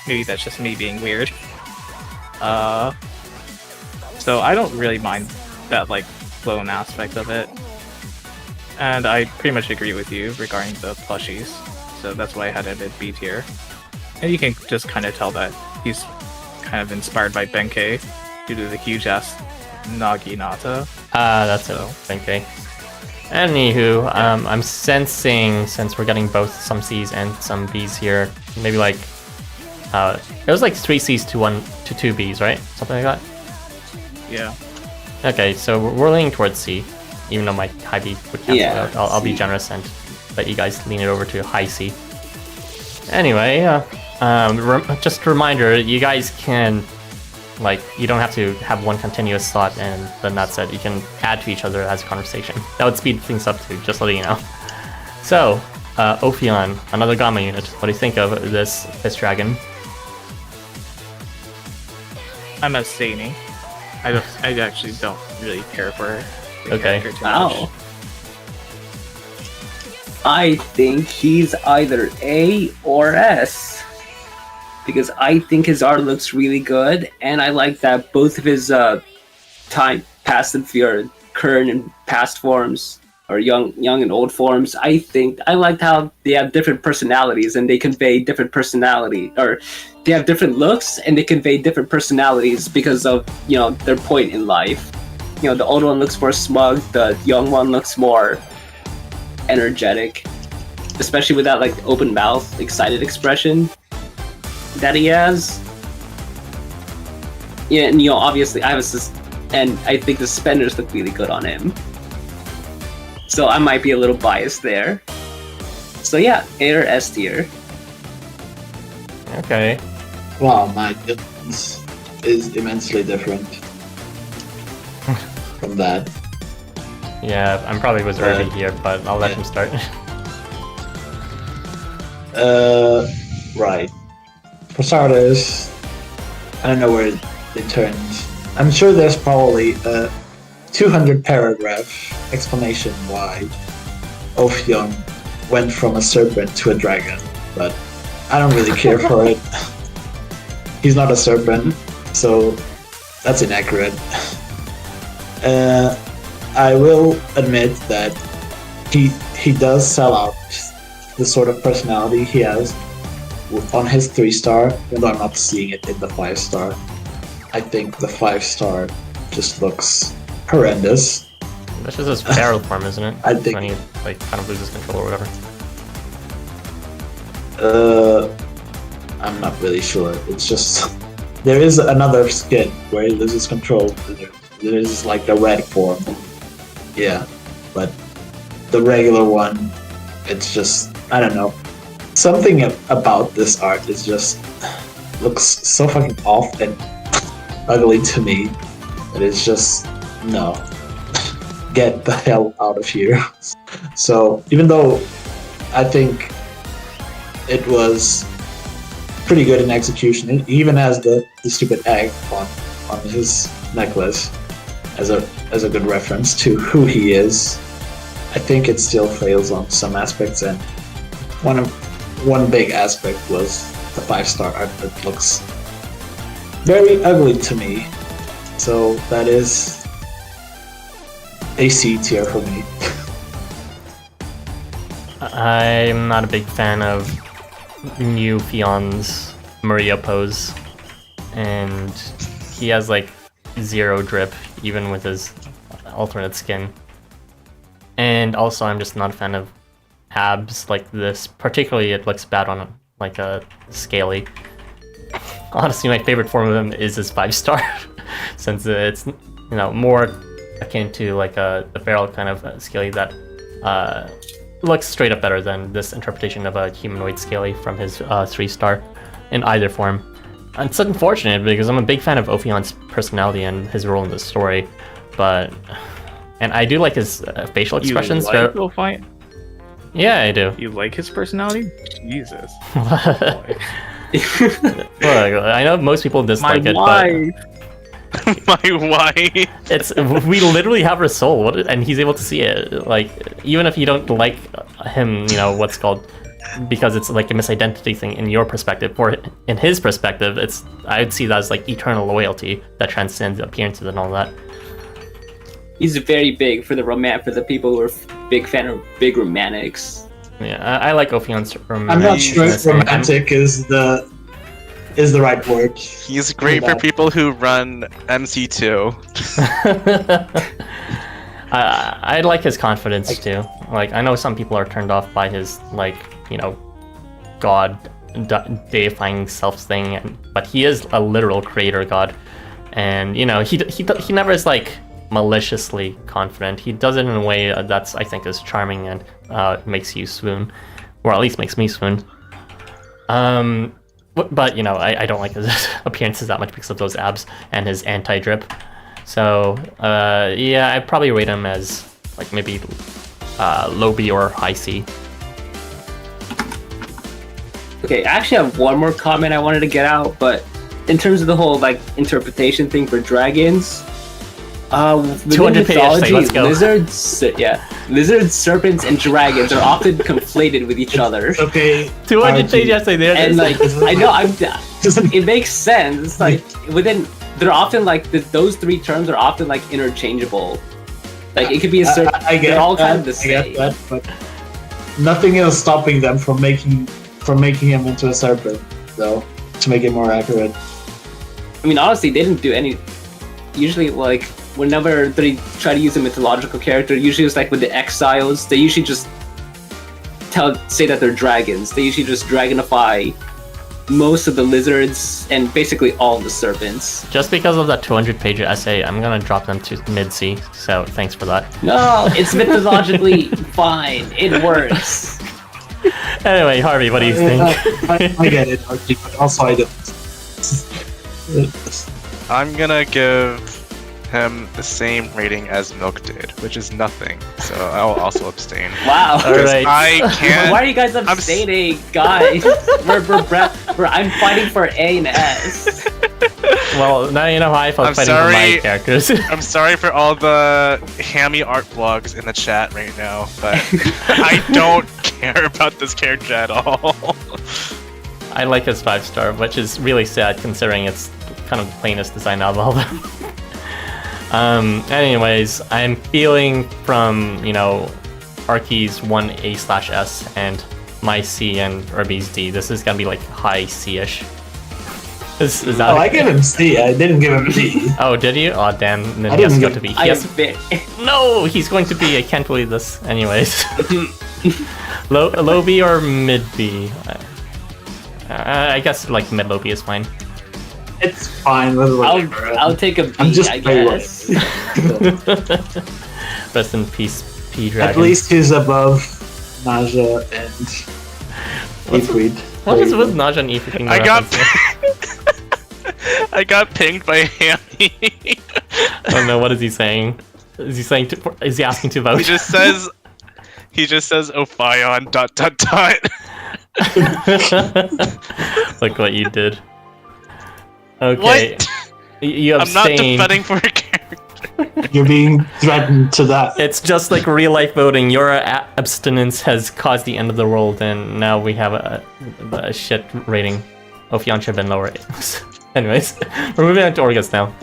maybe that's just me being weird. So I don't really mind that like clone aspect of it. And I pretty much agree with you regarding the plushies. So that's why I had it at B tier. And you can just kind of tell that he's kind of inspired by Benkei due to the huge ass Naginata. That's it. Okay. Anywho, I'm sensing, since we're getting both some C's and some B's here, maybe like, it was like 3 C's to 2 B's, right? Something like that? Yeah. Okay, so we're leaning towards C, even though my high B would cancel Yeah, out. I'll be C. generous and let you guys lean it over to high C. Anyway, just a reminder, you guys can, like, you don't have to have one continuous thought and then that's it. You can add to each other as a conversation. That would speed things up too, just letting you know. So, Ophion, another Gamma unit. What do you think of this dragon? I'm abstaining. I actually don't really care for the Okay. character too Wow. much. I think he's either A or S. Because I think his art looks really good, and I like that both of his past and current and past forms, or young and old forms, I think I liked how they have different personalities and they convey different personality, or they have different looks and they convey different personalities because of, you know, their point in life. You know, the old one looks more smug, the young one looks more energetic, especially with that like open mouth, excited expression that he has. Yeah, and you know, obviously I think the suspenders look really good on him. So I might be a little biased there. So yeah, A or S tier. Okay. Wow, my difference is immensely different from that. Yeah, I'm probably was early here, but I'll let yeah. him start. Right. For starters, I don't know where it turns. I'm sure there's probably a 200 paragraph explanation why Ophion went from a serpent to a dragon, but I don't really care for it. He's not a serpent, so that's inaccurate. I will admit that he does sell out the sort of personality he has on his 3-star, even though I'm not seeing it in the 5-star. I think the 5-star just looks horrendous. That's just his feral form, isn't it? I think- When he like kind of loses control or whatever. I'm not really sure. It's just there is another skin where he loses control. There is like the red form. Yeah, but the regular one, it's just, I don't know. Something about this art is just looks so fucking off and ugly to me that it's just, no. Get the hell out of here. So even though I think it was pretty good in execution, it even has the stupid egg on his necklace as a good reference to who he is, I think it still fails on some aspects, and one big aspect was the 5-star art that looks very ugly to me. So that is a C tier for me. I'm not a big fan of new Fion's Maria pose, and he has like 0 drip even with his alternate skin. And also I'm just not a fan of abs like this, particularly it looks bad on like a Scaly. Honestly, my favorite form of him is his 5-star, since it's, you know, more akin to like the feral kind of Scaly that looks straight up better than this interpretation of a humanoid Scaly from his 3-star in either form. And it's unfortunate because I'm a big fan of Ophion's personality and his role in the story, and I do like his facial expressions. You like Ophion? Yeah, I do. You like his personality? Jesus. Look, I know most people dislike it, wife. My wife. it's we literally have her soul, and he's able to see it. Like, even if you don't like him, you know what's called, because it's like a misidentity thing in your perspective, or in his perspective, it's I'd see that as like eternal loyalty that transcends appearances and all that. He's very big for the people who are big fan of big romantics. Yeah, I like Ophion's romantic. I'm not sure if romantic is the right word. He's great for people who run MC2. I like his confidence too. Like, I know some people are turned off by his, like, you know, god deifying self thing, but he is a literal creator god, and you know he never is like maliciously confident. He does it in a way that's, I think, is charming and makes you swoon, or at least makes me swoon. But you know, I don't like his appearances that much because of those abs and his anti-drip. So yeah, I'd probably rate him as like maybe low B or high C. Okay, I actually have one more comment I wanted to get out, but in terms of the whole like interpretation thing for dragons, 200 page essay, let's go. Lizards, serpents, and dragons are often conflated with each other. Okay. 200 page essay there. And like, I know, it makes sense. It's like they're often like those 3 terms are often like interchangeable. Like it could be a serpent. They're all kind of the same. I get that, but nothing is stopping them from making him into a serpent, though, to make it more accurate. I mean, honestly, they didn't do any. Usually, like, whenever they try to use a mythological character, usually it's like with the exiles, they usually just say that they're dragons. They usually just dragonify most of the lizards and basically all the serpents. Just because of that 200 page essay, I'm gonna drop them to mid-C, so thanks for that. No, it's mythologically fine. It works. Anyway, Harvey, what do you think? I get it, Harvey, but also I don't. I'm gonna give him the same rating as Milk did, which is nothing. So I'll also abstain. Wow. Alright. I can't. Why are you guys abstaining, guys? I'm fighting for A and S. Well, now you know how I felt I'm fighting sorry. for my characters. I'm sorry for all the hammy art blogs in the chat right now, but I don't care about this character at all. I like his 5-star, which is really sad considering it's kind of the plainest design out of all of them. Anyways, I'm feeling from, you know, Arky's 1A/S and my C and Irby's D. This is gonna be like high C-ish. Is that I gave him C. I didn't give him D. Oh, did you? Oh, damn. Then I he has to didn't go to B. No, he's going to B. I can't believe this. Anyways. Low B or mid B? I guess like mid low B is fine. It's fine. I'll take a B, I'm just I guess. Rest in peace, P-Dragon. At least he's above Nezha and Ifrit. What is with Nezha and Ifrit? I got pinged by Hammy. Oh no, what is he saying? Is he asking to vote? He just says Ophion ... Look what you did. Okay. What? You I'm not abstained. defending for a character. You're being threatened to that. It's just like real life voting. Your abstinence has caused the end of the world, and now we have a shit rating. Ophion should have been lower. Anyways, we're moving on to Orgus now.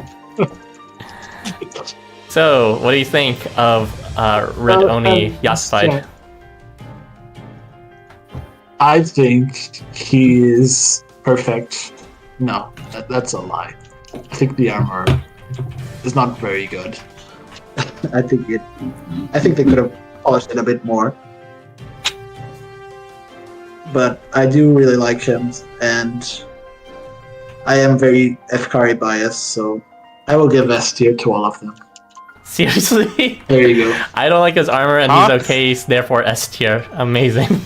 So, what do you think of Red Oni Yasufied? I think he is perfect. No, that's a lie. I think the armor is not very good. I think they could have polished it a bit more. But I do really like him, and I am very Fkari biased, so I will give S tier to all of them. Seriously? There you go. I don't like his armor, and he's okay, therefore S tier. Amazing.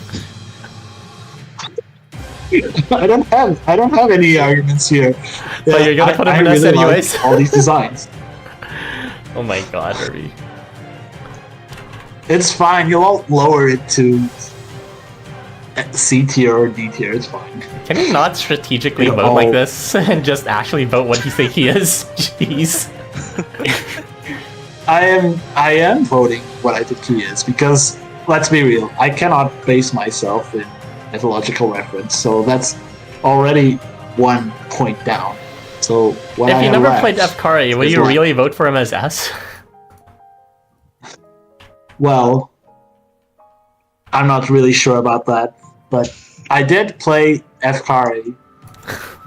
I don't have any arguments here. So you're gonna put him in S really anyways? like all these designs. Oh my god, Herbie. It's fine. You'll lower it to C tier or D tier. It's fine. Can you not strategically It'll vote all- like this and just actually vote what you think he is? Jeez. I am voting what I think he is because let's be real. I cannot base myself in mythological reference, so that's already 1 point down. So what If I you have never left played Fkari, would is you like- really vote for him as S? Well, I'm not really sure about that, but I did play Fkari,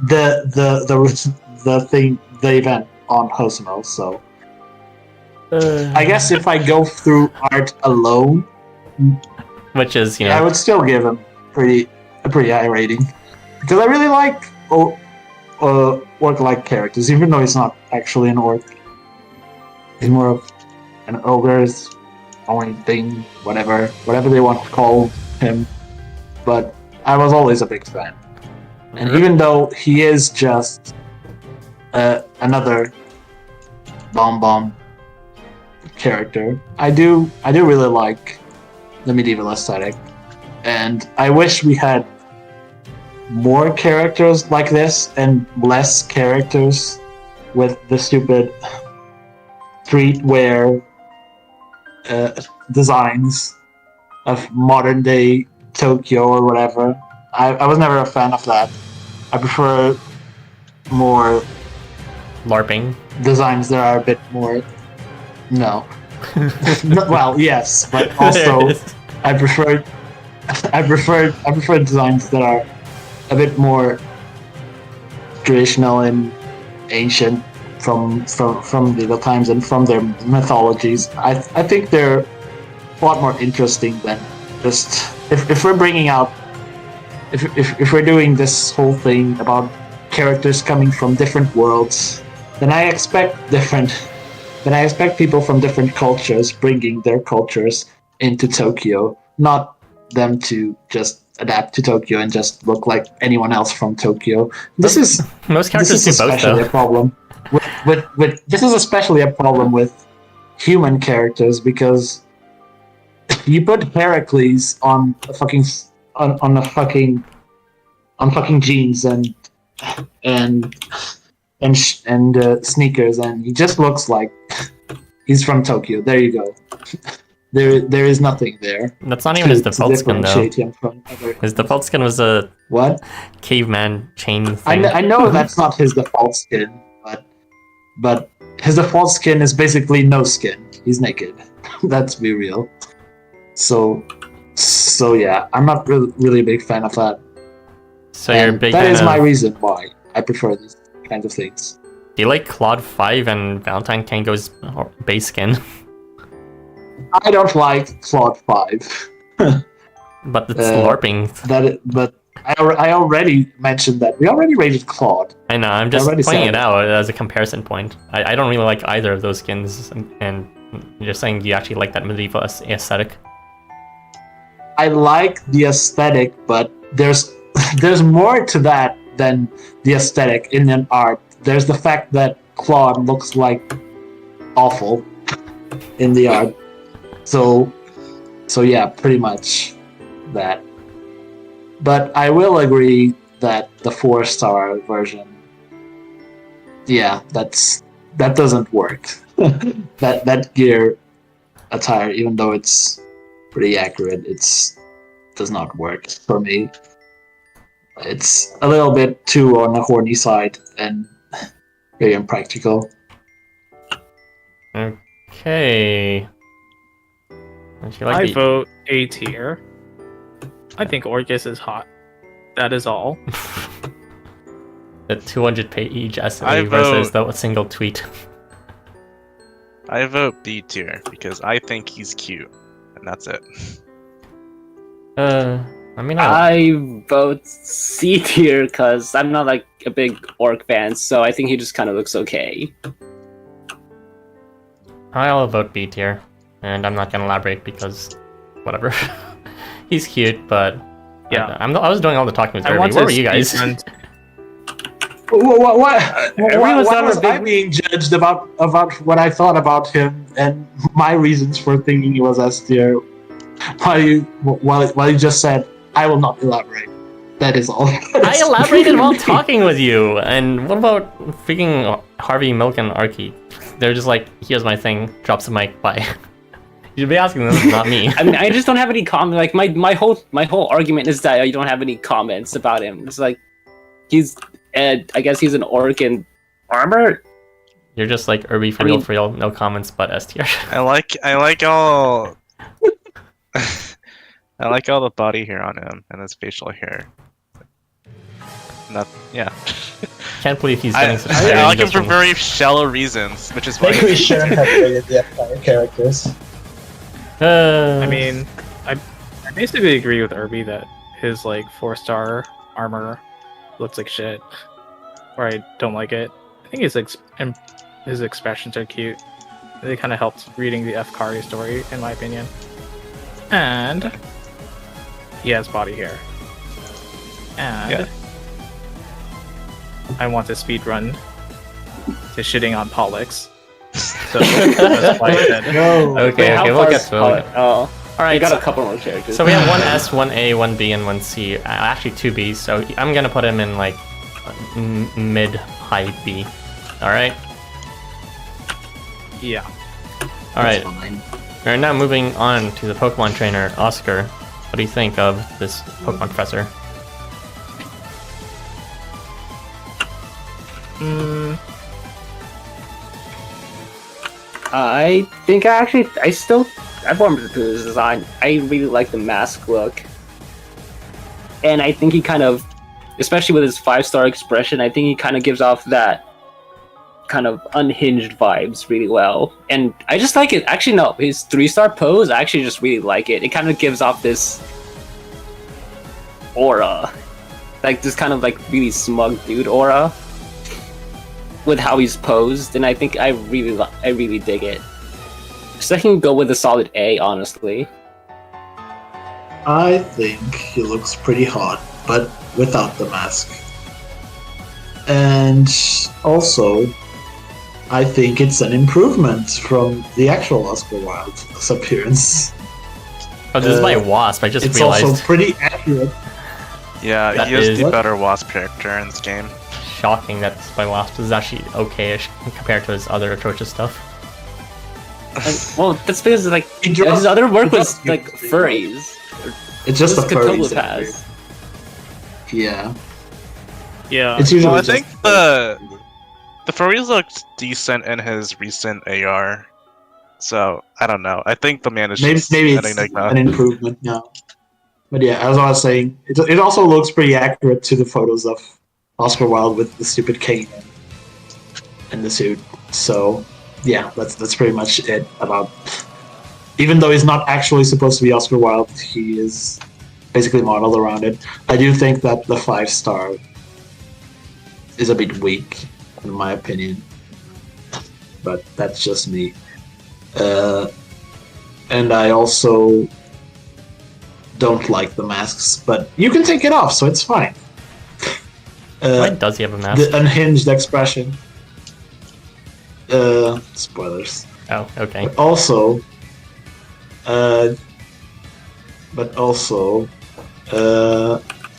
the event on Hosono, so I guess if I go through art alone, Which is, you I know, would still give him a pretty high rating because I really like orc-like characters, even though he's not actually an orc. He's more of an ogre's only thing, whatever they want to call him. But I was always a big fan, and even though he is just another bomb character, I do really like the medieval aesthetic, and I wish we had more characters like this and less characters with the stupid streetwear designs of modern day Tokyo or whatever. I was never a fan of that. I prefer more LARPing. designs that are a bit more. No. Well, yes, but There also it is. I prefer designs that are a bit more traditional and ancient from medieval times and from their mythologies. I think they're a lot more interesting than just if we're bringing out if we're doing this whole thing about characters coming from different worlds, then I expect people from different cultures bringing their cultures into Tokyo, not them to just adapt to Tokyo and just look like anyone else from Tokyo. Most This characters is do both, especially a though. problem. This is especially a problem with human characters because you put Heracles on fucking jeans and sneakers, and he just looks like he's from Tokyo. There you go. There is nothing there. That's not even his to default skin, though. differentiate him from other. His default skin was a What? caveman chain I thing. know that's not his default skin, but his default skin is basically no skin. He's naked. Let's be real. So yeah, I'm not really a big fan of that. So you're a And big that fan is of... my reason why I prefer these kinds of things. Do you like Claude 5 and Valentine Kango's base skin? I don't like Claude 5. But it's Uh, LARPing. But I already mentioned that. We already rated Claude. I know, I'm just already pointing said it it. out as a comparison point. I don't really like either of those skins, and you're saying you actually like that medieval aesthetic. I like the aesthetic, but there's more to that than the aesthetic in an art. There's the fact that Claude looks like awful in the art. So yeah, pretty much that. But I will agree that the 4-star version, yeah, that doesn't work. that gear attire, even though it's pretty accurate, does not work for me. It's a little bit too on the horny side and very impractical. Okay. Don't you like I the- vote A tier. I think Orgus is hot. That is all. the 200-page essay I versus vote- the single tweet. I vote B tier because I think he's cute, and that's it. I mean, I vote C tier because I'm not like a big orc fan, so I think he just kind of looks okay. I'll vote B tier, and I'm not gonna elaborate because, whatever. He's cute, but Yeah. I was doing all the talking with I Irby. want Where to were you guys? speedrun- Why Everyone's not a was I big- being judged about what I thought about him and my reasons for thinking he was S tier? While you just said I will not elaborate. That is all. I elaborated while talking with you. And what about freaking Harvey, Milk, and Arky? They're just like, here's my thing, drops the mic, bye. You should be asking them, not me. I mean, I just don't have any comment. Like my whole argument is that I don't have any comments about him. It's like he's, I guess he's an orc in armor. You're just like Irby for real, no comments, but S tier. I like all. I like all the body hair on him and his facial hair. Yeah. Can't believe he's I getting such I like him just for from- very shallow reasons, which is I why. think we shouldn't have rated the Empire characters. I mean, I basically agree with Irby that his like 4-star armor looks like shit, or I don't like it. I think his expressions are cute. They kind of helped reading the Kari story, in my opinion. And he has body hair. And Yeah. I want to speedrun to shitting on Pollux. So that's why I said. No. Okay, How okay, we'll far get is to it. Pollock? Oh, All I right, got so, a couple more characters. so we have one S, one A, one B, and one C. Actually, two Bs. So I'm gonna put him in like mid, high B. All right. Yeah. All right. That's fine. We're now moving on to the Pokemon trainer, Oscar. What do you think of this Pokemon professor? I think I warmed to his design. I really like the mask look. And I think he kind of, especially with his 5-star expression, I think he kind of gives off that kind of unhinged vibes really well. And I just like it. Actually, no, his 3-star pose, I actually just really like it. It kind of gives off this aura. Like this kind of like really smug dude aura. With how he's posed, and I think I really dig it. So I can go with a solid A, honestly. I think he looks pretty hot, but without the mask. And also, I think it's an improvement from the actual Oscar Wilde's appearance. Oh, this is my Wasp. I just It's realized. also pretty accurate. Yeah, That he is is- the What? better Wasp character in this game. Shocking that my Wasp is actually okay-ish compared to his other atrocious stuff. Well, that's because like He draws- his other work he was draws like beautifully. furries. It's just This the furries. Cthulhu has. Yeah. Yeah. It's usually Well, I just think the furries looked decent in his recent AR. So I don't know. I think the man is maybe just maybe an it's enigma. an improvement now. But yeah, as I was saying, it also looks pretty accurate to the photos of Oscar Wilde with the stupid cane and the suit. So yeah, that's pretty much it about. Even though he's not actually supposed to be Oscar Wilde, he is basically modeled around it. I do think that the 5-star is a bit weak, in my opinion. But that's just me. And I also don't like the masks, but you can take it off, so it's fine. Why does he have a mask? The unhinged expression. Spoilers. Oh, okay. But also,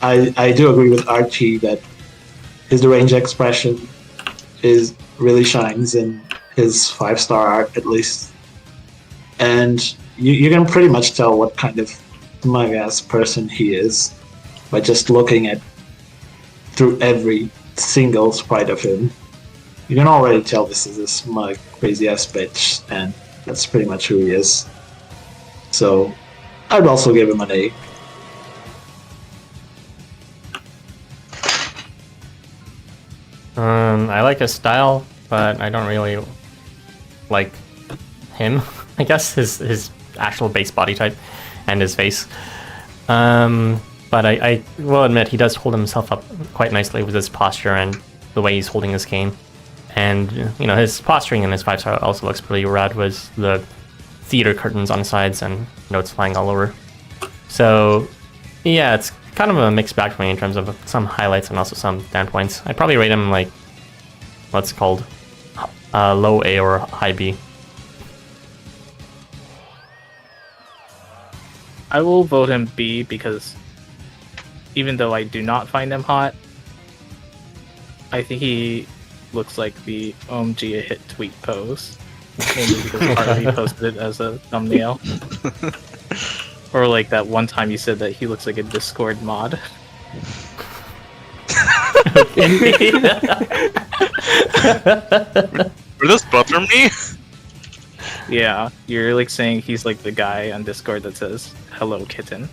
I do agree with Archie that his range expression really shines in his 5-star art, at least. And you can pretty much tell what kind of smug-ass person he is by just looking at through every single sprite of him. You can already tell this is a smug, crazy-ass bitch, and that's pretty much who he is. So, I'd also give him an A. I like his style, but I don't really like him. I guess his actual base body type and his face. But I will admit he does hold himself up quite nicely with his posture and the way he's holding his cane. And, you know, his posturing in his 5-star also looks pretty rad with the theater curtains on the sides and notes flying all over. So, yeah, it's kind of a mixed bag for me in terms of some highlights and also some down points. I'd probably rate him like, what's it called? Low A or high B. I will vote him B because even though I do not find him hot, I think he looks like the OMG a hit tweet pose. Maybe because Harvey posted it as a thumbnail. Or like that one time you said that he looks like a Discord mod. Were those both from me? Yeah, you're like saying he's like the guy on Discord that says, "Hello, kitten."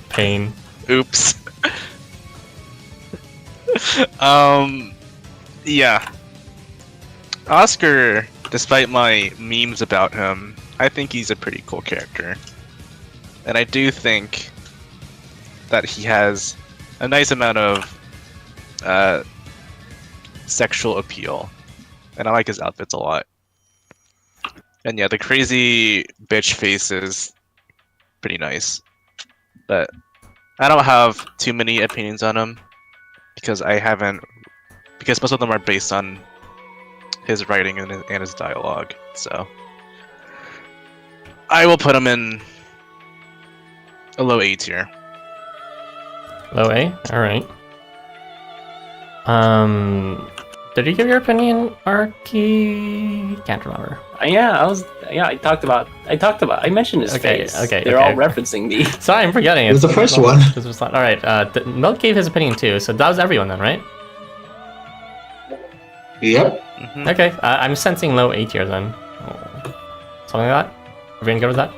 Pain. Oops. Yeah. Oscar, despite my memes about him, I think he's a pretty cool character. And I do think that he has a nice amount of sexual appeal. And I like his outfits a lot. And yeah, the crazy bitch face is pretty nice. But I don't have too many opinions on him because because most of them are based on his writing and his dialogue. So I will put him in a low A tier. Low A? Alright. Did you give your opinion, Arky? Can't remember. I mentioned his face. They're all referencing me. Sorry, I'm forgetting it. It was the first one. Alright, Milk gave his opinion too, so that was everyone then, right? Yep. Mm-hmm. Okay, I'm sensing low A tier then. Something like that? Everyone good with that?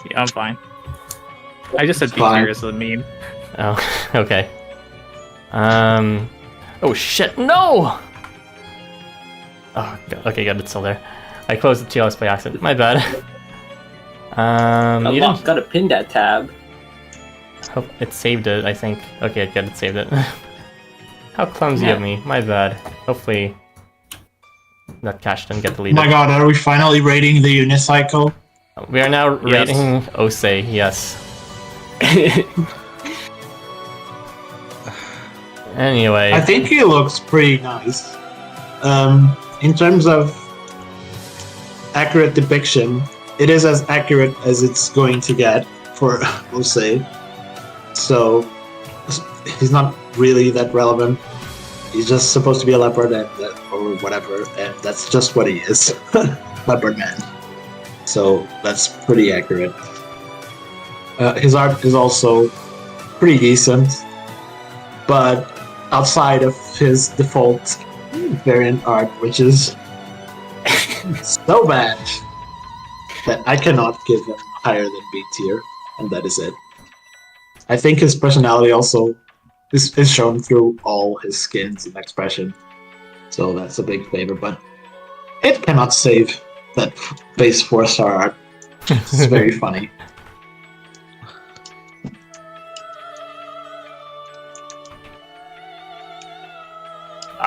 Yeah, I'm fine. I just said B Fine. tier as a meme. Oh, okay. Oh shit, no! Oh, okay, good, it's still there. I closed the TLS by accident, my bad. You didn't... Gotta pin that tab. Hope it saved it, I think. Okay, good, it saved it. How clumsy of me, my bad. Hopefully that cache didn't get Oh deleted. my god, are we finally rating the unicycle? We are now rating Osei, yes. Anyway. I think he looks pretty nice. In terms of accurate depiction, it is as accurate as it's going to get for Osei. So he's not really that relevant. He's just supposed to be a leopard or whatever, and that's just what he is. Leopard man. So that's pretty accurate. His art is also pretty decent, but outside of his default variant art, which is so bad that I cannot give him higher than B tier, and that is it. I think his personality also is shown through all his skins and expression, so that's a big favor, but it cannot save that base 4-star art. It's very funny.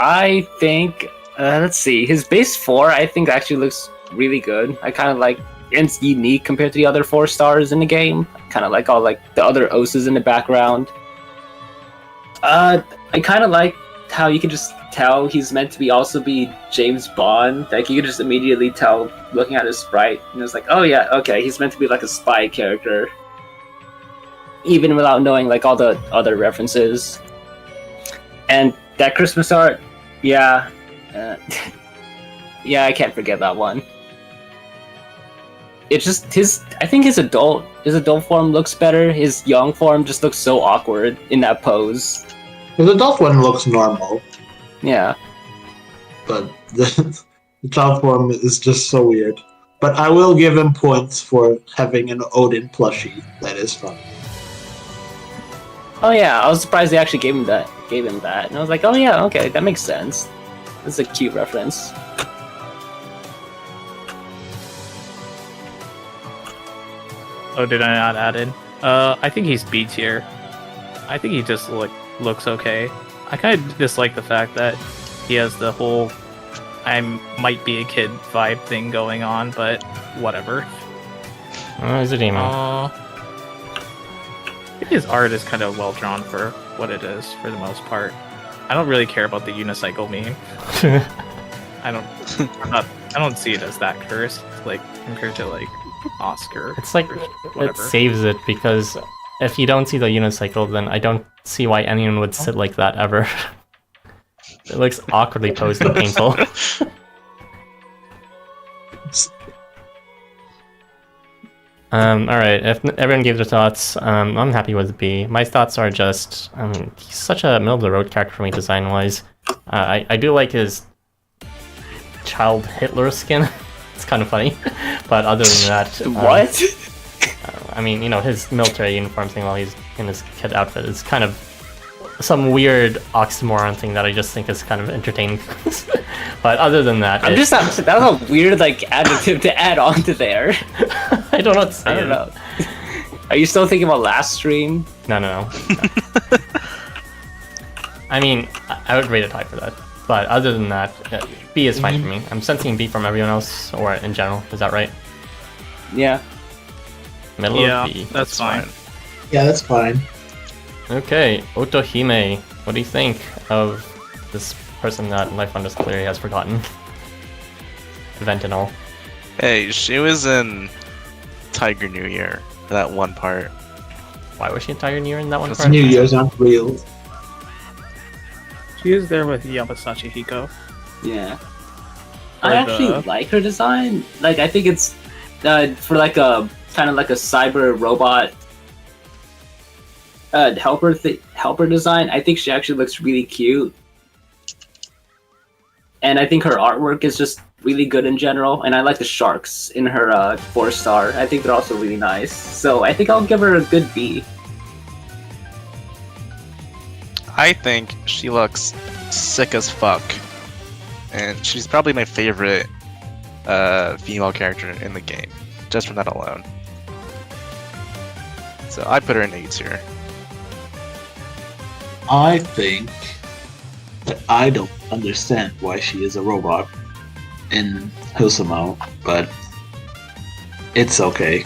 I think, let's see, his base 4 I think actually looks really good. I kind of like, it's unique compared to the other 4 stars in the game. Kind of like all like the other Oses in the background. I kind of like how you can just tell he's meant to be also be James Bond. Like you can just immediately tell looking at his sprite, and it's like, oh yeah, okay, he's meant to be like a spy character, even without knowing like all the other references. And that Christmas art, yeah, I can't forget that one. it's just I think his adult form looks better. His young form just looks so awkward in that pose. The adult one looks normal, Yeah. but the child form is just so weird. But I will give him points for having an Odin plushie. That is fun. Oh yeah, I was surprised they actually gave him that. And I was like, oh yeah, okay, that makes sense. This is a cute reference. Oh, did I not add in? I think he's B tier. I think he just looks okay. I kind of dislike the fact that he has the whole I might be a kid vibe thing going on, but whatever. Oh, he's a demon. I think his art is kind of well drawn for what it is, for the most part. I don't really care about the unicycle meme. I don't see it as that cursed, like compared to like Oscar. It's like whatever. it saves it because if you don't see the unicycle, then I don't see why anyone would sit like that ever. It looks awkwardly posed and painful. Alright, if everyone gave their thoughts, I'm happy with B. My thoughts are just, he's such a middle-of-the-road character for me design-wise. I do like his child Hitler skin. It's kind of funny. But other than that... What? I mean, you know, his military uniform thing while he's in his kid outfit is kind of some weird oxymoron thing that I just think is kind of entertaining. But other than that... that was a weird, like, adjective to add on to there. I don't know what to say. I don't know. Are you still thinking about last stream? No. I mean, I would rate it high for that. But other than that, B is fine for me. I'm sensing B from everyone else, or in general. Is that right? Yeah. Middle of B. That's fine. Yeah, that's fine. Okay, Otohime. What do you think of this person that Life Wonders clearly has forgotten? Event and all. Hey, she was in Tiger New Year, that one part. Why was she in Tiger New Year in that one It's part? New Year's aren't real. She is there with Yamasashi Hiko. Yeah. I actually like her design. Like, I think it's for like a kind of like a cyber robot helper design. I think she actually looks really cute, and I think her artwork is just really good in general. And I like the sharks in her 4-star. I think they're also really nice. So I think I'll give her a good B. I think she looks sick as fuck. And she's probably my favorite female character in the game, just from that alone. So I put her in A tier. I think that I don't understand why she is a robot in Husumo, but it's okay.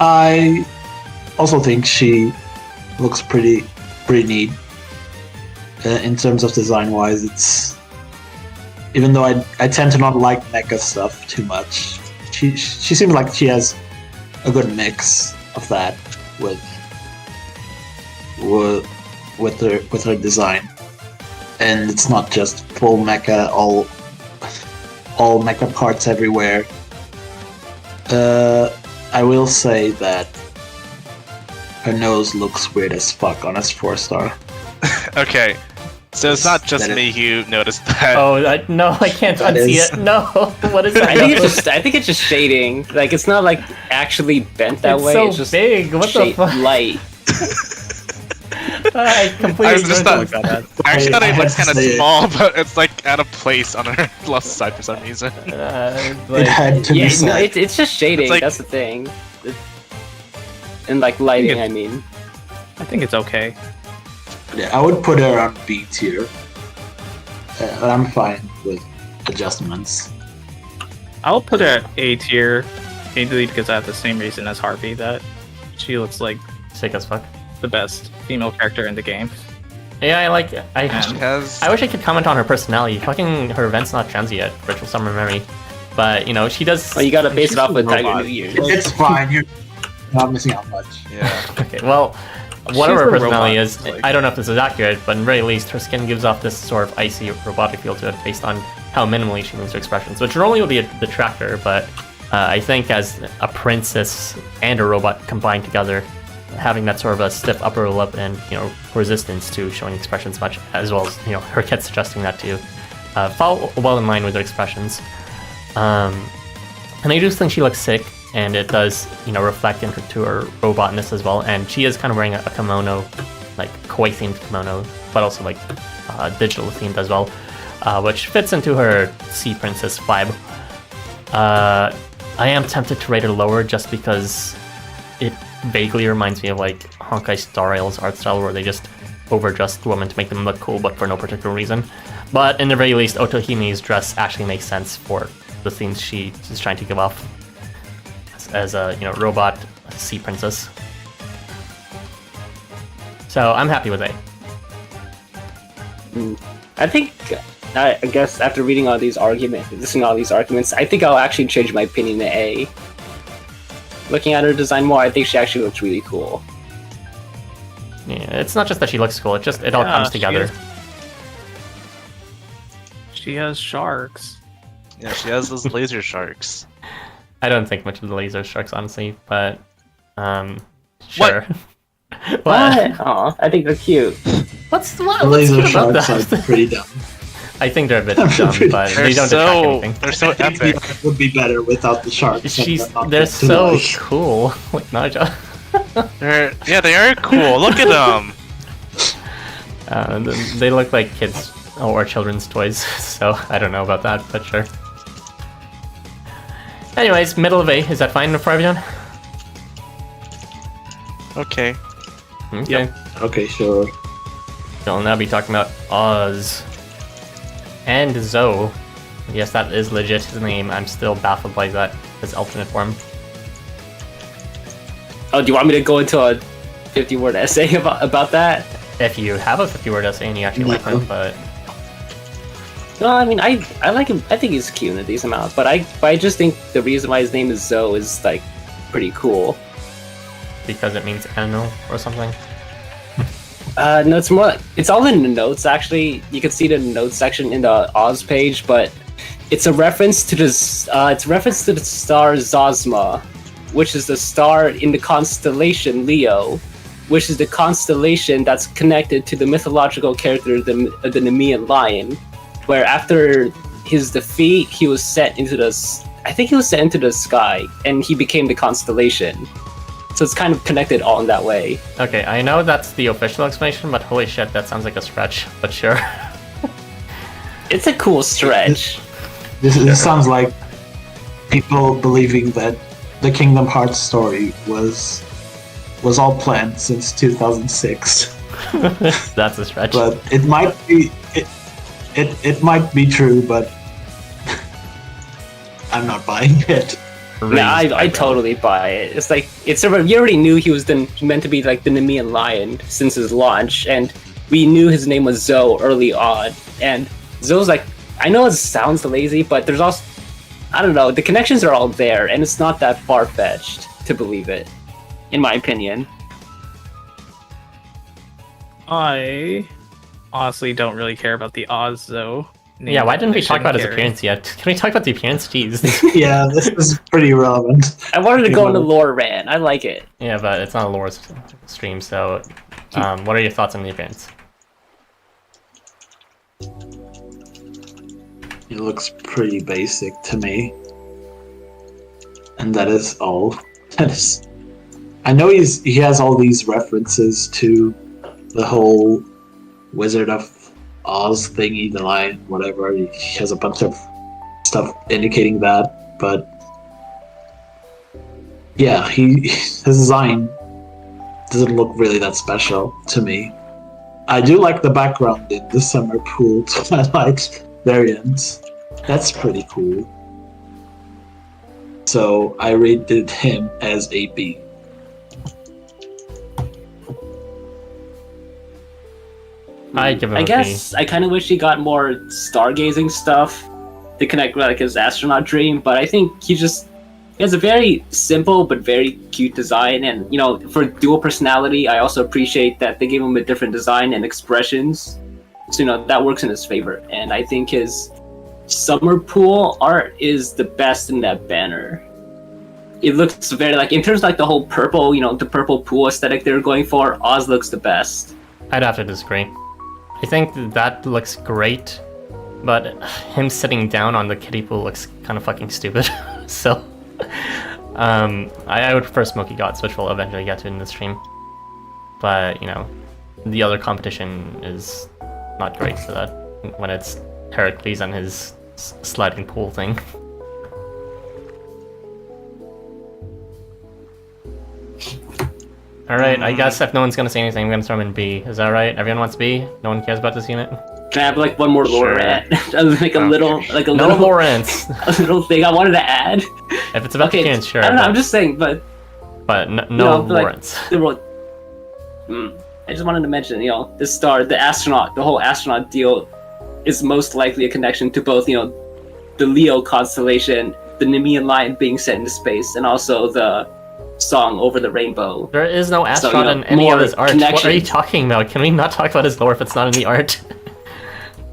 I also think she looks pretty neat. In terms of design-wise, it's... Even though I tend to not like mecha stuff too much, she seems like she has a good mix of that with her design, and it's not just full mecha, all mecha parts everywhere. I will say that her nose looks weird as fuck on his 4-star. Okay, so it's not just me who noticed that. Oh, no, I can't unsee it. No, what is that? I think it's just shading. Like, it's not like actually bent that way. So it's just big. What the fuck? Light. I completely I just thought, I actually thought it I looked had to kind of say it. small, but it's like out of place on her left side for some reason. It had to be Yeah, said. no, it's just shading. It's like- that's the thing. And like lighting, I mean. I think it's okay. Yeah, I would put her on B tier. I'm fine with adjustments. I'll put her at A tier, mainly because I have the same reason as Harvey, that she looks like Sick as fuck. the best female character in the game. Yeah, I like. She I has. wish I could comment on her personality. Fucking her event's not transy yet. Virtual Summer Memory, but you know she does. Well, you gotta base it off with Tiger robot. New Year's. It's fine. You're not missing out much. Yeah. Okay, well, whatever her She's a personality robot, is, like- I don't know if this is accurate, but in very least, her skin gives off this sort of icy robotic feel to it based on how minimally she moves her expressions, which normally would be a detractor, but I think as a princess and a robot combined together, having that sort of a stiff upper lip and, resistance to showing expressions much, as well as, her kit suggesting that too, fall well in line with her expressions. And I do think she looks sick, and it does, reflect into her robotness as well. And she is kind of wearing a kimono, like kawaii-themed kimono, but also like digital themed as well, which fits into her sea princess vibe. I am tempted to rate her lower just because it vaguely reminds me of like Honkai Star Rail's art style, where they just overdressed women to make them look cool, but for no particular reason. But in the very least, Otohime's dress actually makes sense for the themes she is trying to give off as a robot sea princess. So I'm happy with it. I think, I guess after reading all these arguments, listening to all these arguments, I think I'll actually change my opinion to A. Looking at her design more, I think she actually looks really cool. Yeah, it's not just that she looks cool; it all comes together. She has sharks. Yeah, she has those laser sharks. I don't think much of the laser sharks, honestly, but sure. What? Aw, I think they're cute. What's The what's laser cute about sharks that? are pretty dumb. I think they're a bit dumb, but They're they don't detract anything. They're so epic. It would be better without the sharks. They're so cool, like Nyarlathotep. They are cool. Look at them. They look like kids or children's toys, so I don't know about that, but sure. Anyways, middle of A, is that fine for everyone? Okay. Okay. Okay, sure. We'll now be talking about Oz. And Zoe. Yes, that is legit his name. I'm still baffled by that, his alternate form. Oh, do you want me to go into a 50-word essay about that? If you have a 50-word essay and you actually like him, but... No, I mean, I like him. I think he's cute in a decent amount, but I just think the reason why his name is Zoe is, like, pretty cool. Because it means animal or something? No, it's more like, it's all in the notes, actually. You can see the notes section in the Oz page, but it's a reference to the star Zosma, which is the star in the constellation Leo, which is the constellation that's connected to the mythological character, the Nemean lion, where after his defeat, he was sent into the sky, and he became the constellation. So it's kind of connected all in that way. Okay, I know that's the official explanation, but holy shit, that sounds like a stretch, but sure. It's a cool stretch. This sounds like people believing that the Kingdom Hearts story was all planned since 2006. That's a stretch. But it might be it might be true, but I'm not buying it. Yeah, I totally buy it. It's like you already knew he was meant to be like the Nemean lion since his launch, and we knew his name was Zoe early on. And Zoe's like, I know it sounds lazy, but there's also, I don't know, the connections are all there, and it's not that far-fetched to believe it, in my opinion. I honestly don't really care about the Oz though. Yeah, why didn't we talk about his carry. appearance yet? Can we talk about the appearance? Jeez. Yeah, this is pretty relevant. I wanted to go into lore rant. I like it. Yeah, but it's not a lore stream, so what are your thoughts on the appearance? He looks pretty basic to me. And that is all. That is. I know he has all these references to the whole Wizard of Oz thingy, the lion, whatever. He has a bunch of stuff indicating that, but yeah, his design doesn't look really that special to me. I do like the background in the Summer Pool Twilight variant. That's pretty cool. So I rated him as a B. I give him I a guess I kind of wish he got more stargazing stuff to connect with like his astronaut dream, but I think He has a very simple but very cute design, and for dual personality, I also appreciate that they gave him a different design and expressions. So that works in his favor, and I think his summer pool art is the best in that banner. It looks very in terms of the whole purple, the purple pool aesthetic they were going for. Oz looks the best. I'd have to disagree. I think that looks great, but him sitting down on the kiddie pool looks kind of fucking stupid. So, I would prefer Smoky God, which we'll eventually get to in the stream. But the other competition is not great for that when it's Heracles and his sliding pool thing. Alright, I guess if no one's gonna say anything, I'm gonna throw him in B. Is that right? Everyone wants B? No one cares about this unit? Can I have one more lore rant? No lore rants. A little thing I wanted to add. If it's about the unit, sure. I don't know, I'm just saying, but no lore rants. I just wanted to mention, the star, the astronaut, the whole astronaut deal is most likely a connection to both, the Leo constellation, the Nemean line being set into space, and also the song Over the Rainbow. There is no astronaut in any of his art. What are you talking about? Can we not talk about his lore if it's not in the art?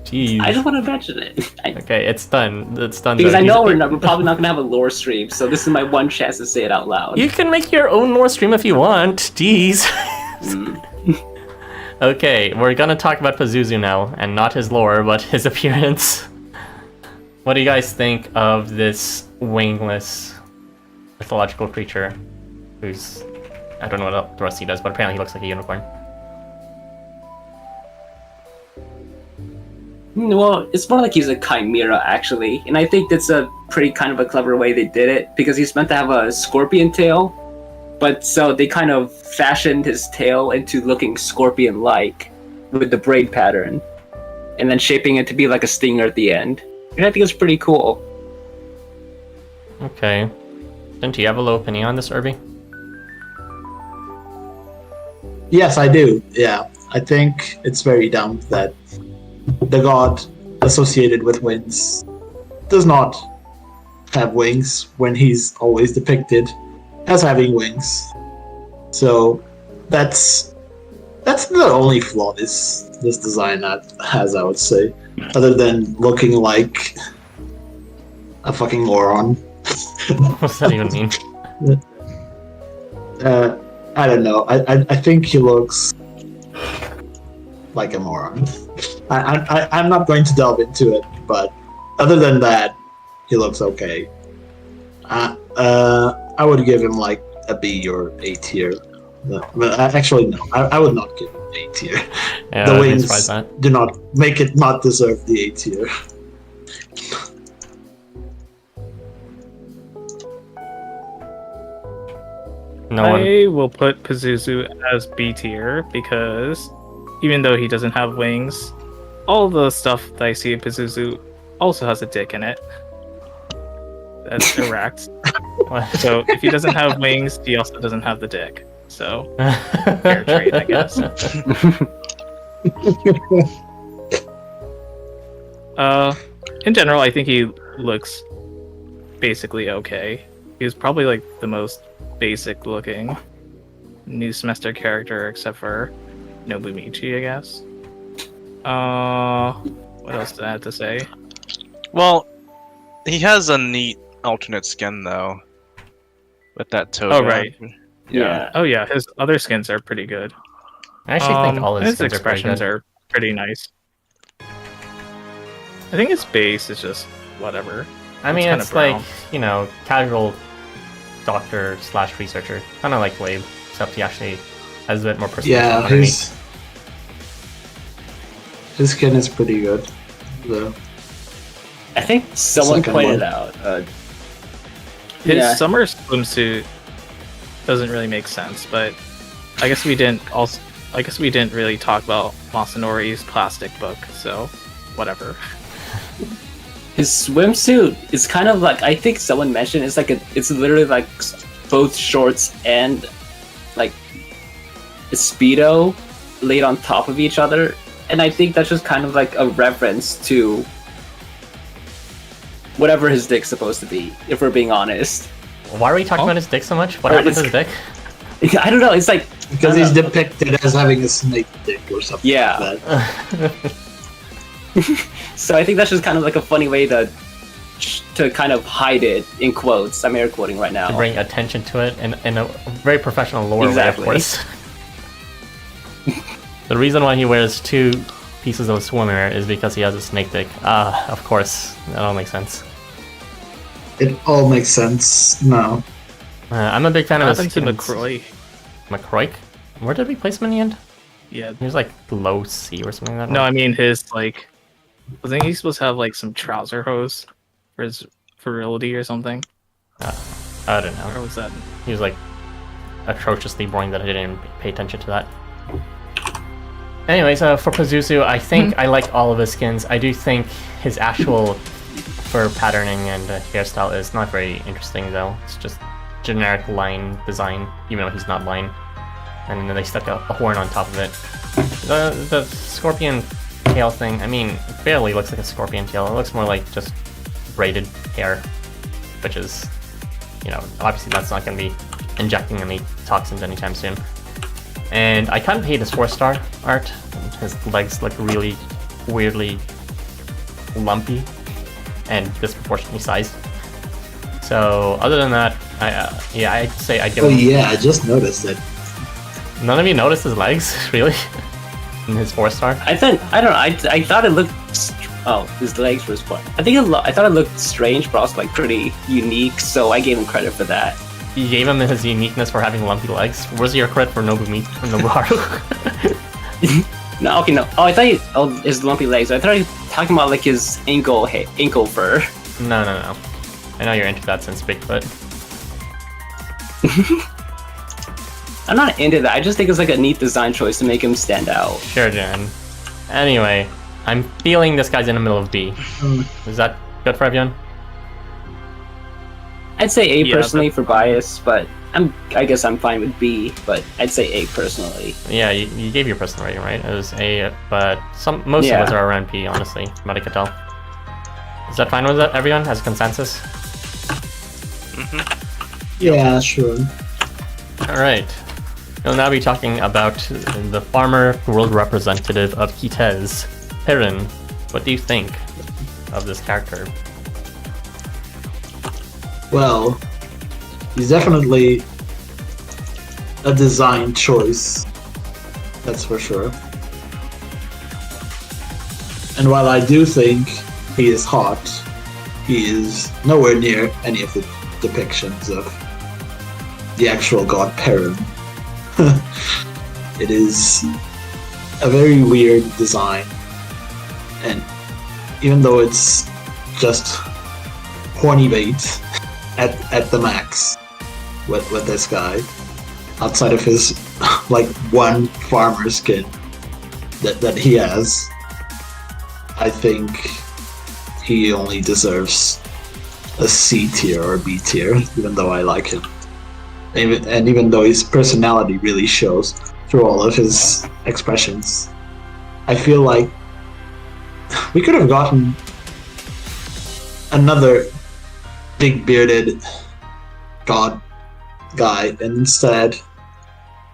Jeez. I just want to mention it. Okay, it's done. It's done. Because I know we're probably not going to have a lore stream, so this is my one chance to say it out loud. You can make your own lore stream if you want. Jeez. Okay, we're gonna talk about Pazuzu now, and not his lore, but his appearance. What do you guys think of this wingless mythological creature? Who's... I don't know what the rest he does, but apparently he looks like a unicorn. Well, it's more like he's a chimera, actually. And I think that's a pretty kind of a clever way they did it, because he's meant to have a scorpion tail, but so they kind of fashioned his tail into looking scorpion-like with the braid pattern, and then shaping it to be like a stinger at the end. And I think it's pretty cool. Okay. Didn't you have a low opinion on this, Irby? Yes, I do. Yeah, I think it's very dumb that the god associated with winds does not have wings when he's always depicted as having wings. So that's the only flaw this design has, I would say, other than looking like a fucking moron. What's that even mean? I don't know. I think he looks like a moron. I'm not going to delve into it, but other than that, he looks okay. I would give him like a B or A tier. But actually, no. I would not give him A tier. Yeah, the wings do not make it not deserve the A tier. I will put Pazuzu as B tier because even though he doesn't have wings, all the stuff that I see in Pazuzu also has a dick in it. That's correct. So if he doesn't have wings, he also doesn't have the dick. So fair trade, I guess. In general, I think he looks basically okay. He's probably like the most basic looking new semester character except for Nobumichi, I guess. What else did I have to say? Well, he has a neat alternate skin though, with that toga. Oh right. Yeah. Oh yeah, his other skins are pretty good. I actually think all his skins expressions are pretty nice. I think his base is just whatever. I mean, it's brown. like, casual doctor / researcher, kind of like Leib, except he actually has a bit more personality. Yeah, his skin is pretty good, though. I think someone pointed out his summer swimsuit doesn't really make sense, but I guess we didn't really talk about Masanori's plastic book, so whatever. His swimsuit is kind of like, I think someone mentioned it's literally like both shorts and like a Speedo laid on top of each other, and I think that's just kind of like a reference to whatever his dick's supposed to be, if we're being honest. Why are we talking about his dick so much? What happened to his dick? I don't know. It's like Because he's depicted as having a snake dick or something Yeah. like that. so I think that's just kind of like a funny way to kind of hide it in quotes. I'm air quoting right now. To bring attention to it in a very professional lore Exactly. way, of course. The reason why he wears 2 pieces of swimwear is because he has a snake dick. Of course. That all makes sense. It all makes sense now. I'm a big fan of What his happened to skins. MacRoich? MacRoich? Where did we place him in the end? Yeah. He was like low C or something like that. No, I mean his like. I think he's supposed to have like some trouser hose for his virility or something. I don't Or know. was that? He was like atrociously boring that I didn't pay attention to that. Anyways, for Pazuzu, I think I like all of his skins. I do think his actual fur patterning and hairstyle is not very interesting though. It's just generic line design, even though he's not line. And then they stuck a horn on top of it. The scorpion tail thing, I mean, it barely looks like a scorpion tail. It looks more like just braided hair, which is, you know, obviously that's not going to be injecting any toxins anytime soon. And I kind of hate his 4-star art. His legs look really weirdly lumpy and disproportionately sized. So other than that, I'd say I'd give Oh him... yeah, I just noticed it. None of you noticed his legs, really? In his 4-star? I don't know. I thought it looked. Oh, his legs were spot. I thought it looked strange, but also like pretty unique. So I gave him credit for that. You gave him his uniqueness for having lumpy legs. Where's your credit for Nobumichi from Nobuharu? No, okay, no. Oh, I thought his lumpy legs. I thought you were talking about like his ankle fur. No. I know you're into that since Bigfoot. I'm not into that. I just think it's like a neat design choice to make him stand out. Sure, Jen. Anyway, I'm feeling this guy's in the middle of B. Is that good for everyone? I'd say A Yeah, personally for bias, but I guess I'm fine with B. But I'd say A personally. Yeah, you gave your personal rating, right? It was A, but most of us are around B, honestly, from what I could tell. Is that fine with everyone? As a consensus? Yeah, sure. Alright. We'll now be talking about the farmer world representative of Kitez, Perun. What do you think of this character? Well, he's definitely a design choice. That's for sure. And while I do think he is hot, he is nowhere near any of the depictions of the actual god Perun. It is a very weird design, and even though it's just horny bait at the max with this guy, outside of his like one farmer skin that he has, I think he only deserves a C tier or B tier, even though I like him. Even though his personality really shows through all of his expressions, I feel like we could have gotten another big bearded god guy, and instead,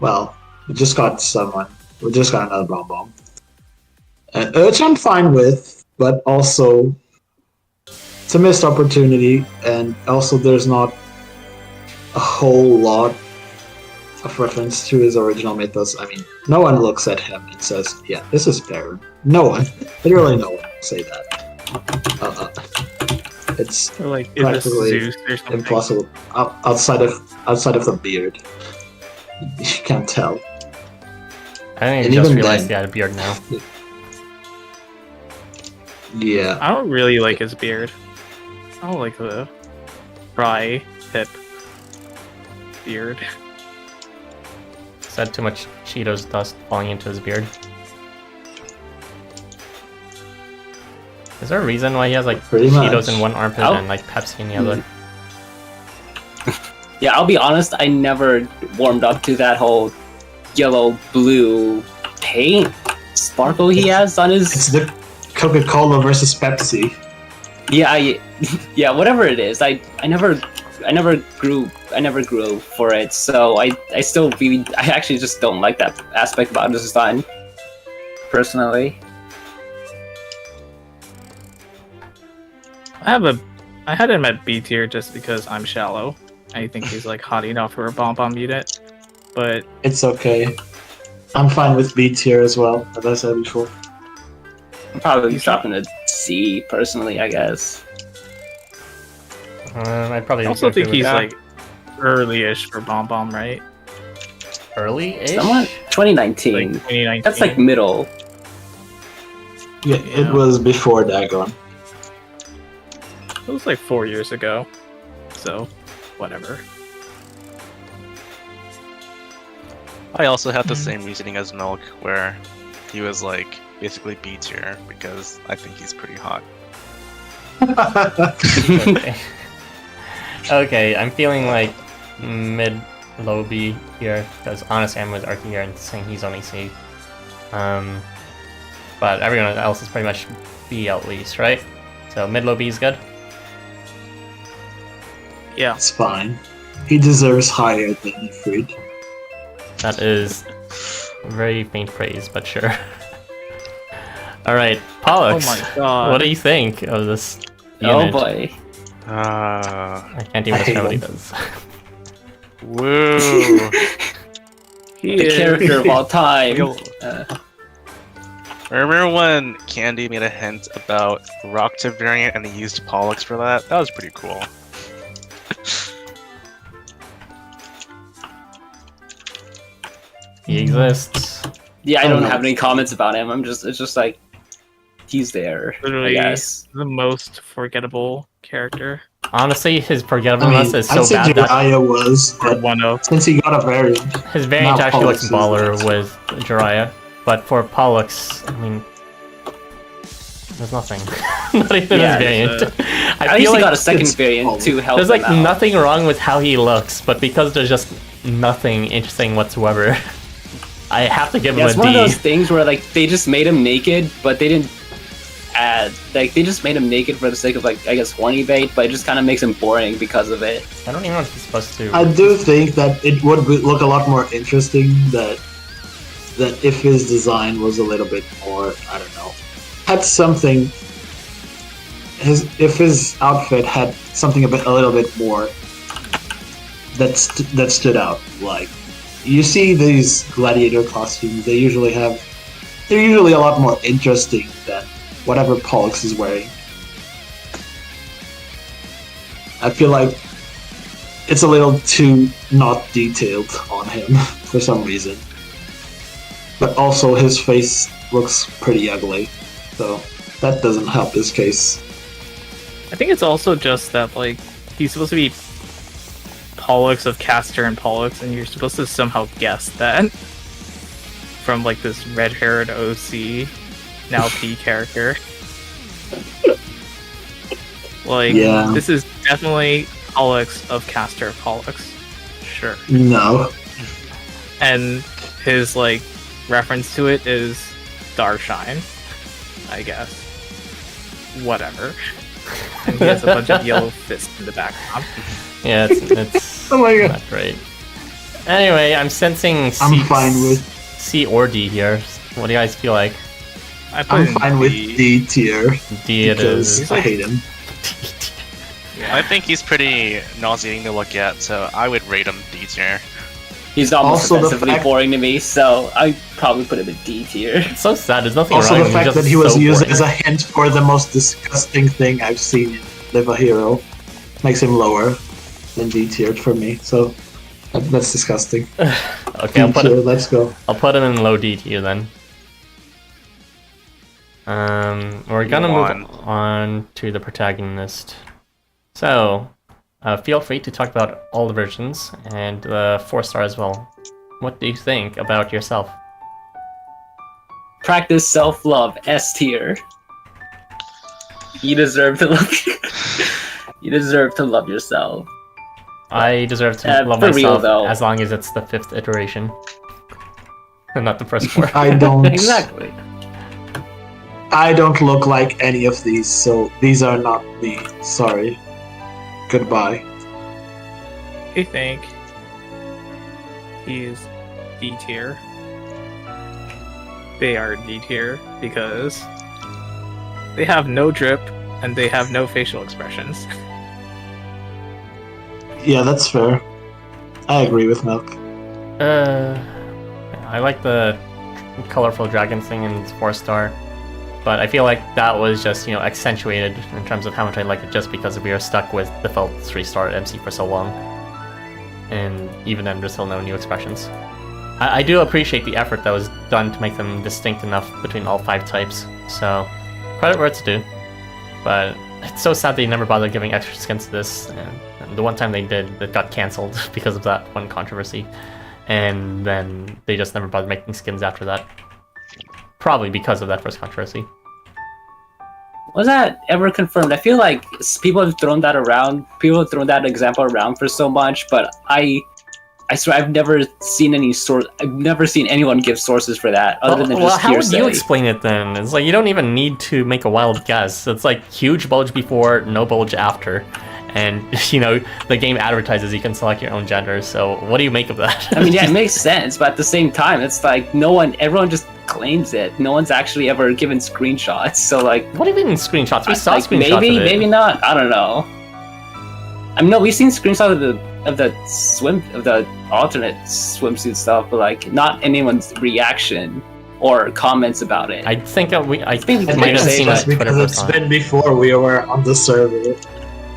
well, we just got someone. We just got another bomb. Which I'm fine with, but also it's a missed opportunity, and also there's not a whole lot of reference to his original mythos. I mean, no one looks at him and says, yeah, this is Perun. No one. Literally no one will say that. It's Or like is this practically Zeus or something? impossible. Outside of the beard. You can't tell. I think I And just even realized then- he had a beard now. Yeah. I don't really like his beard. I don't like the dry tip beard. Said too much Cheetos dust falling into his beard. Is there a reason why he has like Pretty Cheetos much. in one armpit Oh. and like Pepsi in the other? Yeah, I'll be honest. I never warmed up to that whole yellow-blue paint sparkle he has on his. It's the Coca-Cola versus Pepsi. Yeah, yeah, whatever it is. I never grew for it. So I actually just don't like that aspect about his design, personally. I had him at B tier just because I'm shallow. I think he's like hot enough for a bomb unit, but It's okay. I'm fine with B tier as well, as I said before. I'm probably dropping a C, personally, I guess. I'd probably I also agree think with he's that. like early-ish for bomb, right? early-ish. Somewhat 2019. Like 2019. That's like middle. Yeah, it was before Dagon. It was like 4 years ago, so whatever. I also had the same reasoning as Milk, where he was like basically B tier because I think he's pretty hot. Okay. Okay, I'm feeling like mid-low B here, because honestly I'm with Arky here and saying he's only C. But everyone else is pretty much B at least, right? So mid-low B is good? Yeah. It's fine. He deserves higher than Ifrit. That is very faint praise, but sure. Alright, Pollux. Oh my god. What do you think of this Oh unit? boy. I can't even I hate describe what he him. does. Woo! He The is- character of all time. Yo. Remember when Candy made a hint about Rocktip variant and he used Pollux for that? That was pretty cool. He exists. Yeah, I Oh, don't no. have any comments about him. It's just like he's there. Literally I guess. the most forgettable character. Honestly, his I forgettableness mean, is so I'd say bad that Jiraiya was, Or but one of. since he got a variant, his variant now actually looks Pollux is baller with Jiraiya. But for Pollux, I mean, there's nothing. Not even Yeah, his variant. At I least feel he got a like second it's- variant to help there's him like out. nothing wrong with how he looks, but because there's just nothing interesting whatsoever, I have to give him Yeah, a it's D. one of those things where like they just made him naked, but they didn't add like they just made him naked for the sake of like I guess horny bait, but it just kind of makes him boring because of it. I don't even know if he's supposed to. I do think that it would look a lot more interesting that if his design was a little bit more, I don't know, had something. If his outfit had something a little bit more that stood out. Like you see these gladiator costumes, they're usually a lot more interesting than whatever Pollux is wearing. I feel like it's a little too not detailed on him for some reason. But also his face looks pretty ugly, so that doesn't help his case. I think it's also just that like he's supposed to be Pollux of Castor and Pollux, and you're supposed to somehow guess that from like this red-haired OC, now P character. Like Yeah. this is definitely Pollux of Castor Pollux. Sure. No. And his like reference to it is Starshine, I guess. Whatever. And he has a bunch of yellow fists in the background. Yeah, it's Oh my god. not great. Anyway, I'm sensing C, I'm fine with C or D here. What do you guys feel like? I put I'm in fine with D. D tier D it because is. I hate him. I think he's pretty nauseating to look at, so I would rate him D tier. He's almost Also, the offensively fact- boring to me, so I probably put him in D tier. It's so sad. There's nothing Also, wrong. the he's fact just that he was so used boring. as a hint for the most disgusting thing I've seen in Live a Hero makes him lower than D tier for me. So that's disgusting. Okay, D tier, let's go. I'll put him in low D tier then. We're gonna move on to the protagonist. So, feel free to talk about all the versions and 4-star as well. What do you think about yourself? Practice self-love, S tier. You deserve to love. You deserve to love yourself. I deserve to love for real, myself though. as long as it's the 5th iteration. And not the first 4. I don't. Exactly. I don't look like any of these, so these are not me. Sorry. Goodbye. I think he's D tier. They are D tier because they have no drip and they have no facial expressions. Yeah, that's fair. I agree with Milk. I like the colorful dragon thing in 4-star, but I feel like that was just, accentuated in terms of how much I like it just because we are stuck with default 3-star MC for so long. And even then, there's still no new expressions. I do appreciate the effort that was done to make them distinct enough between all 5 types, so credit where it's due. But it's so sad they never bothered giving extra skins to this, and the one time they did, it got cancelled because of that one controversy. And then they just never bothered making skins after that. Probably because of that first controversy. Was that ever confirmed? I feel like people have thrown that around. People have thrown that example around for so much, but I swear I've never seen any source. I've never seen anyone give sources for that other than just how hearsay. would you explain it then? It's like you don't even need to make a wild guess. It's like huge bulge before, no bulge after. And, the game advertises you can select your own gender, so what do you make of that? I mean, yeah, it makes sense, but at the same time, it's like everyone just claims it. No one's actually ever given screenshots, so like... What do you mean screenshots? We saw screenshots maybe, of it. Maybe not, I don't know. I mean, no, we've seen screenshots of the alternate swimsuit stuff, but like, not anyone's reaction or comments about it. I think we might have It's seen just it. because it's been before we were on the server.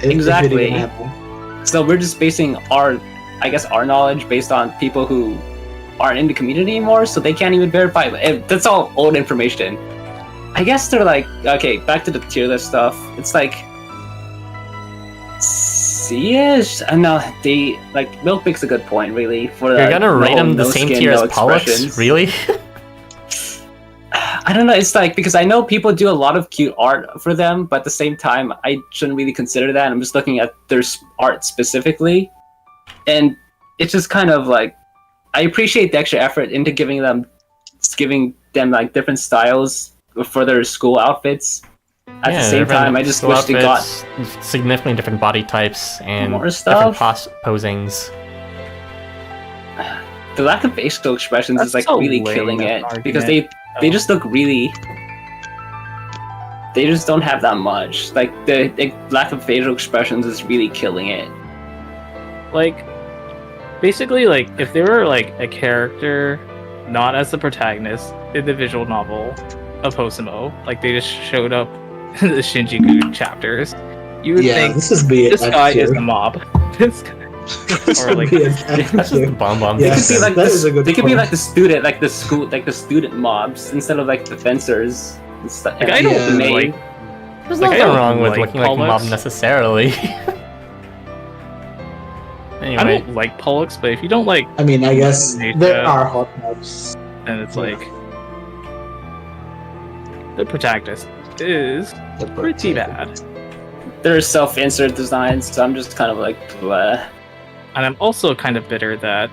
Exactly. So we're just basing our knowledge based on people who aren't in the community anymore, so they can't even verify. That's all old information. I guess they're like, okay, back to the tier list stuff. It's like, C-ish? No, they, like, Milk makes a good point, really. You're gonna rate them the same tier as Pollux? Really? I don't know, it's like, because I know people do a lot of cute art for them, but at the same time, I shouldn't really consider that. I'm just looking at their art specifically, and it's just kind of like, I appreciate the extra effort into giving them like different styles for their school outfits. At the same time, I just wish they got significantly different body types and more stuff. Different posings. The lack of facial expressions is like really killing it because they just look really. They just don't have that much. Like the lack of facial expressions is really killing it. Like, basically, like if they were like a character, not as the protagonist in the visual novel of Hosomo, like they just showed up in the Shinjuku chapters, you would think this guy is the mob. This guy. Or like that's just the bomb. Yes, they could be like the student, like the school, like the student mobs instead of like the fencers. Like, I don't like. There's nothing wrong with looking like a mob necessarily. Anyway. I don't like Pollux, but if you don't like, I mean, I guess there are hot mobs, and it's like the protagonist is pretty bad. They're self-insert designs, so I'm just kind of like, bleh. And I'm also kind of bitter that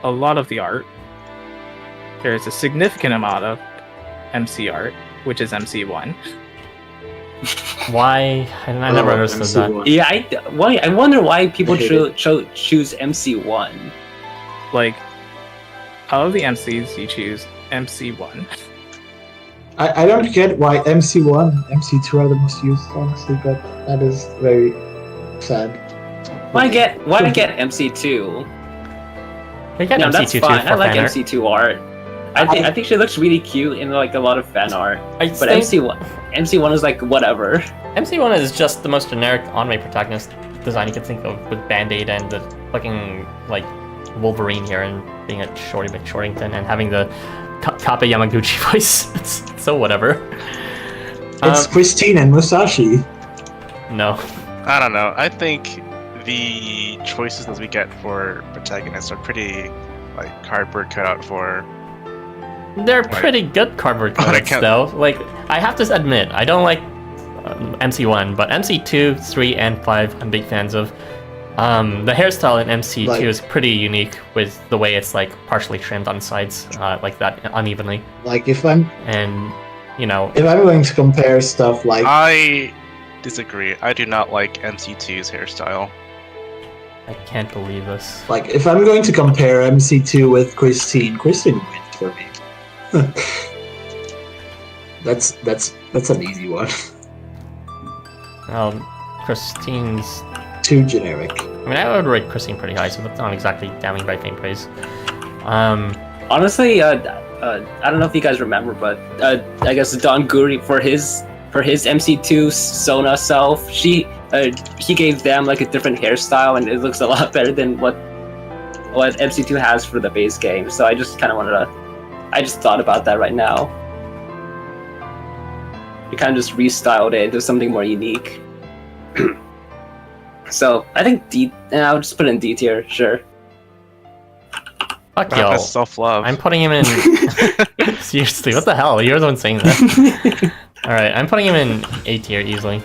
a lot of the art, there's a significant amount of MC art, which is MC1. Why? I never understood MC1. that. Yeah, I wonder why people choose MC1. Like, out of the MCs, you choose MC1. I don't get why MC1 and MC2 are the most used, honestly, but that is very sad. Why get MC2? They get No, MC2 that's too fine. for I like fan art. MC2 art. I think she looks really cute in like a lot of fan art. But MC1 is like whatever. MC1 is just the most generic anime protagonist design you can think of, with Band-Aid and the fucking like Wolverine here and being a Shorty McShortington and having the Kappa Yamaguchi voice. It's so whatever. It's Christine and Musashi. No. I don't know. I think the choices that we get for protagonists are pretty like cardboard cutout for. They're pretty good cardboard cutouts though. Like, I have to admit, I don't like MC1, but MC2, 3, and 5 I'm big fans of. The hairstyle in MC2 is pretty unique with the way it's like partially trimmed on sides, like that unevenly. Like if I'm going to compare stuff like I disagree. I do not like MC2's hairstyle. I can't believe this. Like, if I'm going to compare MC2 with Christine wins for me. That's an easy one. Christine's Too generic. I mean, I would rate Christine pretty high, so that's not exactly damning by faint praise. Honestly, I don't know if you guys remember, but I guess Don Guri for his MC2 Sona self, he gave them like a different hairstyle, and it looks a lot better than what MC2 has for the base game. So I just kind of I just thought about that right now. We kind of just restyled it into something more unique. So I think D. I'll just put in D tier, sure. Fuck Wow, y'all. that's self-love. I'm putting him in. Seriously, what the hell? You're the one saying that. Alright, I'm putting him in A tier easily.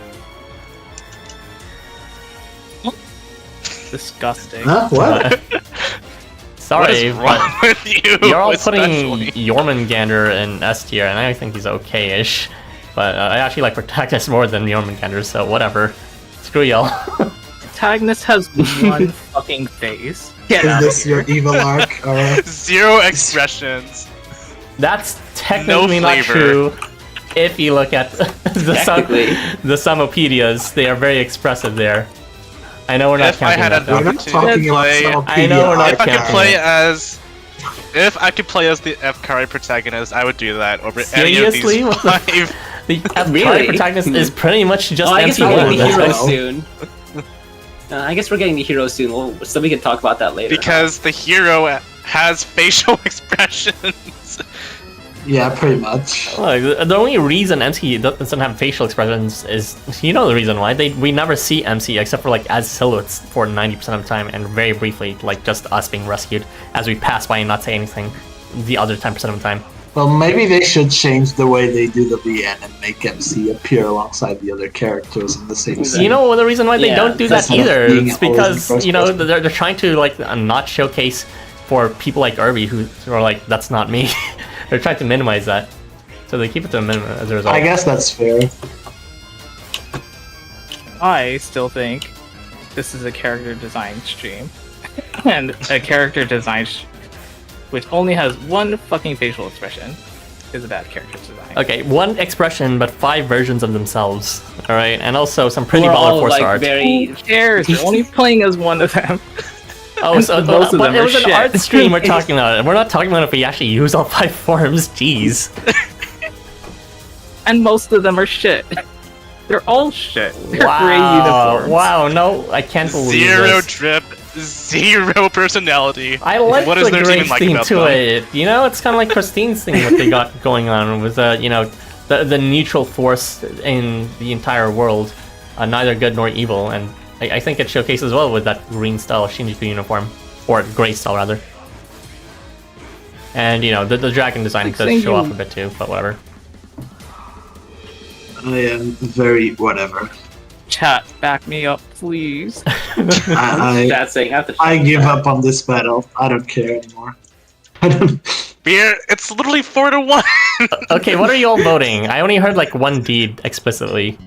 Disgusting. Huh? What? Sorry, What is wrong with you? you're all especially? putting Jormungandr in S tier, and I think he's okay-ish. But I actually like Protagonist more than Jormungandr, so whatever. Screw y'all. Protagonist has one fucking face. Get Is out this of here. your evil arc? Alright. Zero expressions. That's technically No not flavor. true. If you look at Technically. the Sumopedias, they are very expressive there. I know we're not If I counting had that an though. We're not talking about play- Summopedia I know we're not If I could counting play it. as, if I could play as the F-Kari protagonist, I would do that over any of Seriously? these What the five. The Really? F-Kari protagonist is pretty much just I guess MC1. we're getting the That's hero all. soon. I guess we're getting the hero soon, so we can talk about that later. Because the hero has facial expressions. Yeah, pretty much. Look, the only reason MC doesn't have facial expressions is, you know the reason why. We never see MC except for like as silhouettes for 90% of the time, and very briefly, like just us being rescued as we pass by and not say anything the other 10% of the time. Well, maybe they should change the way they do the VN and make MC appear alongside the other characters in the same scene. You know the reason why they Yeah, don't do that instead of either? being It's always in because, first you know, person. they're trying to like not showcase for people like Irby who are like, that's not me. They're trying to minimize that. So they keep it to a minimum as a result. I guess that's fair. I still think this is a character design stream. And a character design which only has one fucking facial expression is a bad character design. Okay, one expression, but 5 versions of themselves. Alright, and also some pretty We're baller all force like art. very. Who cares? You're only playing as one of them. Oh, so Most of but them it are was an shit. art stream we're talking about. We're not talking about if we actually use all 5 forms. Jeez. And most of them are shit. They're all shit. They're gray Wow. uniforms. Wow, no, I can't believe Zero this. drip, zero personality. I like What the is there to gray even like theme about to them? it. You know, it's kind of like Christine's thing what they got going on with, you know, the neutral force in the entire world, neither good nor evil, and I think it showcases well with that green style Shinjuku uniform, or gray style rather. And you know, the dragon design Like does saying show you- off a bit too, but whatever. I am very whatever. Chat, back me up, please. I That's saying I have to. I give up on this battle. I don't care anymore. I don't. Beer, it's literally 4-1. Okay, what are you all voting? I only heard like one D explicitly.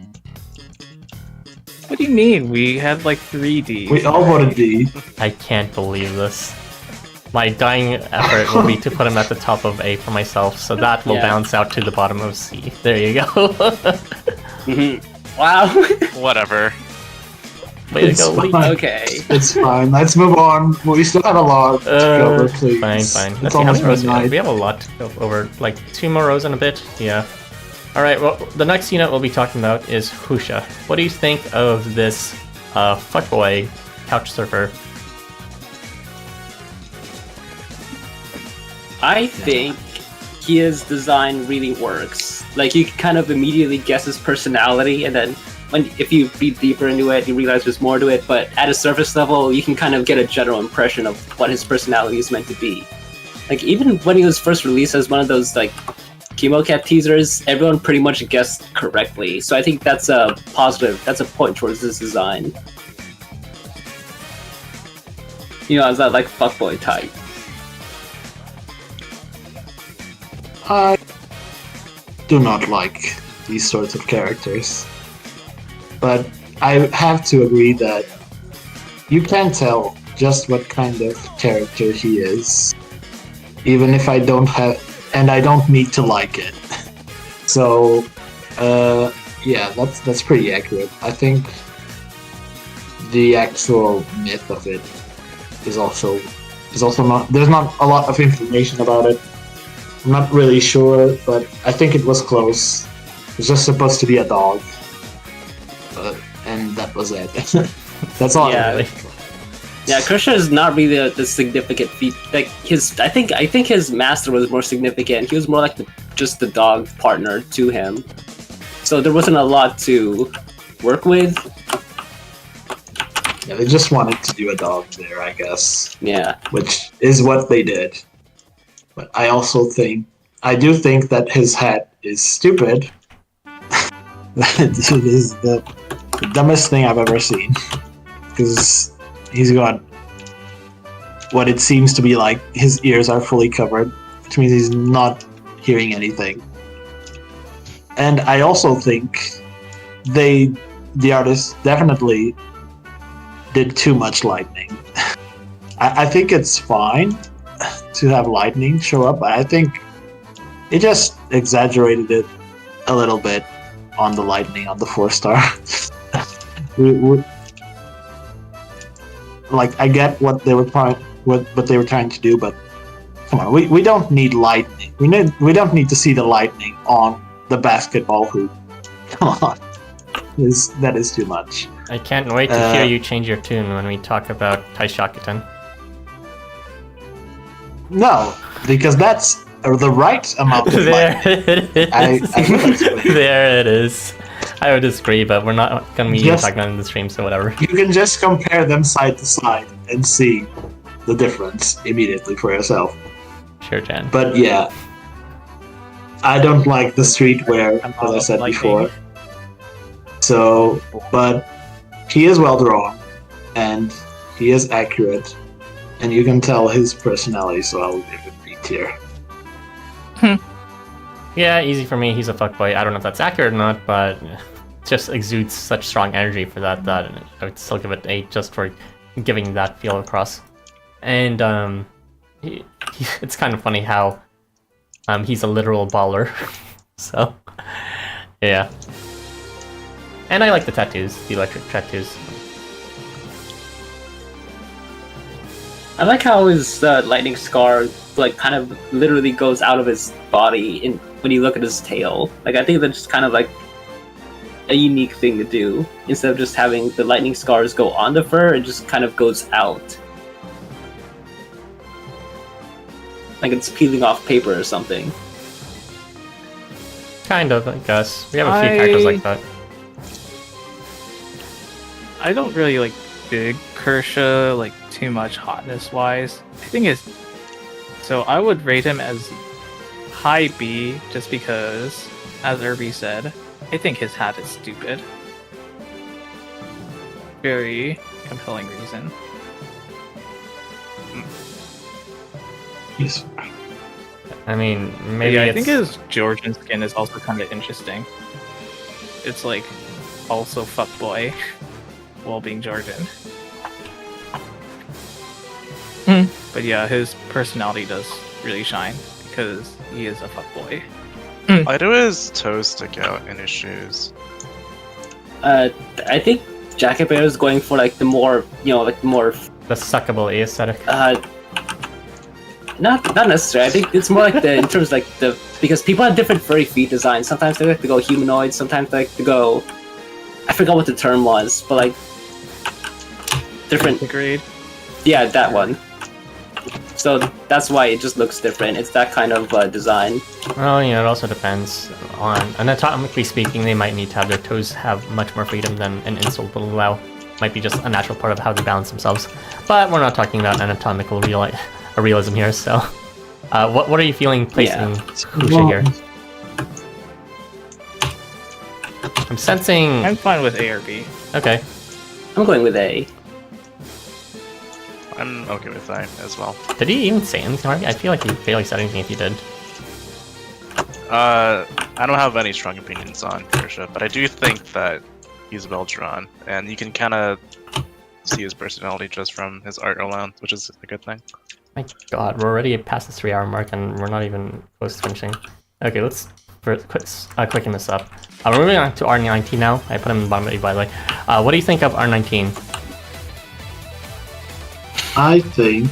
What do you mean? We had like 3D. We all voted D. I can't believe this. My dying effort will be to put him at the top of A for myself, so that will Yeah. bounce out to the bottom of C. There you go. Mhm. Wow. Whatever. Way to It's go, Lee. fine. Okay. It's fine. Let's move on. We still have a lot to go over, please. Fine. It's Let's see how many almost rows we have. midnight. We have a lot to go over. Like 2 more rows and a bit. Yeah. Alright, well, the next unit we'll be talking about is Husha. What do you think of this fuckboy couch surfer? I think his design really works. Like you can kind of immediately guess his personality, and then if you read deeper into it, you realize there's more to it. But at a surface level, you can kind of get a general impression of what his personality is meant to be. Like even when he was first released as one of those like Chemo Cat teasers, everyone pretty much guessed correctly. So I think that's a positive. That's a point towards this design. You know, as that like fuckboy type. I do not like these sorts of characters. But I have to agree that you can tell just what kind of character he is, even if I don't have, and I don't need to like it. So, yeah, that's pretty accurate. I think the actual myth of it is also not. There's not a lot of information about it. I'm not really sure, but I think it was close. It was just supposed to be a dog, and that was it. That's all. Yeah. I Yeah, Krishna is not really the significant feat. Like I think his master was more significant. He was more like just the dog partner to him. So there wasn't a lot to work with. Yeah, they just wanted to do a dog there, I guess. Yeah. Which is what they did. But I do think that his hat is stupid. It is the dumbest thing I've ever seen. Because he's got what it seems to be like his ears are fully covered, which means he's not hearing anything. And I also think the artist definitely did too much lightning. I think it's fine to have lightning show up, but I think it just exaggerated it a little bit on the lightning on the 4-star. Like, I get what they were trying to do, but come on, we don't need lightning. We don't need to see the lightning on the basketball hoop. Come on, that is too much. I can't wait to hear you change your tune when we talk about Taishakutan. No, because that's the right amount of There lightning. it is. I will explain. There it is. I would disagree, but we're not going to be Just- talking about it in the stream, so whatever. You can just compare them side to side and see the difference immediately for yourself. Sure, Jan. But yeah, I don't like the streetwear, as I said before. So, but he is well drawn, and he is accurate, and you can tell his personality, so I'll give him B tier. Yeah, easy for me. He's a fuckboy. I don't know if that's accurate or not, but it just exudes such strong energy for that I would still give it 8 just for giving that feel across. And it's kind of funny how he's a literal baller. So, yeah. And I like the tattoos, the electric tattoos. I like how his lightning scar like kind of literally goes out of his body when you look at his tail. Like, I think that's just kind of like a unique thing to do. Instead of just having the lightning scars go on the fur, it just kind of goes out. Like it's peeling off paper or something. Kind of, I guess. We have a few characters like that. I don't really like dig Kersha like too much hotness wise. I think so I would rate him as high B just because, as Irby said, I think his hat is stupid. Very compelling reason. Yes. I mean, maybe Yeah, I it's... think his Georgian skin is also kind of interesting. It's like also fuckboy while being Georgian. But yeah, his personality does really shine because he is a fuckboy. Why do his toes stick out in his shoes? I think Jacket Bear is going for like the more, like the more the suckable aesthetic. not necessarily. I think it's more like in terms of like because people have different furry feet designs. Sometimes they like to go humanoid, sometimes they like to go, I forgot what the term was, but like different. Grade. Yeah, that one. So that's why it just looks different. It's that kind of design. Well, it also depends on anatomically speaking. They might need to have their toes have much more freedom than an insole will allow. Might be just a natural part of how they balance themselves. But we're not talking about anatomical realism here. So, what are you feeling placing Kusha here? I'm sensing. I'm fine with A or B. Okay. I'm going with A. I'm okay with that as well. Did he even say anything already? I feel like he barely said anything if he did. I don't have any strong opinions on Kersha, but I do think that he's well drawn, and you can kind of see his personality just from his art alone, which is a good thing. My god, we're already past the 3-hour mark and we're not even close to finishing. Okay, let's quicken this up. We're moving on to R19 now. I put him in the bottom 8, by the way. What do you think of R19? I think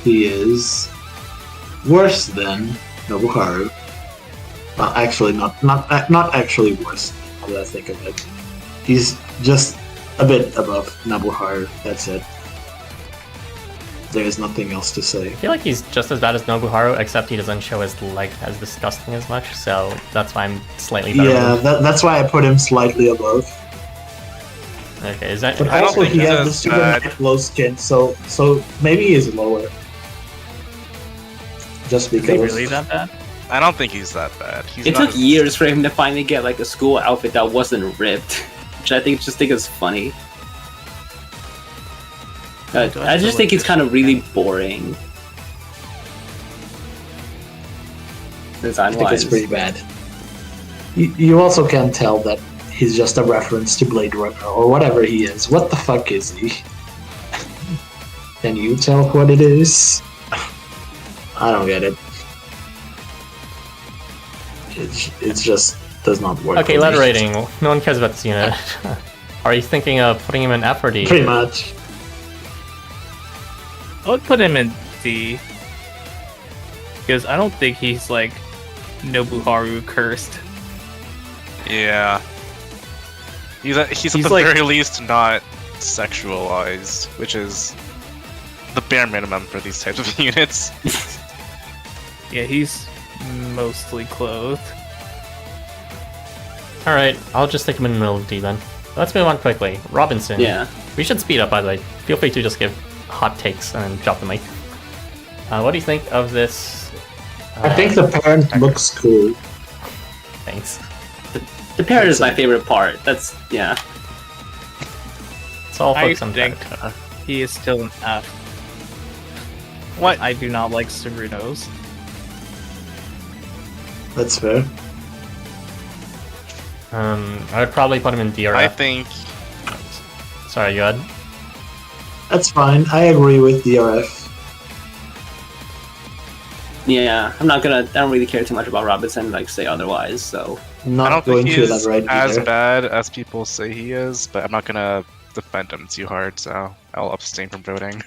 he is worse than Nobuharu. Well, actually, not actually worse. Now that I think of it, he's just a bit above Nobuharu. That's it. There is nothing else to say. I feel like he's just as bad as Nobuharu, except he doesn't show his leg as disgusting as much, so that's why I'm slightly better. Yeah, that's why I put him slightly above. Okay, is that... But I don't also think he he's has the as super bad. nice low skin, so maybe he is lower. Just Is because. he really that bad? I don't think he's that bad. He's It not took as- years for him to finally get like a school outfit that wasn't ripped, which I think is funny. I just think it's kind of really boring. I Design think it's wise. pretty bad. You also can tell that he's just a reference to Blade Runner or whatever he is. What the fuck is he? Can you tell what it is? I don't get it. It just does not work. Okay, for letter me. rating. No one cares about this unit. Are you thinking of putting him in F or D? Pretty much. I would put him in D. Because I don't think he's like Nobuharu cursed. Yeah. He's at the like- very least not sexualized, which is the bare minimum for these types of units. Yeah, he's mostly clothed. Alright, I'll just stick him in the middle of D then. Let's move on quickly. Robinson. Yeah. We should speed up, by the way. Feel free to just give hot takes and then drop the mic. What do you think of this? I think the parent looks cool. Thanks. The parrot is my favorite part. That's yeah. It's all I focused on think that. he is still an F. What? I do not like Sarunos. That's fair. I would probably put him in D or I F. think Sorry, go ahead. That's fine. I agree with DRF. Yeah, I don't really care too much about Robinson, like say otherwise, so. I'm I not don't going think to he's elaborate as either. bad as people say he is, but I'm not gonna defend him too hard, so I'll abstain from voting.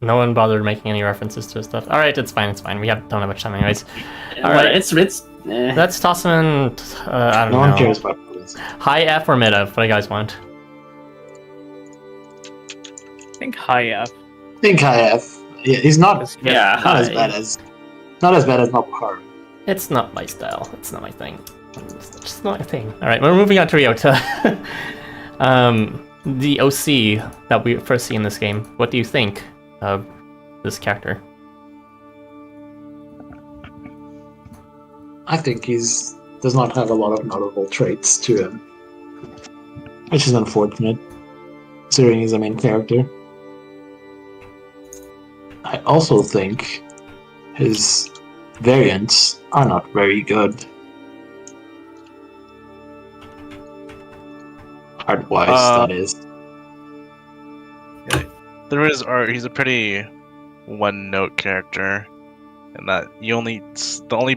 No one bothered making any references to his stuff. Alright, it's fine, We don't have much time anyways. Alright, it's Let's toss him in, I don't No know. one cares about this. High F or mid F? What do you guys want? I think high F. I think I have. Yeah, he's not. yeah, Not as high. bad as. Not as bad as Nobuharu. It's not my style. It's not my thing. It's just not my thing. Alright, we're moving on to Ryota. The OC that we first see in this game. What do you think of this character? I think he's does not have a lot of notable traits to him, which is unfortunate, considering he's the main character. I also think his variants are not very good. Art-wise, that is. There is art. He's a pretty one-note character, and that the only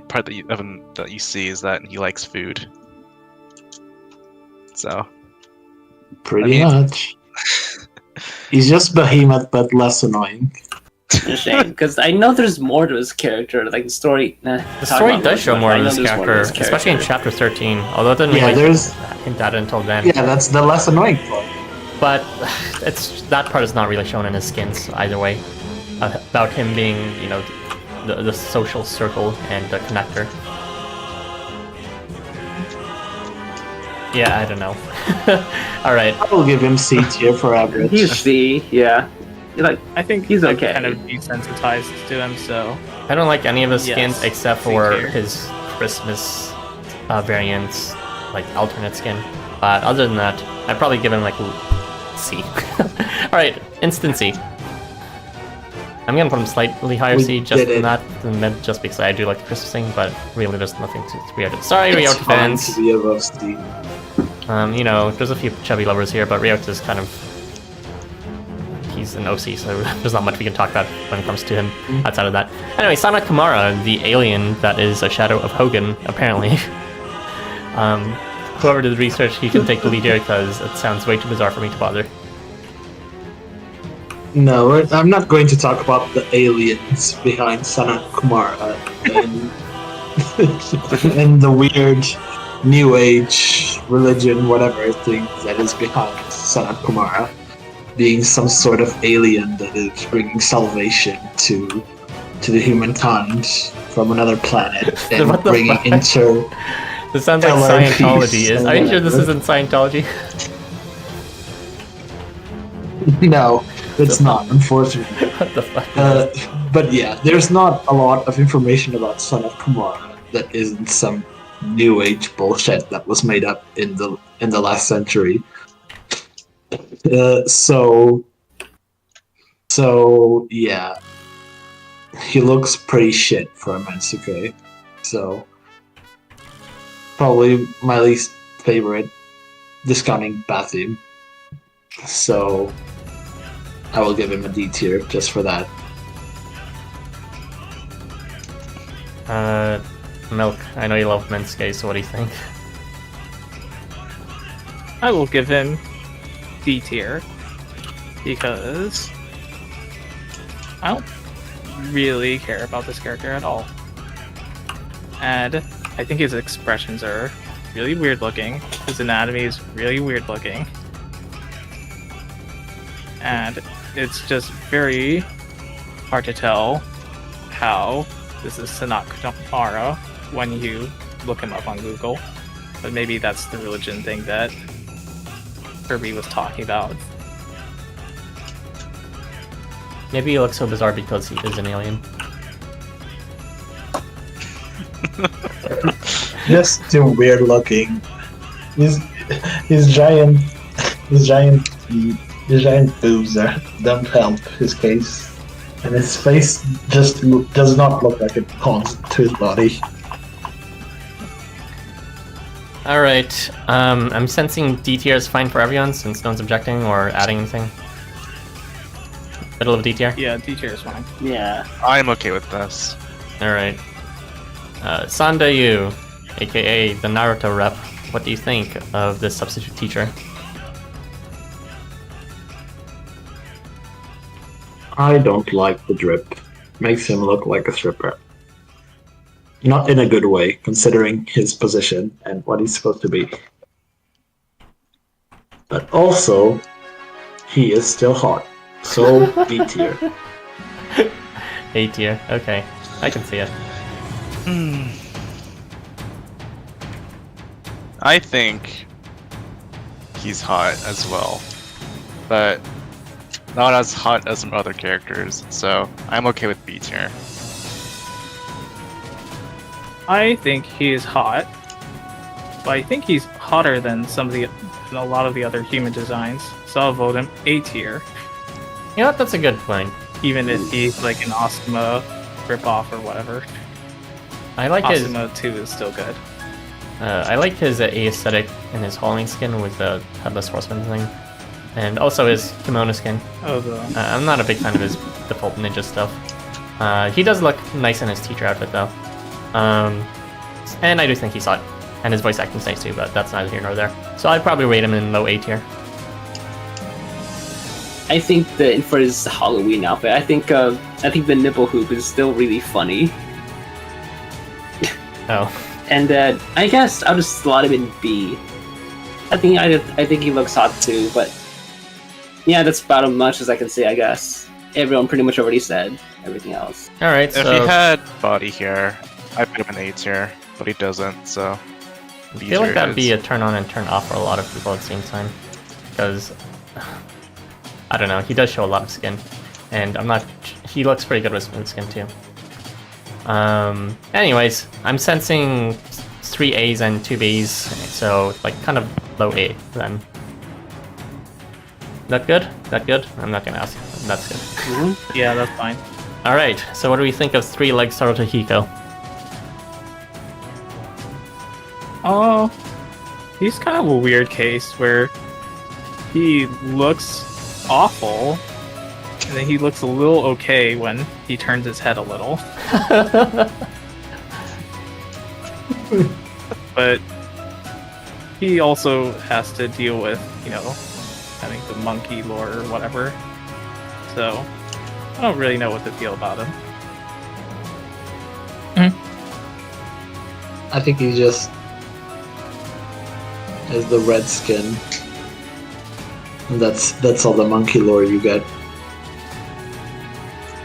part that of him that you see is that he likes food. So Pretty much. He's just Behemoth, but less annoying. A shame, because I know there's more to his character. Like the story. The story does show more of this character, especially in chapter 13. Although it didn't Yeah, really there's. hint at it until then. Yeah, that's the less annoying part. But that part is not really shown in his skins either way. About him being, you know, the social circle and the connector. Yeah, I don't know. Alright. I will give him C tier for average. He's C, yeah. Like I think He's I'm okay. kind of desensitized to him, so I don't like any of his Yes, skins except same for here. his Christmas variants, like alternate skin. But other than that, I'd probably give him like C. Alright, instant C. I'm gonna put him slightly higher We C just did it. than that, and then just because I do like the Christmas thing, but really there's nothing to Ryota. Sorry, It's Ryota fine fans. to be above C. You know, there's a few chubby lovers here, but Ryota's kind of... He's an OC, so there's not much we can talk about when it comes to him outside of that. Anyway, Sanat Kumara, the alien that is a shadow of Hogan, apparently. Whoever did the research, he can take the lead here, because it sounds way too bizarre for me to bother. No, I'm not going to talk about the aliens behind Sanat Kumara and the weird New Age religion, whatever thing that is behind Sanat Kumara being some sort of alien that is bringing salvation to the humankind from another planet and What the bringing fuck? This sounds like LRP, Scientology. Are you sure this whatever. isn't Scientology? No, it's not, unfortunately. What the fuck? But yeah, there's not a lot of information about Sanat Kumara that isn't some New Age bullshit that was made up in the last century. So yeah, he looks pretty shit for a Mensuke. So probably my least favorite, discounting Bathim. So I will give him a D tier just for that. Milk, I know you love Mensuke, so what do you think? I will give him D tier because I don't really care about this character at all. And I think his expressions are really weird looking. His anatomy is really weird looking. And it's just very hard to tell how this is Sanat Kumara when you look him up on Google. But maybe that's the religion thing that Kirby was talking about. Maybe he looks so bizarre because he is an alien. Just too weird looking. His giant boobs don't help his case, and his face just does not look like it belongs to his body. Alright, I'm sensing D tier is fine for everyone since no one's objecting or adding anything. Middle of D tier? Yeah, D tier is fine. Yeah. I'm okay with this. Alright. Sandayu, aka the Naruto rep, what do you think of this substitute teacher? I don't like the drip. Makes him look like a stripper. Not in a good way, considering his position and what he's supposed to be. But also, he is still hot. So, B tier. A tier, okay. I can see it. I think he's hot as well, but not as hot as some other characters, so I'm okay with B tier. I think he is hot, but I think he's hotter than a lot of the other human designs. So I'll vote him A tier, You know what, that's a good point. even if he's like an Asuma ripoff or whatever. I like his Asuma 2 is still good. I like his aesthetic and his hauling skin with the headless horseman thing. And also his kimono skin. Oh, the I'm not a big fan of his default ninja stuff. He does look nice in his teacher outfit though. And I do think he's hot. And his voice acting's nice too, but that's neither here nor there. So I'd probably rate him in low A tier. I think that for his Halloween outfit, I think the nipple hoop is still really funny. Oh. And I guess I'll just slot him in B. I think he looks hot too, but yeah, that's about as much as I can say, I guess. Everyone pretty much already said everything else. Alright, If so he had body hair, I'd put him in A tier, but he doesn't, so I B feel like tier that'd be is- a turn on and turn off for a lot of people at the same time. Because, I don't know, he does show a lot of skin. And he looks pretty good with smooth skin too. Anyways, I'm sensing 3 A's and 2 B's, so like kind of low A then. That good? That good? I'm not gonna ask. That's good. yeah, that's fine. Alright, so what do we think of three-legged Sarutohiko? Oh, he's kind of a weird case where he looks awful, and then he looks a little okay when he turns his head a little. But he also has to deal with, having the monkey lore or whatever. So, I don't really know what to feel about him. I think he just has the red skin. And that's all the monkey lore you get.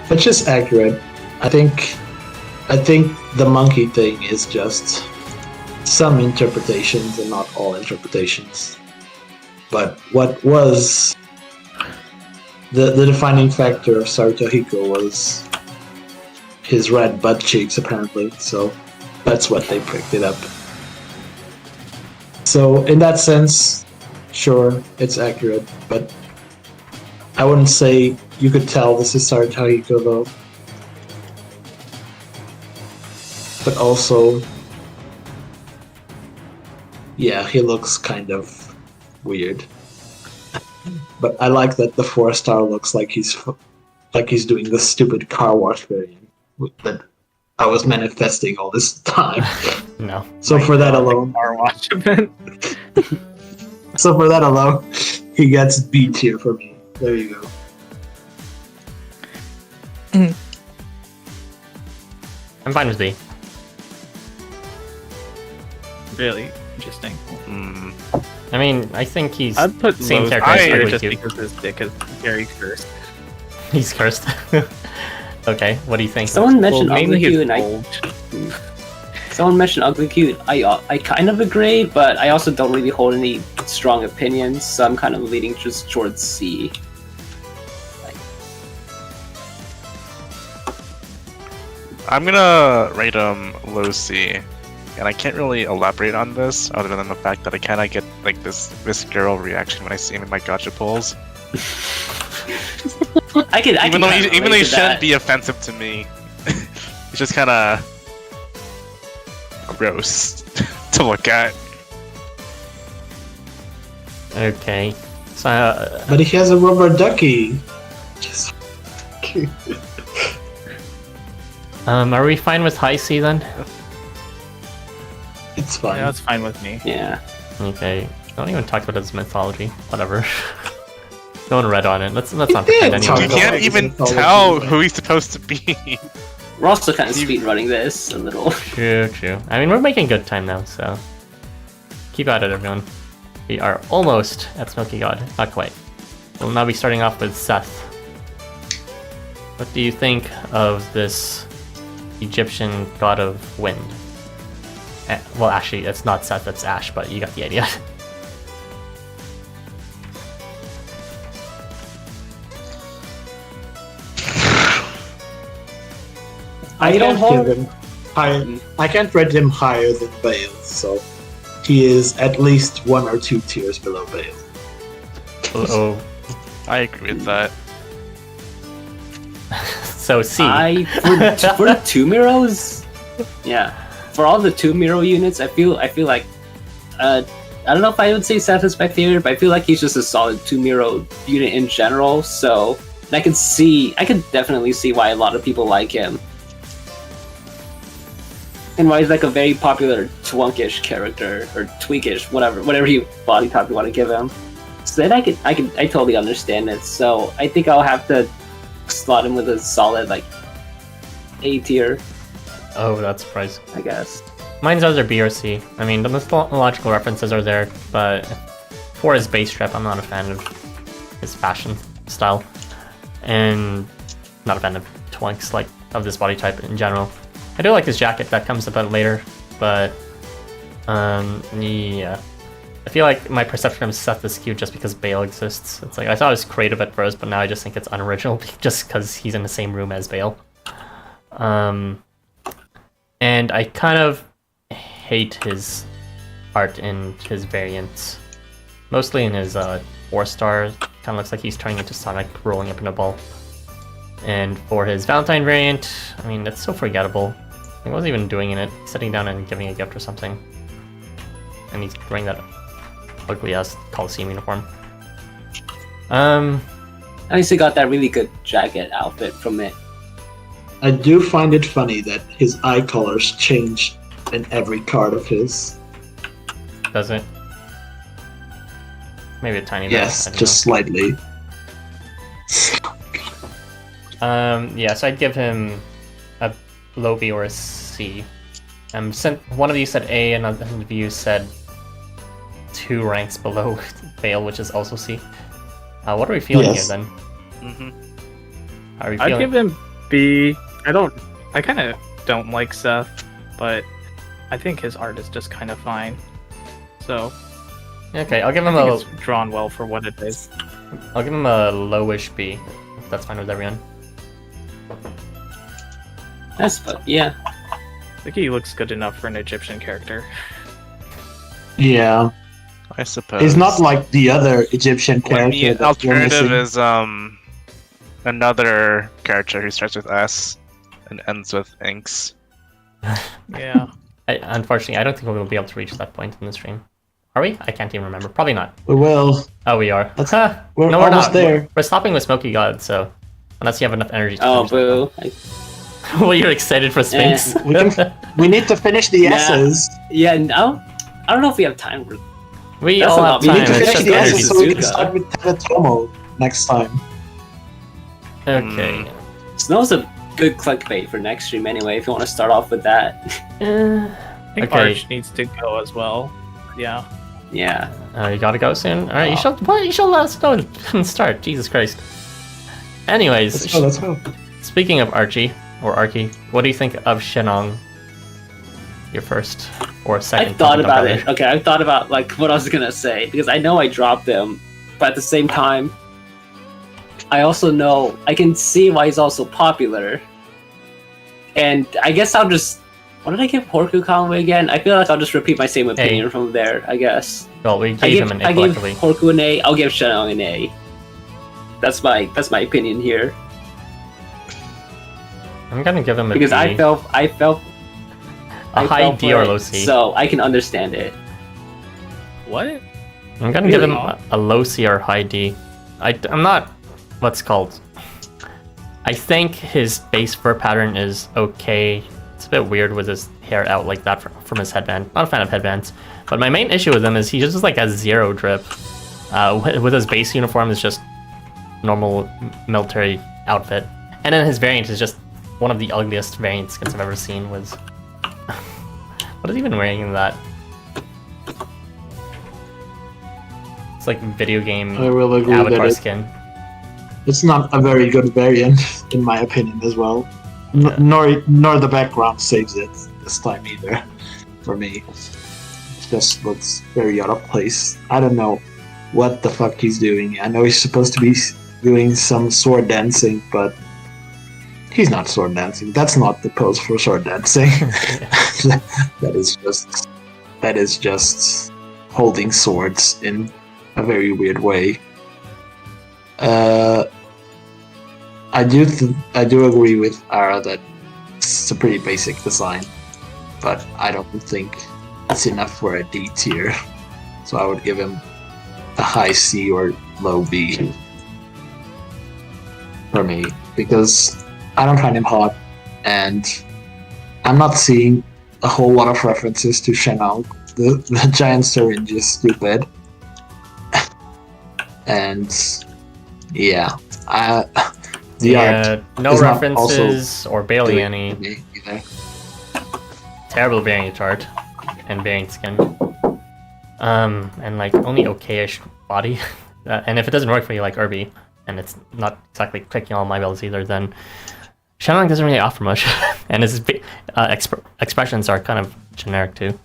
Which is accurate. I think the monkey thing is just some interpretations and not all interpretations. But what was the defining factor of Sarutohiko was his red butt cheeks, apparently, so that's what they pricked it up. So in that sense, sure, it's accurate, but I wouldn't say you could tell this is Sarutohiko though. But also, yeah, he looks kind of weird. But I like that the 4-star looks like he's doing the stupid car wash variant that I was manifesting all this time. No. So for that alone, Car wash event. so for that alone, he gets B tier for me. There you go. I'm fine with B. Really interesting. I mean, I think he's I'd put same low character as tier Ugly just Cute. because his dick is very cursed. He's cursed. Okay, what do you think? Someone mentioned mainly Ugly his Cute, and bulge. someone mentioned Ugly Cute. I kind of agree, but I also don't really hold any strong opinions, so I'm kind of leaning just towards C. I'm gonna rate him low C, and I can't really elaborate on this other than the fact that I kind of get like this girl reaction when I see him in my gacha pulls. Even though he shouldn't be offensive to me, he's just kind of gross to look at. Okay, so But he has a rubber ducky. Just... are we fine with high C then? It's fine. Yeah, that's fine with me. Yeah. Okay, don't even talk about his mythology. Whatever. No one read on it. Let's not pretend did anyone. talk You about can't his even mythology, tell but- who he's supposed to be. We're also kind of speed running this a little. True. I mean, we're making good time now, so keep at it, everyone. We are almost at Smoky God. Not quite. We'll now be starting off with Seth. What do you think of this Egyptian god of wind? Well, actually, it's not Seth, it's Ash, but you got the idea. I don't can't hold- give him higher. I can't rate him higher than Bale, so he is at least 1 or 2 tiers below Bale. Oh, I agree with that. so C. For the two Miros, yeah. For all the two Miro units, I feel like I don't know if I would say Seth is my favorite, but I feel like he's just a solid two Miro unit in general. So I could definitely see why a lot of people like him. And why he's like a very popular twunkish character or tweakish, whatever you body type you want to give him. So then I totally understand it. So I think I'll have to slot him with a solid like A tier, Oh, that's surprising. I guess. Mine's either B or C. I mean, the mythological references are there, but for his base strap, I'm not a fan of his fashion style. And not a fan of twinks, like, of this body type in general. I do like his jacket, that comes about later, but, yeah. I feel like my perception of Seth is skewed just because Bale exists. It's like, I thought it was creative at first, but now I just think it's unoriginal just because he's in the same room as Bale. And I kind of hate his art in his variants. Mostly in his 4-star, kind of looks like he's turning into Sonic rolling up in a ball. And for his Valentine variant, I mean, it's so forgettable. He wasn't even doing it, sitting down and giving a gift or something. And he's wearing that ugly ass Coliseum uniform. At least he got that really good jacket outfit from it. I do find it funny that his eye colors change in every card of his. Does it? Maybe a tiny bit. Yes, I don't just slightly. Yeah, so I'd give him a low B or a C. One of you said A, and another of you said 2 ranks below Fail, which is also C. What are we feeling Yes. here then? Mm-hmm. Are we feeling? I'd give him B. I kind of don't like Seth, but I think his art is just kind of fine. So Okay, I'll give him I a. think it's drawn well for what it is. I'll give him a lowish B. If that's fine with everyone. That's fun. Yeah. I think he looks good enough for an Egyptian character. Yeah, I suppose. he's not like the other Egyptian Well, character. the that we're alternative missing. is another character who starts with S and ends with Inks. Yeah. Unfortunately, I don't think we're going to be able to reach that point in the stream. Are we? I can't even remember. Probably not. We will. Oh, we are. That's- Huh. We're No, we're almost not. there. We're stopping with Smoky God, so unless you have enough energy to Oh, finish that boo. one. Well, you're excited for Sphinx. We need to finish the Yeah. S's. Yeah, no. I don't know if we have time for. We That's all not- have we We time. need to It's finish just the energy. S's so we can Suzuka. start with Tadatomo next time. Okay. Snow's a good clickbait for next stream anyway, if you want to start off with that. I think Okay. Arch needs to go as well. Yeah. Yeah. You gotta go soon. All right, you should. What? You should let us know and start. Jesus Christ. Anyways, Let's go. speaking of Archie or Archie, what do you think of Shenong? Your first or second? I've thought Pokemon about battle? it. Okay, I've thought about like what I was gonna say because I know I dropped him, but at the same time, I also know I can see why he's also popular. And I guess I'll just. What did I give Horku Conway again? I feel like I'll just repeat my same opinion from there. I guess. Well, we I gave give him an A I gave collectively. Horku an A. I'll give Shenong an A. That's my opinion here I'm gonna give him a because B. I felt a high fell D for or it, low C. so I can understand it. What? I'm gonna give him Really? a low C or high D. I'm not what's called. I think his base fur pattern is okay. It's a bit weird with his hair out like that from his headband. Not a fan of headbands. But my main issue with him is he just like has 0 drip. With his base uniform is just normal military outfit. And then his variant is just one of the ugliest variant skins I've ever seen was... What is he even wearing in that? It's like video game I will agree that avatar skin. it's not a very good variant, in my opinion, as well. Nor the background saves it this time either, for me. It just looks very out of place. I don't know what the fuck he's doing. I know he's supposed to be doing some sword dancing, but he's not sword dancing. That's not the pose for sword dancing. that is just holding swords in a very weird way. I do agree with Ara that it's a pretty basic design, but I don't think it's enough for a D tier. So I would give him a high C or low B for me, because I don't find him hot, and I'm not seeing a whole lot of references to Shenong. The giant syringe is stupid. And yeah, the art no is not references or barely doing any. for me either. Terrible variant art and variant skin. And like only okayish body. And if it doesn't work for you like Irby, and it's not exactly clicking all my bells either, then Shenlong doesn't really offer much. And his expressions are kind of generic too.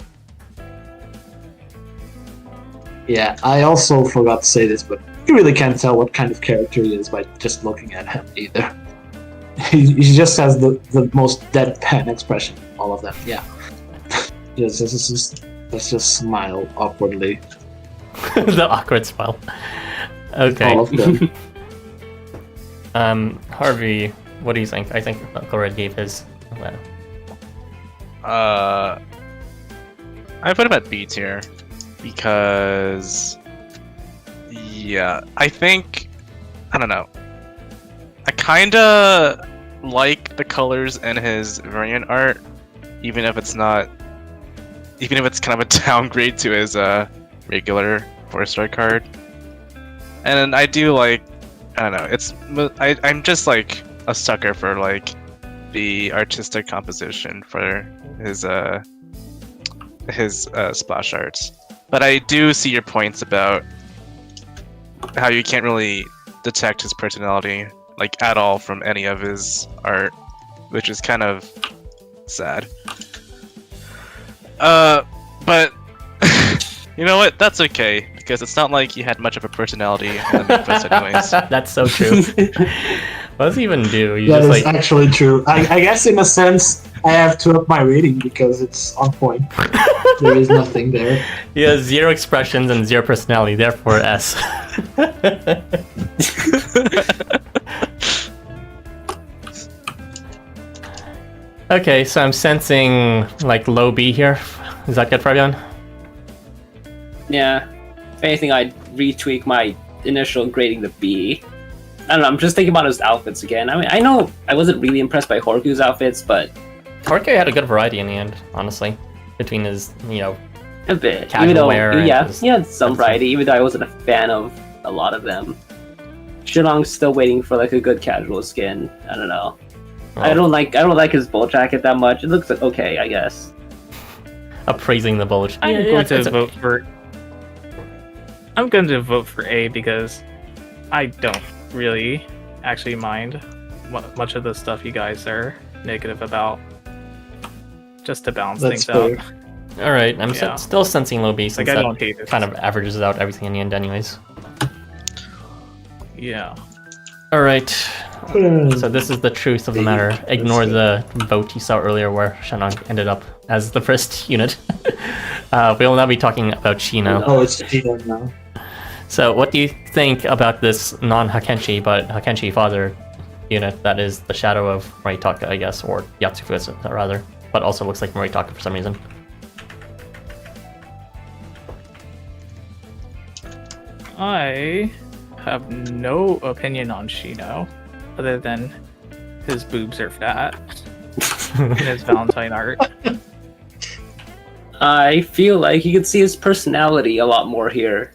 Yeah, I also forgot to say this, but you really can't tell what kind of character he is by just looking at him either. He just has the most deadpan expression, all of them. Yeah. Let's just smile awkwardly. The awkward smile. Okay. All of them. Harvey, What do you think? I think Corred gave his. I put him at B tier because, yeah, I think, I don't know. I kinda like the colors in his variant art, even if it's kind of a downgrade to his regular 4-star card. And I do like, I don't know, I'm just like a sucker for like the artistic composition for his splash arts. But I do see your points about how you can't really detect his personality like at all from any of his art, which is kind of sad. But you know what? That's okay, because it's not like he had much of a personality in the Memphis anyways. That's so true. What does he even do? You That just is like actually true. I guess in a sense, I have to up my rating because it's on point. There is nothing there. he has 0 expressions and 0 personality, therefore S. Okay, so I'm sensing like low B here. Is that good for everyone? Yeah. If anything, I'd retweak my initial grading to B. I don't know, I'm just thinking about his outfits again. I mean, I know I wasn't really impressed by Horku's outfits, but Torque had a good variety in the end, honestly, between his, a bit. Casual Even though, wear and yeah, just- he had some variety, even though I wasn't a fan of a lot of them. Shillong's still waiting for like a good casual skin. I don't know. I don't like his bull jacket that much. It looks like okay, I guess. appraising the bulge. I'm Yeah, going it's to a- vote for. I'm going to vote for A because I don't really actually mind much of the stuff you guys are negative about. Just to balance That's things fair. out. All right, I'm Yeah. still sensing low B since Like I that don't hate it. kind of averages out everything in the end, anyways. Yeah. All right. So this is the truth of the matter. Ignore the vote you saw earlier where Shannon ended up as the first unit. We will now be talking about Shino. Oh, it's Gino now. So what do you think about this non-Hakenshi but Hakenshi father unit that is the shadow of Moritaka, I guess, or Yatsufu's rather, but also looks like Moritaka for some reason? I have no opinion on Shino, other than his boobs are fat in his Valentine art. I feel like you could see his personality a lot more here.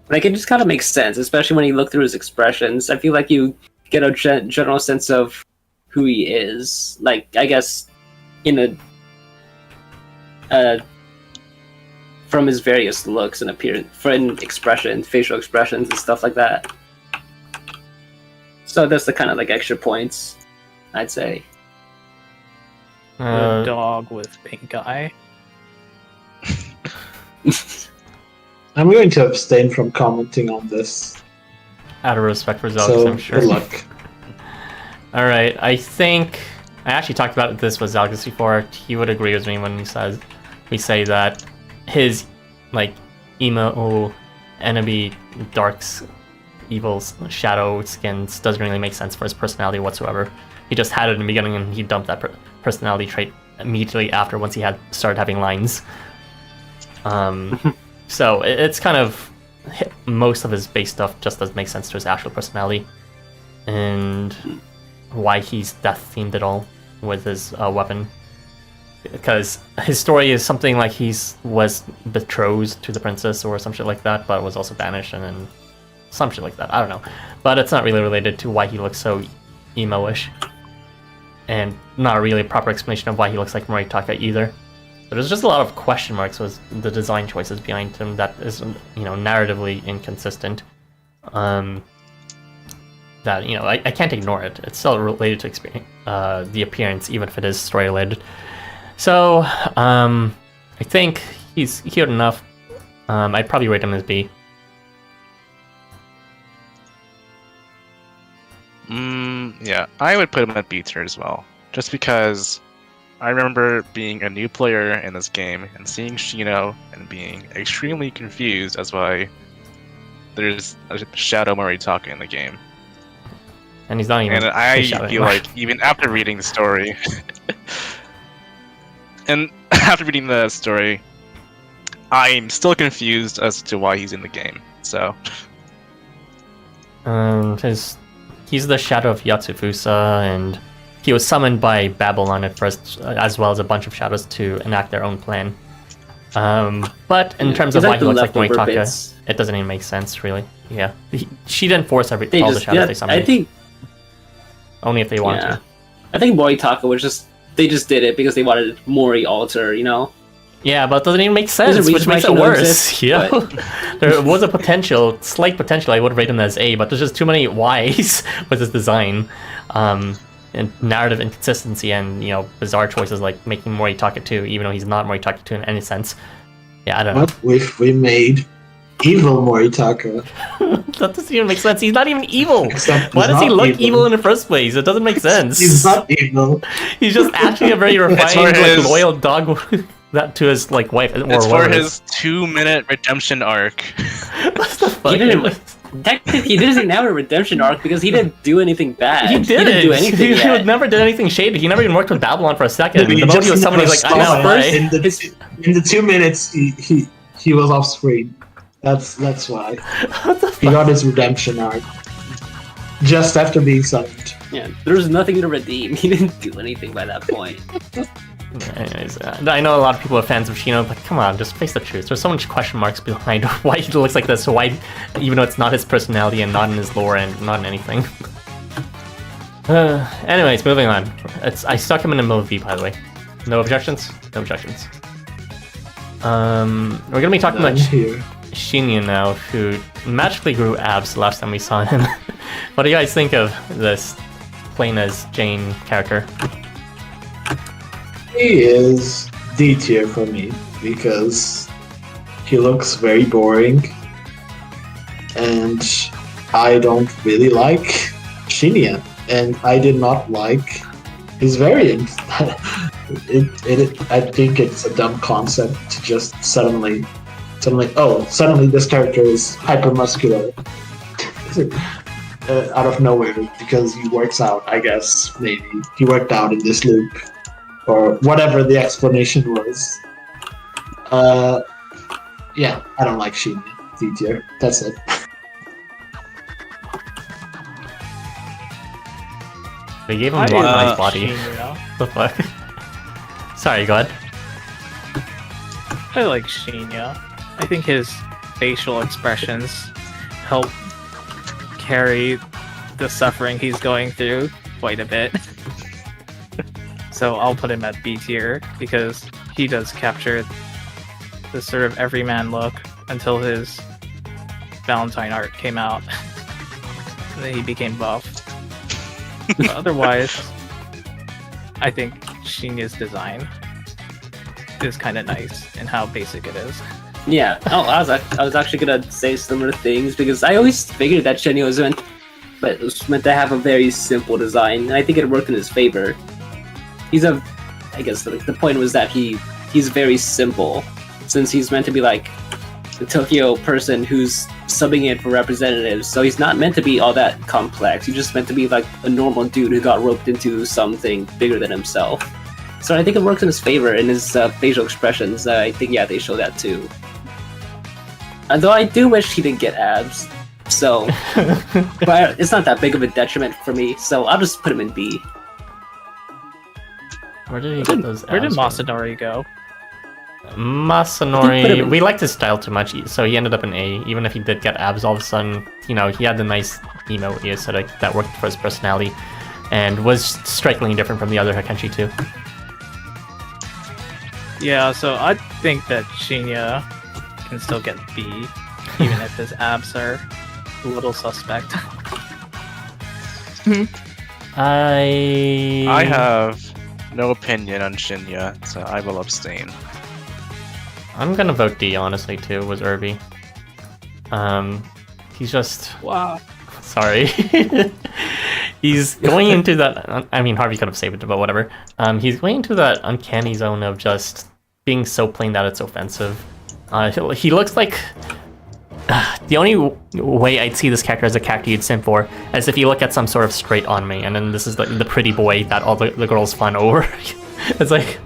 Like, it just kind of makes sense, especially when you look through his expressions. I feel like you get a general sense of who he is. Like, I guess, in from his various looks and appearance, from expression, facial expressions and stuff like that. So that's the kind of like extra points, I'd say. The dog with pink eye. I'm going to abstain from commenting on this. Out of respect for Zelgus, So, I'm sure. good luck. All right, I think I actually talked about this with Zelgus before. He would agree with me when we say that his like emo enemy darks evil shadow skins doesn't really make sense for his personality whatsoever. He just had it in the beginning and he dumped that personality trait immediately after once he had started having lines. So it's kind of most of his base stuff just doesn't make sense to his actual personality and why he's death themed at all with his weapon. Because his story is something like was betrothed to the princess or some shit like that, but was also banished and then some shit like that. I don't know. But it's not really related to why he looks so emo-ish. And not really a proper explanation of why he looks like Moritaka either. But there's just a lot of question marks with the design choices behind him that is, narratively inconsistent. That, I can't ignore it. It's still related to the appearance, even if it is story related. So, I think he's cute enough. I'd probably rate him as B. Yeah, I would put him at B tier as well. Just because I remember being a new player in this game and seeing Shino and being extremely confused as why there's a Shadow Moritaka in the game. and he's not even. And I shadow feel anymore. like even after reading the story, and after reading the story, I'm still confused as to why he's in the game. So, he's the shadow of Yatsufusa, and he was summoned by Babylon at first, as well as a bunch of shadows to enact their own plan. But in terms of He's why he the looks like leftover Moritaka, bits. it doesn't even make sense, really. Yeah, she didn't force all the They shadows they summoned. I think Only if they wanted yeah. to. I think Moritaka was just they just did it because they wanted Mori alter, you know. Yeah, but it doesn't even make sense, There's a which reason why makes she it knows worse. it, You know? but- There was a slight potential. I would have rated him as A, but there's just too many Ys with his design, and narrative inconsistency, and bizarre choices like making Moritaka 2, even though he's not Moritaka 2 in any sense. Yeah, I don't know. What if we made evil Moritaka? That doesn't even make sense. He's not even evil. Except Why he's does he not look evil in the first place? It doesn't make sense. He's not evil. He's just actually a very refined, for his- loyal dog that to his wife. Or it's for whatever it his 2-minute redemption arc. What the fuck? He didn't. Technically, he doesn't have a redemption arc because he didn't do anything bad. He didn't do anything. He yet. never did anything shady. He never even worked with Babylon for a second. He The moment he was just summoned, he's like, never I'm saw out. it. Bye. In the 2 minutes, he was off screen. That's why What the he fuck? got his redemption arc just after being summoned. Yeah, there was nothing to redeem. He didn't do anything by that point. Anyways, I know a lot of people are fans of Shino, but come on, just face the truth. There's so much question marks behind why he looks like this, why, even though it's not his personality and not in his lore and not in anything. Anyways, moving on. I stuck him in a movie, by the way. No objections? No objections. We're gonna be talking about Here. Shinya now, who magically grew abs the last time we saw him. What do you guys think of this plain as Jane character? He is D tier for me because he looks very boring, and I don't really like Shinya, and I did not like his variant. I think it's a dumb concept to just suddenly this character is hyper muscular out of nowhere because he works out. I guess maybe he worked out in this loop or whatever the explanation was. Yeah, I don't like Shinya. D tier. That's it. They gave him I a didn't nice like body. Shinya. The fuck? Sorry, go ahead. I like Shinya. I think his facial expressions help carry the suffering he's going through quite a bit. So I'll put him at B tier because he does capture the sort of everyman look until his Valentine art came out. And then he became buff. But otherwise, I think Shinya's design is kind of nice in how basic it is. Yeah. Oh, I was actually gonna say similar things because I always figured that Shinya was meant to have a very simple design, and I think it worked in his favor. I guess the point was that he's very simple, since he's meant to be like the Tokyo person who's subbing in for representatives, so he's not meant to be all that complex. He's just meant to be like a normal dude who got roped into something bigger than himself. So I think it works in his favor in his facial expressions. I think, yeah, they show that too. Although I do wish he didn't get abs, so but it's not that big of a detriment for me, so I'll just put him in B. Where did he get those Where did abs from? Masanori go? Put Masanori, him- we liked his style too much, so he ended up in A. Even if he did get abs all of a sudden, he had the nice emo aesthetic that worked for his personality, and was strikingly different from the other Hakenshi too. Yeah, so I think that Shinya can still get B, even if his abs are a little suspect. I have no opinion on Shinya, so I will abstain. I'm gonna vote D, honestly, too, was Irby. He's just... Wow. Sorry. He's going into that... I mean, Harvey could have saved it, but whatever. He's going into that uncanny zone of just being so plain that it's offensive. He looks like... The only way I'd see this character as a character you'd sim for is if you look at some sort of straight on me, and then this is the pretty boy that all the girls fawn over. It's like,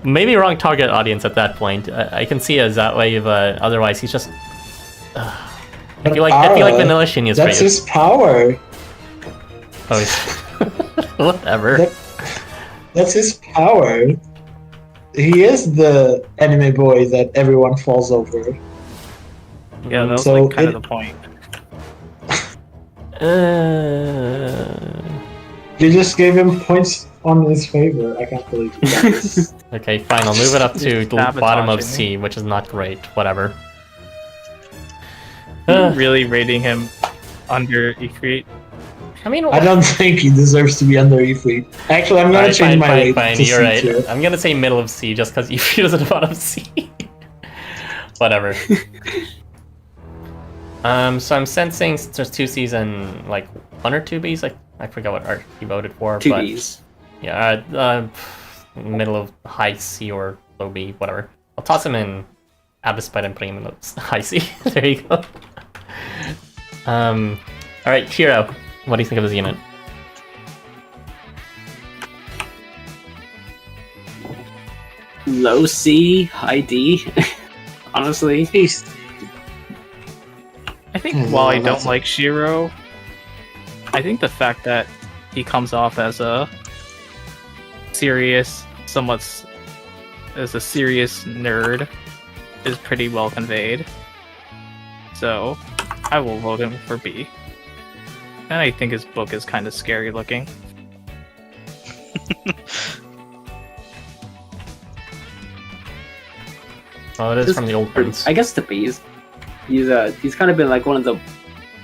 maybe wrong target audience at that point. I can see it as that way, but otherwise he's just... I feel like Melusine is That's pretty... his power. Oh, whatever. That's his power. He is the anime boy that everyone falls over. Yeah, that was So like kind of the point. You just gave him points on his favor. I can't believe you got this. Okay, fine. I'll move it up to the bottom of Sabotaging C, which is not great. Whatever. Really rating him under Ifrit. I mean, I don't think he deserves to be under Ifrit. Actually, I'm gonna change my rate to You're right. C2. I'm gonna say middle of C just because Ifrit is at the bottom of C. Whatever. So I'm sensing since there's 2 C's and like 1 or 2 B's. I forgot what art he voted for. 2 but B's. Yeah, middle of high C or low B, whatever. I'll toss him in Abyspite and put him in the high C. There you go. Alright, Hiro. What do you think of his unit? Low C, high D. Honestly. I think while I don't like Shiro, I think the fact that he comes off as a serious, as a serious nerd is pretty well conveyed. So, I will vote him for B. And I think his book is kind of scary looking. Oh, it is from the old prince. I guess the B's. He's kind of been like one of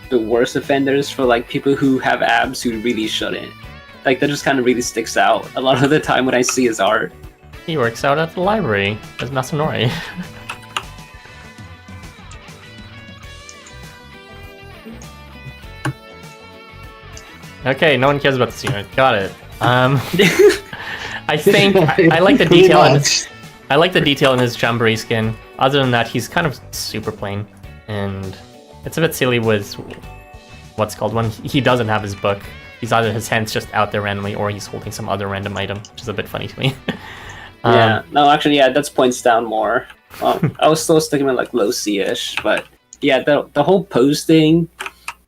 the worst offenders for like people who have abs who really shouldn't. Like that just kind of really sticks out a lot of the time when I see his art. He works out at the library as Masanori. Okay, no one cares about this unit. Got it. I think I like the detail. I like the detail in his jamboree skin. Other than that, he's kind of super plain, and it's a bit silly with what's called when he doesn't have his book. He's either his hand's just out there randomly, or he's holding some other random item, which is a bit funny to me. Yeah, no, actually, yeah, that's points down more. I was still sticking with like low C-ish, but yeah, the whole pose thing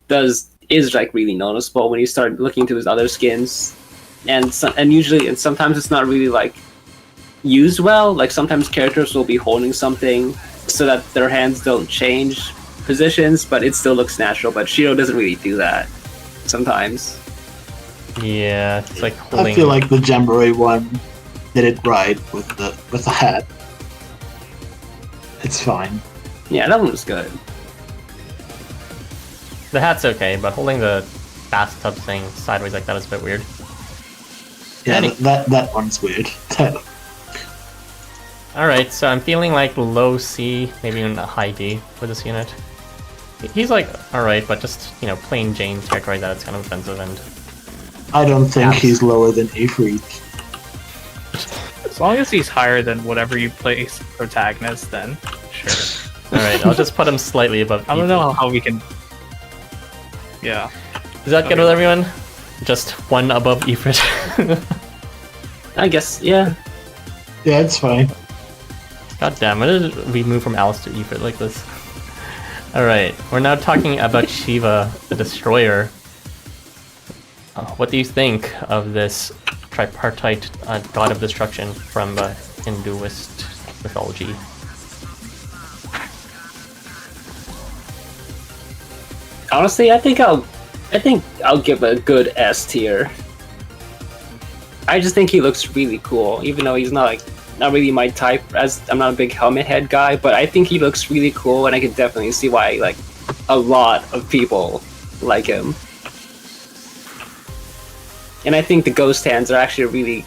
is like really noticeable when you start looking into his other skins, and sometimes it's not really like used well. Like sometimes characters will be holding something so that their hands don't change positions, but it still looks natural. But Shiro doesn't really do that sometimes. Yeah, it's like holding... I feel like the Jamboree one did it right with the hat. It's fine. Yeah, that one was good. The hat's okay, but holding the bathtub thing sideways like that is a bit weird. Yeah, that one's weird. Alright, so I'm feeling like low C, maybe even a high D for this unit. He's like, alright, but just, plain Jane characterize that, it's kind of offensive, and... I don't think he's lower than Ifrit. As long as he's higher than whatever you place protagonist, then sure. Alright, I'll just put him slightly above I don't know how we can... Yeah. Is that good with everyone? Just one above Ifrit. I guess, yeah. Yeah, it's fine. God damn, why did we move from Alice to Ifrit like this? Alright, we're now talking about Shiva, the Destroyer. What do you think of this tripartite god of destruction from Hinduist mythology? Honestly, I think I'll give a good S tier. I just think he looks really cool, even though he's not really my type, as I'm not a big helmet head guy, but I think he looks really cool, and I can definitely see why like a lot of people like him. And I think the ghost hands are actually a really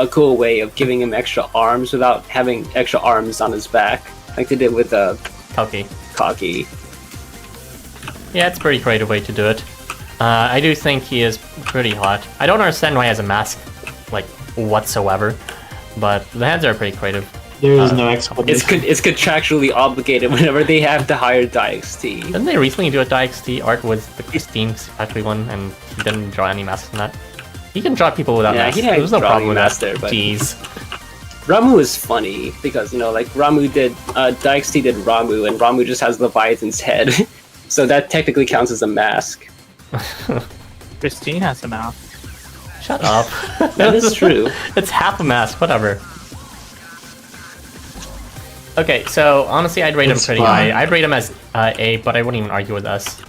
cool way of giving him extra arms without having extra arms on his back, like they did with Kaki. Yeah, it's a pretty creative way to do it. I do think he is pretty hot. I don't understand why he has a mask, like, whatsoever. But the hands are pretty creative. There is no explanation. It's contractually obligated whenever they have to hire DXT. Didn't they recently do a DXT art with the Christine Cipactli one, and he didn't draw any masks in that? He can draw people without Yeah, masks. he didn't There's no draw problem any with masks that. there, but- Jeez. Ramu is funny because like Ramu did DXT did Ramu, and Ramu just has Leviathan's head, so that technically counts as a mask. Christine has a mouth. Shut up. That is true. It's half a mask, whatever. Okay, so honestly, I'd rate him It's pretty fine. high. I'd rate him as A, but I wouldn't even argue with us.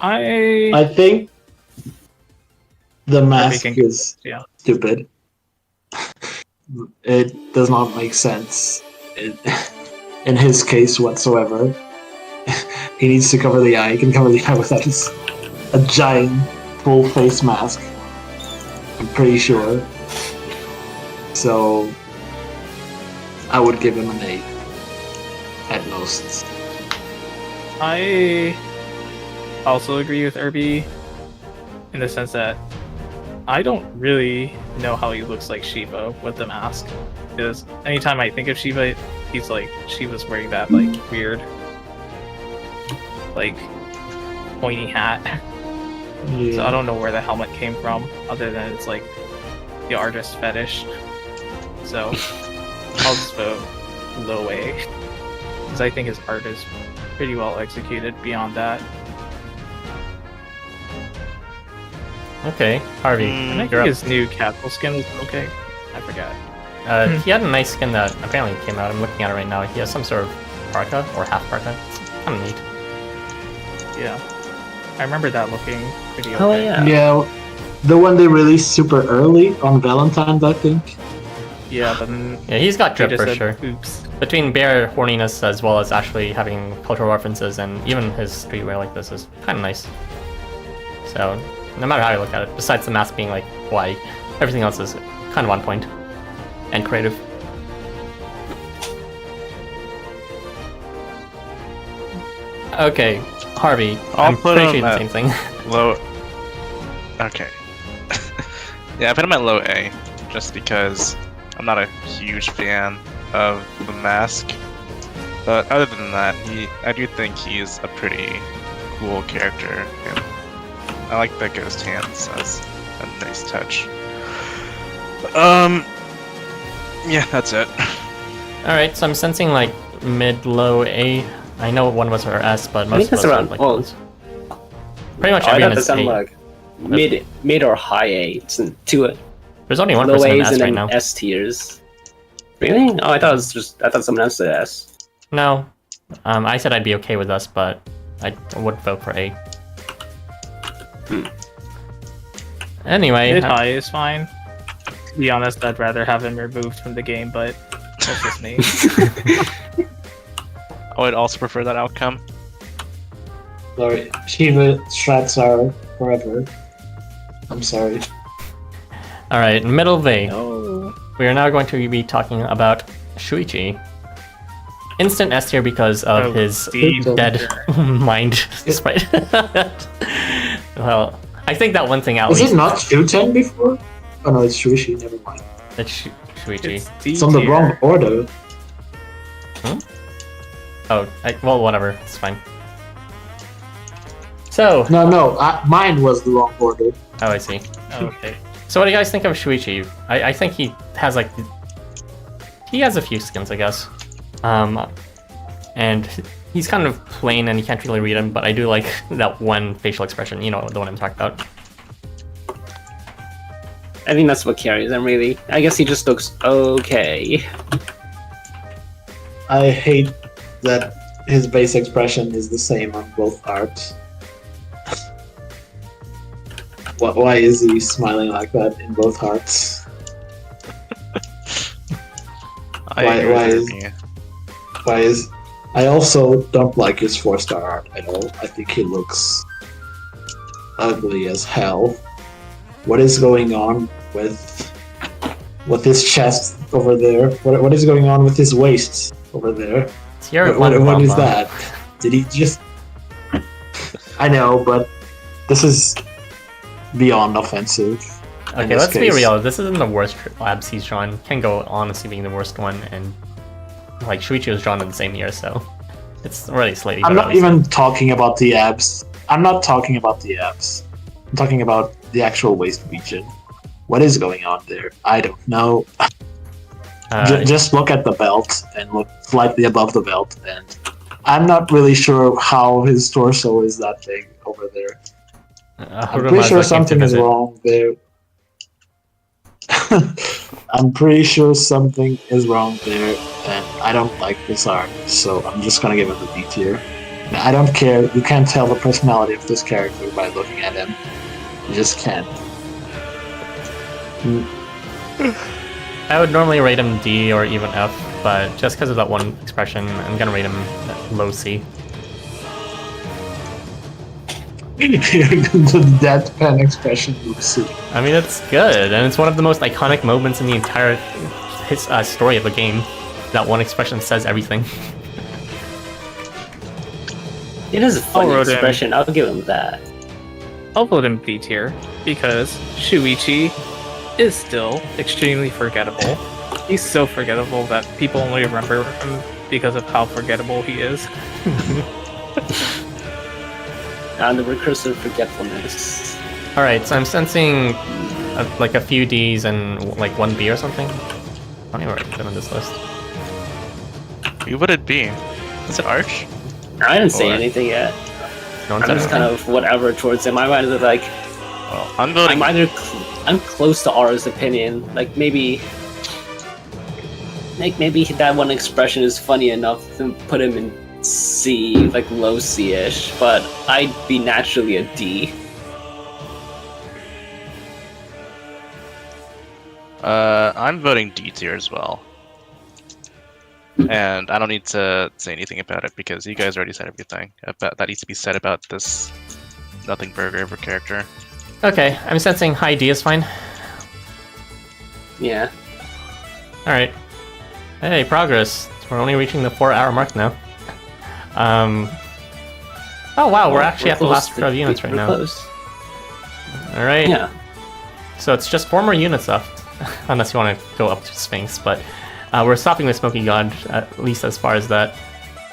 I think the mask can- is yeah. stupid. It does not make sense in his case whatsoever. He needs to cover the eye. He can cover the eye without a giant full face mask. I'm pretty sure. So I would give him an 8 at most. I also agree with Irby in the sense that I don't really know how he looks like Shiva with the mask. Because anytime I think of Shiva, he's like Shiva's wearing that like weird, like pointy hat. So I don't know where the helmet came from, other than it's like the artist fetish. So I'll just vote low A, because I think his art is pretty well executed. Beyond that, Okay, Harvey, and I you're think up. his new capsule skin was okay. I forgot. He had a nice skin that apparently came out. I'm looking at it right now. He has some sort of parka or half parka. It's kind of neat. Yeah, I remember that looking pretty okay. Oh yeah. Yeah, the one they released super early on Valentine's, I think. Yeah, but then Yeah, he's got they drip just for said, sure. oops. Between bare horniness as well as actually having cultural references, and even his streetwear like this is kind of nice. So, no matter how you look at it, besides the mask being like Hawaii, everything else is kind of on point and creative. Okay, Harvey, I'll I'm put pretty sure him the at- same thing. Low. Okay. Yeah, I put him at low A, just because I'm not a huge fan of the mask. But other than that, I do think he's a pretty cool character, and I like the ghost hands as a nice touch. Yeah, that's it. Alright, so I'm sensing like mid-low A. I know one was our S, but I think most that's of us around. like Oh, pretty much I everyone thought that is sounded A. like mid or high A. It's in two There's only one low person in A's S and right then now. S tiers. Really? Oh, I thought someone else said S. No. I said I'd be okay with us, but I would vote for A. Anyway, Mid high is fine. To be honest, I'd rather have him removed from the game, but that's just me. I would also prefer that outcome. Sorry, Shiva strats are forever. I'm sorry. alright, middle V. Oh. We are now going to be talking about Shuichi. Instant S tier because of Oh, his Steve. dead mind sprite. Well, I think that one thing at Was least. it not Shuten before? Oh no, it's Shuichi, never mind. It's Shuichi. It's D It's on the tier. wrong order. Oh, well, whatever. It's fine. So, No, mine was the wrong order. oh, I see. Oh, okay. So, what do you guys think of Shuichi? I think he has like, he has a few skins, I guess. And he's kind of plain and you can't really read him, but I do like that one facial expression. You know the one I'm talking about. I think that's what carries him, really. I guess he just looks okay. I hate that his base expression is the same on both arts. Why is he smiling like that in both hearts? I Why- agree why with is- you. Why is... I also don't like his 4-star art at all. I think he looks ugly as hell. What is going on with his chest over there? What is going on with his waist over there? Tier What one is Wamba. that? Did he just... I know, but this is beyond offensive. Okay, this let's be case. real. This isn't the worst abs he's drawn. Can go honestly being the worst one, and like Shuichi was drawn in the same year, so it's already slightly. I'm better, not at least. even talking about the abs. I'm not talking about the abs. I'm talking about the actual waist region. What is going on there? I don't know. Just look at the belt and look slightly above the belt, and I'm not really sure how his torso is that big over there. I'm pretty sure something is wrong there. I'm pretty sure something is wrong there, and I don't like this art, so I'm just gonna give him the D tier. I don't care. You can't tell the personality of this character by looking at him. You just can't. I would normally rate him D or even F, but just because of that one expression, I'm gonna rate him low C. The deadpan expression you see. I mean, it's good, and it's one of the most iconic moments in the entire story of the game. That one expression says everything. It is a funny wrote him. expression. I'll give him that. I'll vote him B tier because Shuichi is still extremely forgettable. He's so forgettable that people only remember him because of how forgettable he is. And the recursive forgetfulness. Alright, so I'm sensing like a few Ds and like one B or something. I don't even write them on this list. Who would it be? Is it Arch? I didn't say Or- anything yet. No one's I'm just kind of whatever towards him. I'm either like Well, I'm voting. I'm close to R's opinion. Like maybe that one expression is funny enough to put him in C, like low C-ish, but I'd be naturally a D. I'm voting D tier as well. And I don't need to say anything about it because you guys already said everything about that needs to be said about this nothing burger of a character. Okay, I'm sensing high D is fine. Yeah. Alright. Hey, progress. We're only reaching the 4-hour mark now. Oh wow, we're actually at the last 12 units right now. Alright. Yeah. So it's just 4 more units left, unless you want to go up to Sphinx, but we're stopping with Smoky God, at least as far as that.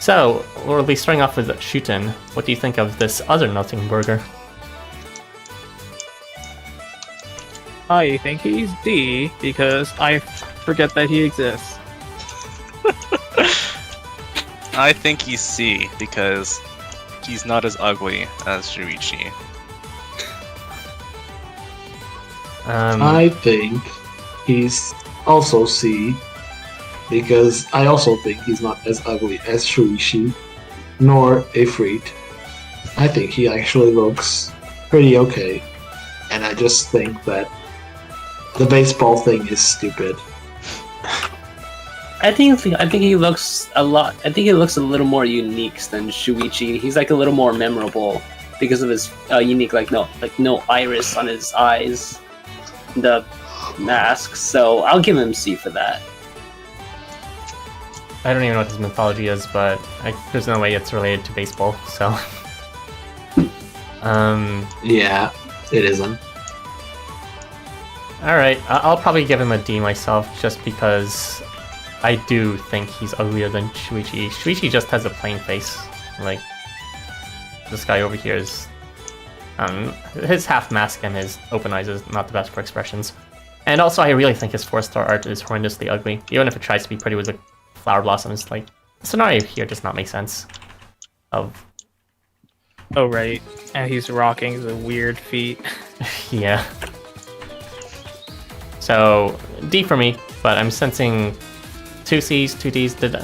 So, we'll be starting off with Shuten. What do you think of this other nothing burger? I think he's D because I forget that he exists. I think he's C because he's not as ugly as Shuichi. I think he's also C because I also think he's not as ugly as Shuichi, nor Ifrit. I think he actually looks pretty okay, and I just think that the baseball thing is stupid. I think he looks a lot. I think he looks a little more unique than Shuichi. He's like a little more memorable because of his unique no iris on his eyes, the mask. So I'll give him C for that. I don't even know what his mythology is, but there's no way it's related to baseball, so... Yeah, it isn't. Alright, I'll probably give him a D myself, just because I do think he's uglier than Shuichi. Shuichi just has a plain face. Like, this guy over here is... his half mask and his open eyes is not the best for expressions. And also, I really think his 4-star art is horrendously ugly. Even if it tries to be pretty with the flower blossoms, like, the scenario here does not make sense. Oh, right. And he's rocking the weird feet. yeah. So, D for me, but I'm sensing 2 C's, 2 D's. Did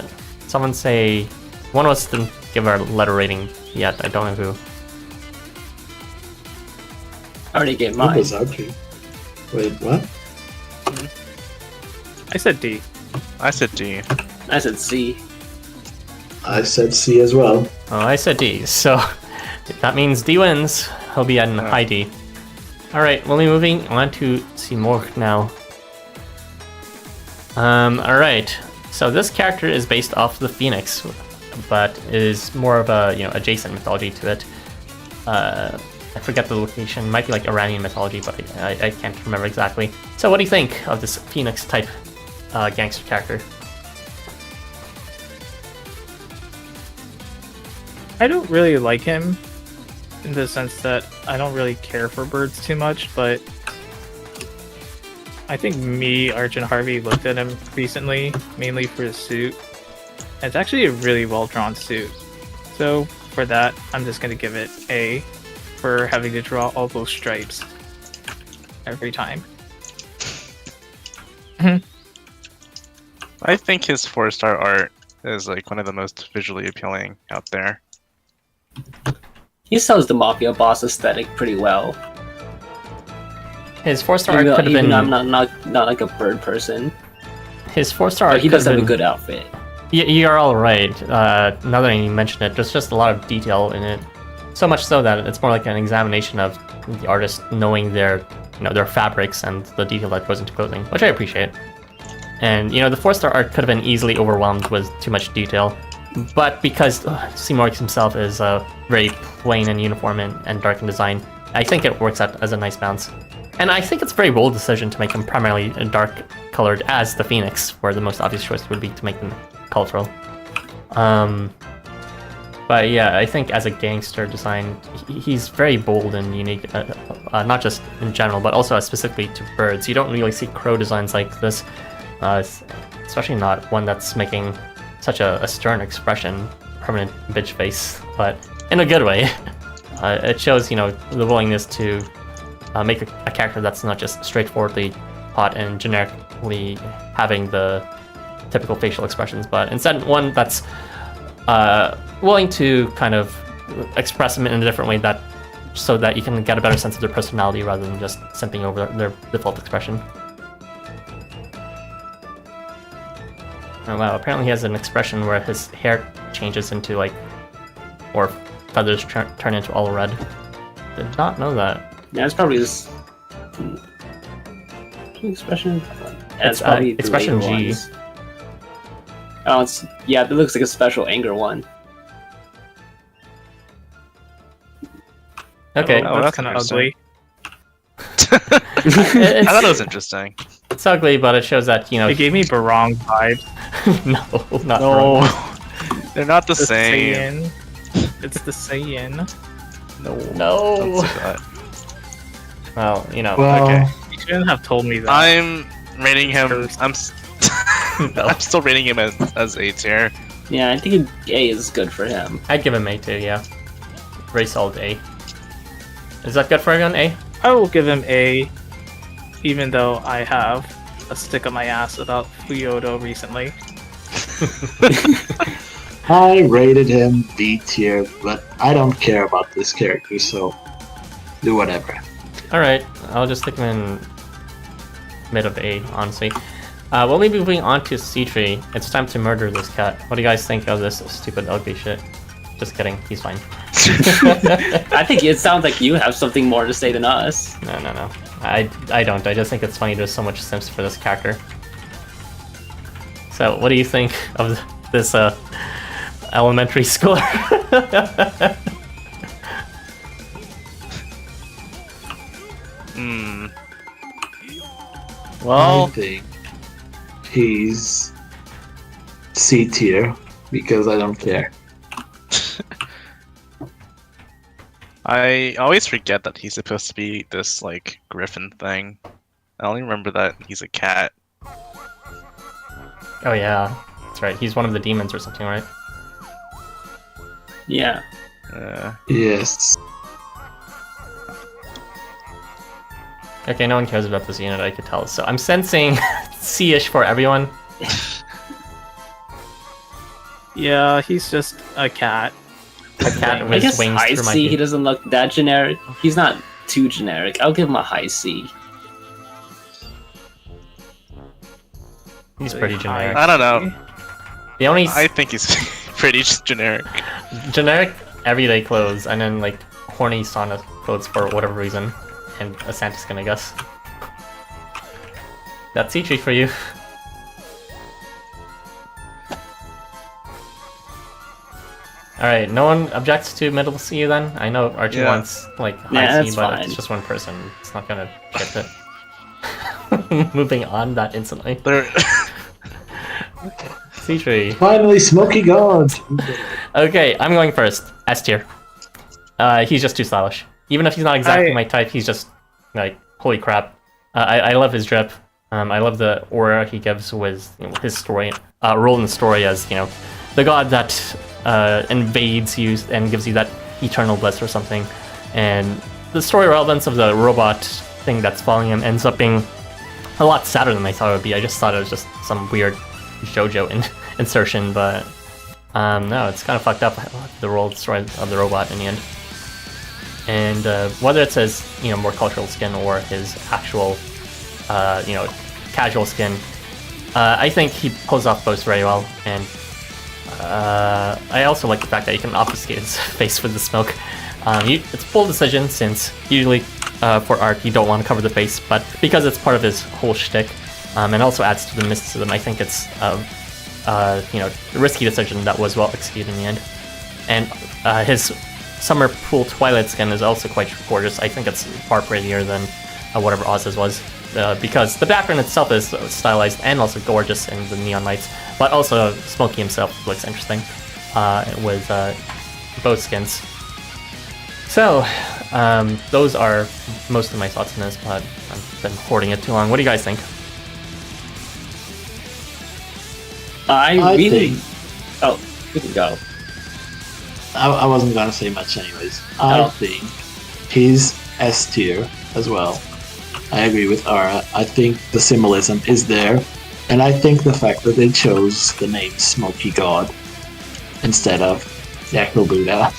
someone say... One of us didn't give our letter rating yet. I don't know who. I already gave mine. Wait, what? I said D. I said D. I said C. I said C as well. Oh, I said D, so that means D wins. He'll be at an high D. Alright, we'll be moving on to Simorgh now. Alright, so this character is based off the Phoenix, but is more of a, adjacent mythology to it. I forget the location. It might be like Iranian mythology, but I can't remember exactly. So what do you think of this Phoenix type gangster character? I don't really like him in the sense that I don't really care for birds too much, but I think me, Arch, and Harvey looked at him recently, mainly for his suit. And it's actually a really well-drawn suit. So for that, I'm just going to give it A for having to draw all those stripes every time. I think his 4-star art is like one of the most visually appealing out there. He sells the mafia boss aesthetic pretty well. His 4-star art Even could have been. I'm not like a bird person. His 4-star But art he does could have have a been. good outfit. You're all right. Now that you mention it, there's just a lot of detail in it. So much so that it's more like an examination of the artist knowing their fabrics and the detail that goes into clothing, which I appreciate. And the 4-star art could have been easily overwhelmed with too much detail, but because Seymour himself is very plain and uniform and dark in design, I think it works out as a nice balance. And I think it's a very bold decision to make him primarily dark colored as the Phoenix, where the most obvious choice would be to make him colorful. But yeah, I think as a gangster design, he's very bold and unique, not just in general, but also specifically to birds. You don't really see crow designs like this, especially not one that's making such a stern expression, permanent bitch face, but in a good way. It shows, the willingness to make a character that's not just straightforwardly hot and generically having the typical facial expressions, but instead one that's willing to kind of express them in a different way so that you can get a better sense of their personality rather than just simping over their default expression. Oh wow, apparently he has an expression where his hair changes into or feathers turn into all red. Did not know that. Yeah, it's probably this expression. It's probably the expression later G. ones. Oh, it looks like a special anger one. Okay. Oh, that's that's kind of ugly. I thought it was interesting. It's ugly, but it shows that, It gave me Barong vibes. no, not No, wrong. they're not the The same. Saiyan. It's the Saiyan. No. Don't say that. Well, Well, Okay. You shouldn't have told me that. I'm rating him. No. I'm still rating him as A tier. Yeah, I think A is good for him. I'd give him A too, yeah. Very solid A. Is that good for everyone, A? I will give him A, even though I have a stick up my ass about Fuyoto recently. I rated him B tier, but I don't care about this character, so do whatever. Alright, I'll just stick him in mid of A, honestly. We'll be moving on to C3. It's time to murder this cat. What do you guys think of this stupid ugly shit? Just kidding, he's fine. I think it sounds like you have something more to say than us. No. I don't. I just think it's funny there's so much simps for this character. So, what do you think of this elementary schooler? I Well, think he's C tier because I don't care. I always forget that he's supposed to be this griffin thing. I only remember that he's a cat. Oh yeah, that's right. He's one of the demons or something, right? Yeah. Yes. Okay, no one cares about this unit, I could tell. So I'm sensing C-ish for everyone. Yeah, he's just a cat. A cat I with guess wings high through my C, he feet. doesn't look that generic. He's not too generic. I'll give him a high C. He's pretty generic. I don't know. The only I think he's pretty generic. generic everyday clothes, and then horny sauna clothes for whatever reason, and a Santa skin, I guess. That's Ichi for you. All right, no one objects to middle C then. I know Archie Yeah. wants like Yeah, high C, that's but fine. it's just one person. It's not gonna get it. Moving on that instantly. There, C3. Finally, Smoky God. Okay, I'm going first. S tier. He's just too stylish. Even if he's not exactly I- my type, he's just like holy crap. I love his drip. I love the aura he gives with his story, role in the story as the god that invades you and gives you that eternal bliss or something. And the story relevance of the robot thing that's following him ends up being a lot sadder than I thought it would be. I just thought it was just some weird JoJo insertion, but no, it's kind of fucked up, the role story of the robot in the end. And whether it's his more cultural skin or his actual casual skin, I think he pulls off both very well. And I also like the fact that you can obfuscate his face with the smoke. It's a bold decision since usually for art you don't want to cover the face, but because it's part of his whole shtick, and also adds to the mysticism, I think it's a risky decision that was well executed in the end. And his Summer Pool Twilight skin is also quite gorgeous. I think it's far prettier than whatever Oz's was, because the background itself is stylized and also gorgeous in the neon lights, but also Smokey himself looks interesting with both skins. So, those are most of my thoughts on this, but I've been hoarding it too long. What do you guys think? I really. think- Oh, we can go. I wasn't gonna say much anyways. I Oh. think he's S tier as well. I agree with Ara. I think the symbolism is there, and I think the fact that they chose the name Smoky God instead of the actual Buddha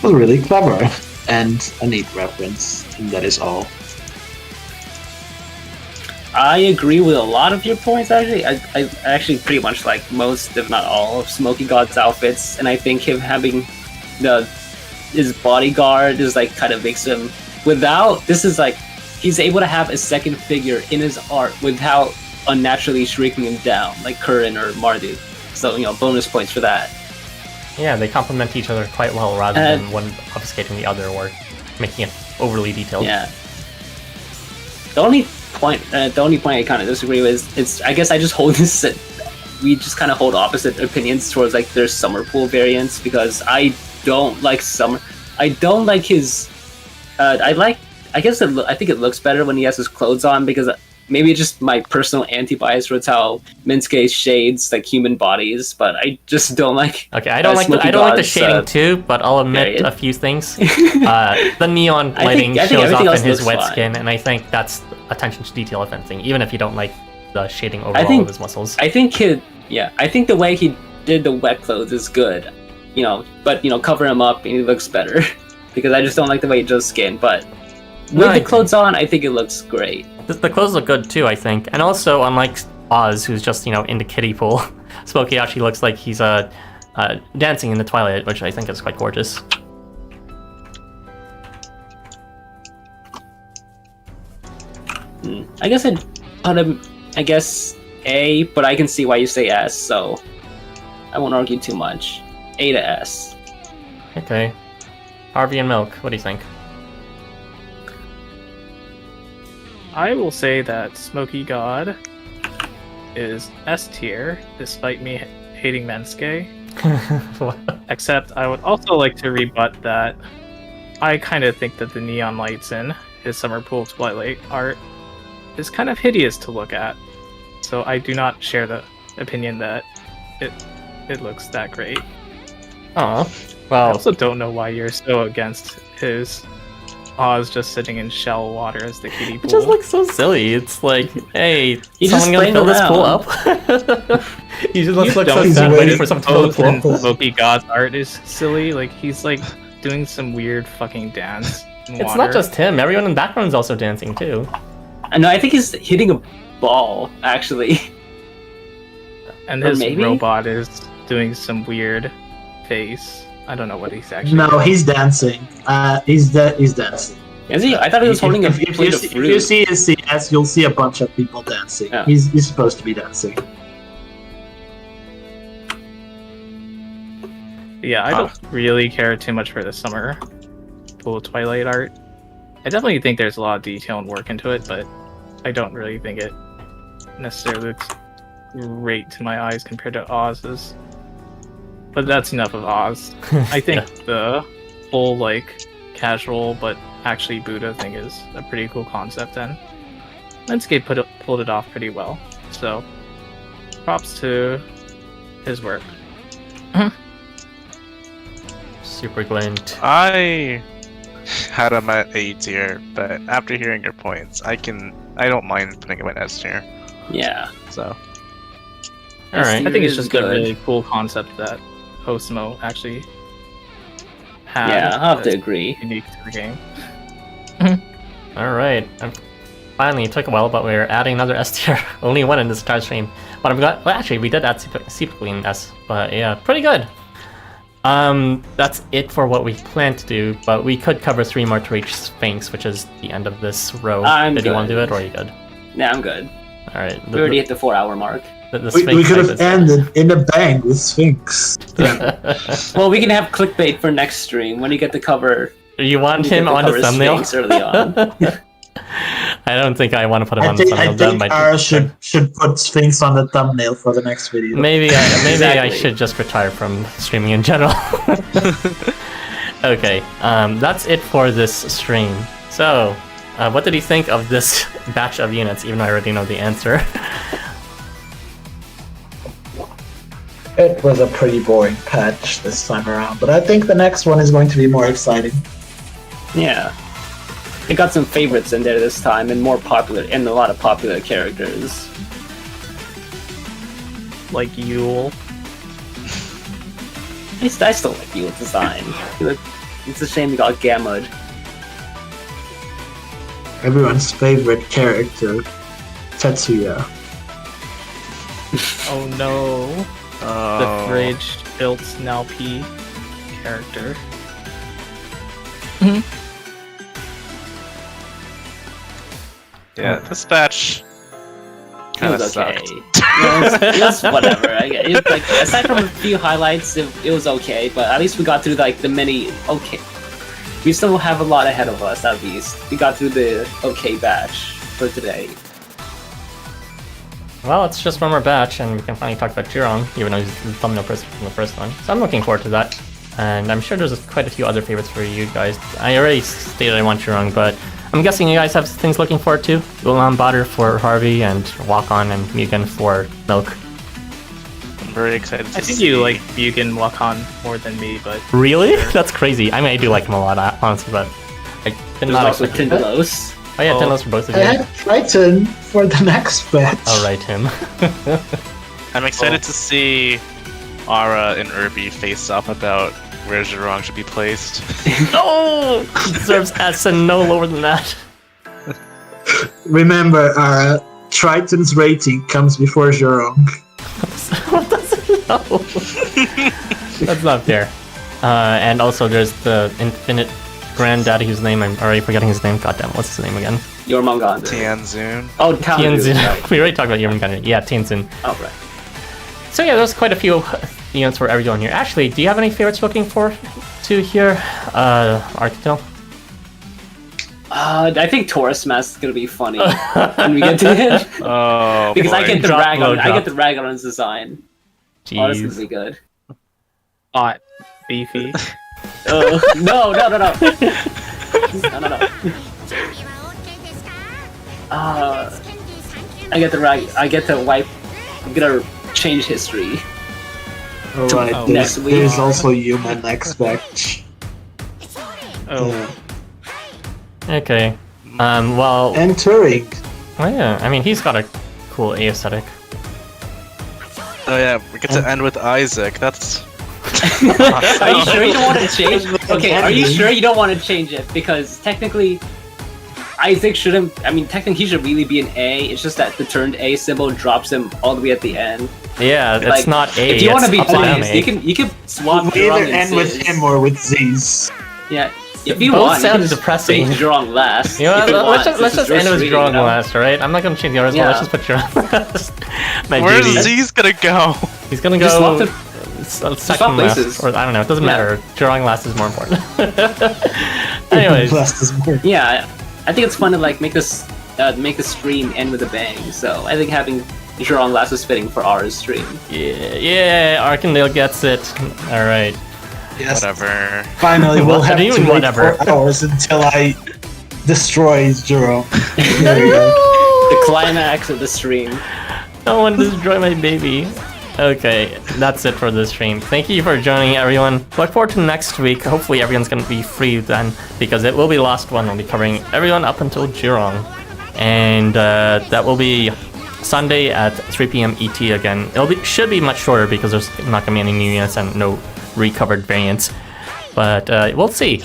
was really clever and a neat reference, and that is all. I agree with a lot of your points, actually. I actually pretty much like most, if not all, of Smoky God's outfits, and I think him having his bodyguard is like kind of makes him he's able to have a second figure in his art without unnaturally shrinking him down like Perun or Marduk. So bonus points for that. Yeah, they complement each other quite well rather than one obfuscating the other or making it overly detailed. Yeah. The only point I kind of disagree with is I guess I just hold this. We just kind of hold opposite opinions towards like their summer pool variants, because I don't like summer. I don't like his. I guess I think it looks better when he has his clothes on, because maybe it's just my personal anti-bias towards how Minsuke shades like human bodies, but I just don't like. Okay, I don't like the shading too, but I'll admit variant. a few things. The neon lighting I think shows everything off else in his looks wet fine. skin, and I think that's attention to detail if anything, even if you don't like the shading overall think- of his muscles. I think the way he did the wet clothes is good, but cover him up and he looks better, because I just don't like the way he does skin. But with No, the clothes on, I think it looks great. The clothes look good too, I think, and also unlike Oz, who's just in the kiddie pool, Smokey actually looks like he's dancing in the twilight, which I think is quite gorgeous. I guess I'd put him, A, but I can see why you say S, so I won't argue too much. A to S. Okay, Harvey and Milk, what do you think? I will say that Smoky God is S tier, despite me hating Mensuke. Except I would also like to rebut that I kind of think that the neon lights in his Summer Pool Twilight art is kind of hideous to look at. So I do not share the opinion that it looks that great. Oh, I well, also don't know why you're so against his Oz just sitting in shell water as the kiddie it pool. just looks so silly. It's like, hey, He's someone just gonna fill this pool playing up? He just looks You like so don't sad think waiting for someone to fill the Both in pool. Smoky God's art is silly. Like he's like doing some weird fucking dance. In It's water. not just him. Everyone in the background is also dancing too. No, I think he's hitting a ball, actually. And or his maybe? robot is doing some weird face. I don't know what he's actually. No, doing. he's dancing. He's dancing. Is he? I thought he was holding a if plate you of see, if fruit. you see his CS, you'll see a bunch of people dancing. Yeah. He's supposed to be dancing. Yeah, I don't really care too much for the summer pool twilight art. I definitely think there's a lot of detail and work into it, but I don't really think it necessarily looks great to my eyes compared to Oz's. But that's enough of Oz. I think the whole like casual but actually Buddha thing is a pretty cool concept, and Landscape pulled it off pretty well. So props to his work. Super glint. I had him at A tier, but after hearing your points, I don't mind putting him at S tier. Yeah. So All right. I think it's just good. a really cool concept that Osmo actually had. Yeah, I have to that's agree. unique to the game. All right. Finally, it took a while, but we're adding another S tier. Only one in this entire stream. But I'm glad. Well, actually, we did add Cipactli in S. But yeah, pretty good. That's it for what we plan to do. But we could cover 3 more to reach Sphinx, which is the end of this row. Did you want to do it, or are you good? Yeah, I'm good. All right. We already hit the 4-hour mark. The We Sphinx could type have is- ended in a bang with Sphinx. Well, we can have clickbait for next stream when you get to cover. You want when you him get to on the cover thumbnail? Sphinx early on. I don't think I want to put him I on the think, thumbnail. I That think might- Ara should put Sphinx on the thumbnail for the next video. Maybe I Exactly. should just retire from streaming in general. Okay, that's it for this stream. So, what did you think of this batch of units? Even though I already know the answer. It was a pretty boring patch this time around, but I think the next one is going to be more exciting. Yeah. It got some favorites in there this time, and more popular, and a lot of popular characters. Like Yule. I still like Yule's design. It's a shame he got gammaed. Everyone's favorite character, Tetsuya. Oh no. The Oh. fridge built now P character. Yeah, this batch It kind of was okay. sucked. It was whatever. Like, aside from a few highlights, it was okay. But at least we got through like the many okay. We still have a lot ahead of us. At least we got through the okay batch for today. Well, it's just one more batch, and we can finally talk about Jirong, even though he's the thumbnail person from the first one. So I'm looking forward to that. And I'm sure there's quite a few other favorites for you guys. I already stated I want Jirong, but I'm guessing you guys have things looking forward to. Ulaanbaatar for Harvey, and Walk-On and Mugen for Milk. I'm very excited to I think see. you like Mugen Wakan more than me, but Really? That's crazy. I mean, I do like him a lot, honestly, but I did There's not also expect... Tindalos. Oh yeah, Oh. Tenlos for both of I you. had Triton for the next batch. I'll write him. I'm excited to see Ara and Irby face up about where Zhurong should be placed. No! He deserves S and no lower than that. Remember, Triton's rating comes before Zhurong. What does it know? That's not fair. And also there's the infinite granddaddy whose name I'm already forgetting his name. Goddamn, what's his name again? Yormungandr. Tianzun. Oh, Tianzun. Tianzin. Right. We already talked about Yormungandr. Yeah, Tianzin. Oh, right. So yeah, there's quite a few units for everyone here. Actually, do you have any favorites looking forward to here? Arctil? I think Taurus Mask is gonna be funny when we get to it. Oh, Because I boy. get the Drop, low Raglan. I drop. get the Raglan's design. Oh, that's gonna be Jeez. good. hot, beefy. No. No. I get to wipe. I'm gonna change history. Alright, Oh, next there's, week. there's also Human next batch. Oh, Yeah. Okay. Well, And Turing. well, yeah, I mean, he's got a cool aesthetic. Oh yeah, we get to end with Isaac. That's. Are you sure you don't want to change? Okay, are you sure you don't want to change it? Because technically, Isaac shouldn't. I mean, technically, he should really be an A. It's just that the turned A symbol drops him all the way at the end. Yeah, it's Like, not A. If you want to it's be upside down biased, A. you can swap We either Zhurong end and with Ziz. him or with Z's. Yeah, if you Both want, you sound can just depressing. make Zhurong last. You know if what, want, let's since just it's end with your Zhurong stream, last, alright? I'm not gonna change the orders, but let's Yeah. just put Zhurong last. My Where's duty. Z's gonna go? He's gonna Just swap go the second last, places. or I don't know. It doesn't Yeah. matter. Drawing last is more important. Anyways, Blessed is more. Yeah, I think it's fun to like make this stream end with a bang. So I think having Drawing Last is fitting for our stream. yeah, Arkandale gets it. All right. Yes. Whatever. Finally, we'll have Even to wait whatever. 4 hours until I destroy Jerome. There we go. The climax of the stream. No one destroy my baby. Okay, that's it for this stream. Thank you for joining, everyone. Look forward to next week. Hopefully everyone's going to be free then, because it will be the last one. We'll be covering everyone up until Jirong. And that will be Sunday at 3 p.m. ET again. Should be much shorter because there's not going to be any new units and no recovered variants. But we'll see.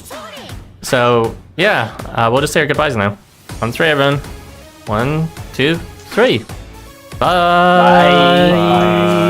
So, yeah, we'll just say our goodbyes now. On 3, everyone. 1, 2, 3. Bye. Bye.